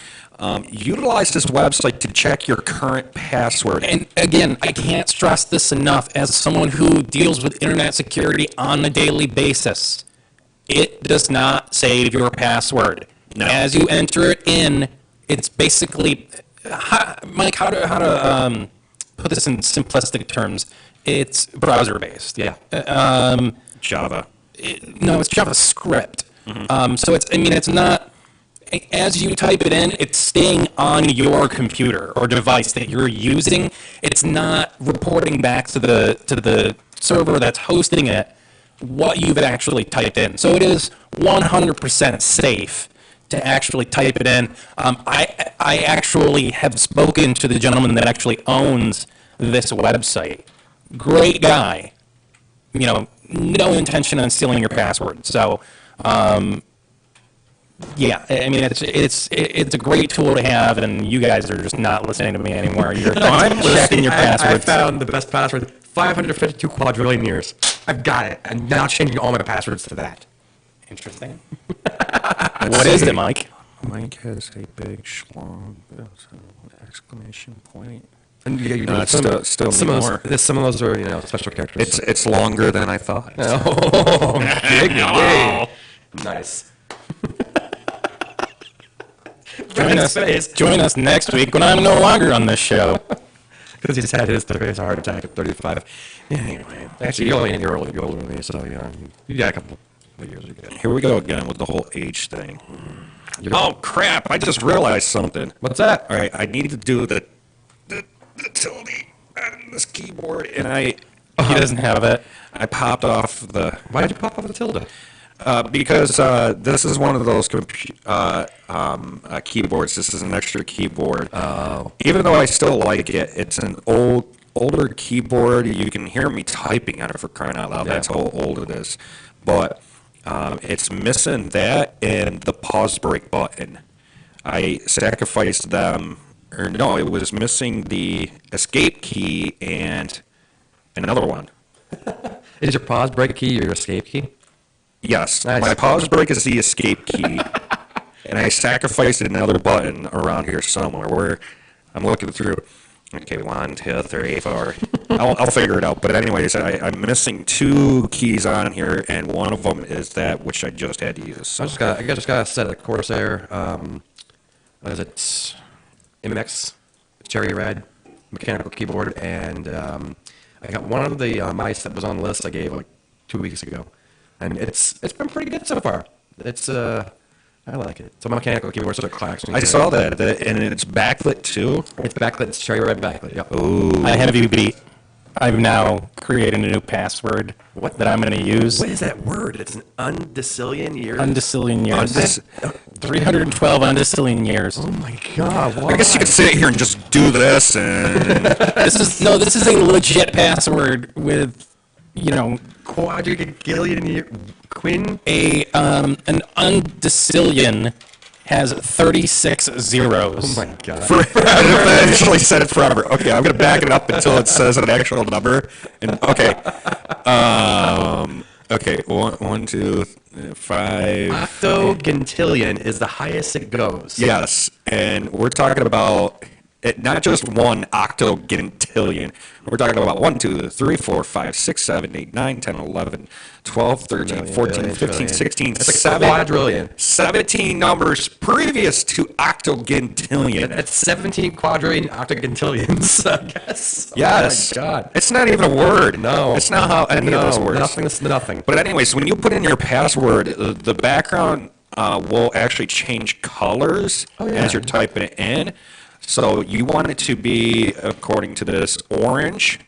Utilize this website to check your current password. And again, I can't stress this enough as someone who deals with internet security on a daily basis. It does not save your password. No. As you enter it in, it's basically, Mike, how to put this in simplistic terms. It's browser-based. Yeah. Java. No, it's JavaScript. So it's not, as you type it in, it's staying on your computer or device that you're using. It's not reporting back to the server that's hosting it what you've actually typed in. So it is 100% safe to actually type it in. I actually have spoken to the gentleman that actually owns this website. Great guy. No intention on stealing your password. So, yeah, I mean, it's a great tool to have, and you guys are just not listening to me anymore. You're checking your passwords. I found the best password, 552 quadrillion years. I've got it. I'm now changing all my passwords to that. Interesting. What is it, Mike? Mike has a big schlong, exclamation point. And Still some more. of those are special characters. It's longer than I thought. Oh, nice. Join us next week when I'm no longer on this show. Because he just had his heart attack at 35. Yeah, anyway, actually, you're only a year older than me, so you got a couple of years ago. Here we go again with the whole age thing. Oh crap! I just realized something. What's that? All right, I need to do the tilde on this keyboard, and he doesn't have it. I popped off the. Why did you pop off the tilde? Because this is one of those keyboards. This is an extra keyboard. Even though I still like it, it's an older keyboard. You can hear me typing on it, for crying out loud. Yeah. That's how old it is. But it's missing that and the pause break button. I sacrificed them. Or no, it was missing the escape key and another one. Is your pause break key your escape key? Yes, nice. My pause break is the escape key, and I sacrificed another button around here somewhere where I'm looking through. Okay, 1, 2, 3, 4. I'll figure it out. But anyways, I'm missing 2 keys on here, and one of them is that which I just had to use. I just got a set of Corsair. What is it? MX Cherry Red mechanical keyboard, and I got one of the mice that was on the list I gave like 2 weeks ago, and it's been pretty good so far. It's I like it. It's a mechanical keyboard, so it clacks. I saw that, and it's backlit too. It's backlit. It's Cherry Red backlit. Yep. Ooh. I have you beat. I've now created a new password that I'm going to use. What is that word? It's an undecillion years. Undecillion years. 312 undecillion years. Oh my God! Why? I guess you could sit here and just do this. And this is a legit password with, quadrillion quin. An undecillion has 36 zeros. Oh my God! I actually said it forever. Okay, I'm gonna back it up until it says an actual number. And okay, okay, 1, 2, 5. Octogentillion is the highest it goes. Yes, and we're talking about not just one octogentillion. We're talking about 1, 2, 3, 4, 5, 6, 7, 8, 9, 10, 11, 12, 13, 14, 15, 16, 17 numbers previous to octogentillion. That's 17 quadrillion octogentillions, I guess. Yes. Oh my God. It's not even a word. No. It's not how any of those words. Nothing. But anyways, when you put in your password, the background will actually change colors as you're typing it in. So you want it to be, according to this, orange.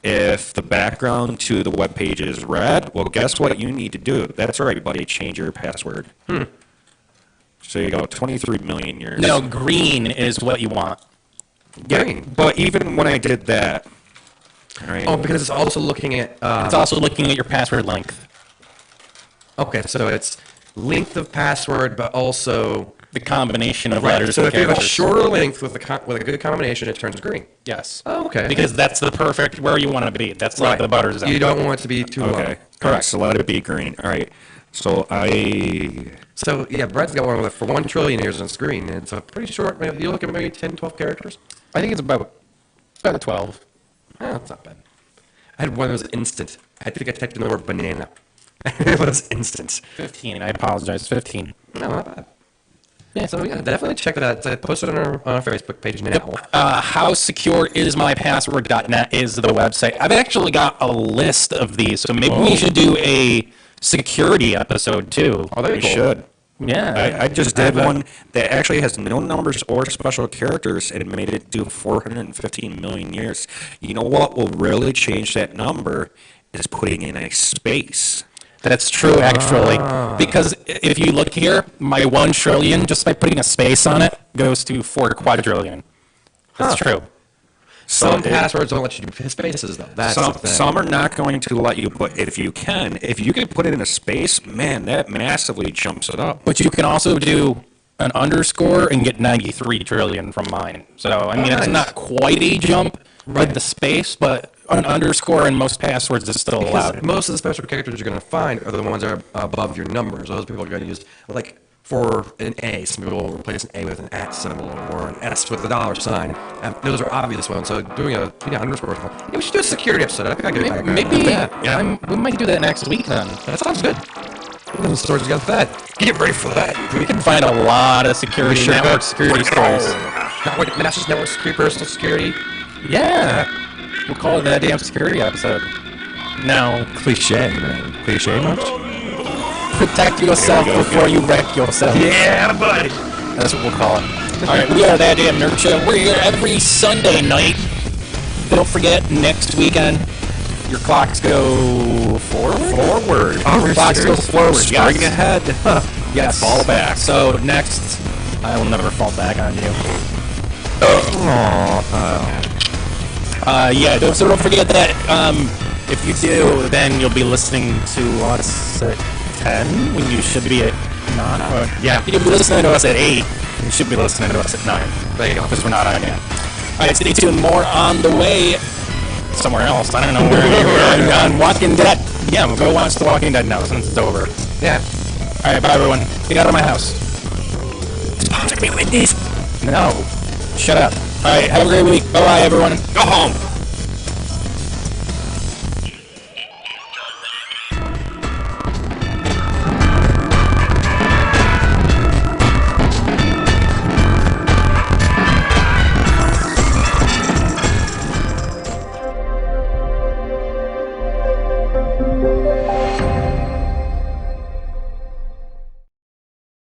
If the background to the web page is red, well, guess what you need to do? That's right, buddy. Change your password. So you go 23 million years. No, green is what you want. Yeah, but even when I did that, right? Oh, because it's also looking at. It's also looking at your password length. Okay, so it's length of password, but also the combination of letters. So and if you have a characters. shorter length with a good combination, it turns green. Yes. Oh, okay. Because that's the perfect where you want to be. That's like the butter zone. You don't want it to be too low. Okay, correct. So let it be green. All right. So So yeah, Brett's got one with for 1 trillion years on screen. And it's a pretty short. Maybe you look at maybe 10, 12 characters. I think it's about 12. Oh, that's not bad. I had one that was instant. I think I typed in the word banana. It was instant. 15. I apologize. 15. No, not bad. Yeah, so yeah, definitely check that out. I posted it on our Facebook page now. HowSecureIsMyPassword.net is the website. I've actually got a list of these, so maybe we should do a security episode too. Oh, that'd we be cool. should. Yeah. I just did one that actually has no numbers or special characters and made it do 415 million years. You know what will really change that number is putting in a space. That's true, actually. Because if you look here, my 1 trillion, just by putting a space on it, goes to 4 quadrillion. That's true. Some passwords don't let you do spaces, though. That's the thing. Some are not going to let you put, if you can put it in a space, man, that massively jumps it up. But you can also do an underscore and get 93 trillion from mine. So, I mean, it's not quite a jump with the space, but an underscore in most passwords is still allowed. Most of the special characters you're going to find are the ones that are above your numbers. Those people are going to use, like, for an A, some people will replace an A with an @ symbol or an S with a $sign. And those are obvious ones. So doing a underscore, yeah, we should do a security episode. I think I could We might do that next week then. That sounds good. Those stories got that. Get ready for that. We can find a lot of security network security stories. Network, Masters Network Security, Personal Security. Yeah. We'll call it that damn security episode. No. Cliche, man. Cliche much? Protect yourself before you wreck yourself. Yeah, buddy. That's what we'll call it. All right, we are That Damn Nerd Show. We're here every Sunday night. Don't forget, next weekend, your clocks go forward. Your clocks go forward. Spring ahead. Yes. Fall back. So next, I will never fall back on you. Yeah, don't forget that. If you do, then you'll be listening to us at 10 when you should be at 9. Yeah, you'll be listening to us at 8. You should be listening to us at 9. There you go, because we're not on yet. All right, stay tuned. More on the way. Somewhere else. I don't know where you're on Walking Dead. Yeah, we'll go watch The Walking Dead now since it's over. Yeah. All right, bye everyone. Get out of my house. Sponsor me with this. No. Shut up. All right, have a great week. Bye-bye, everyone. Go home.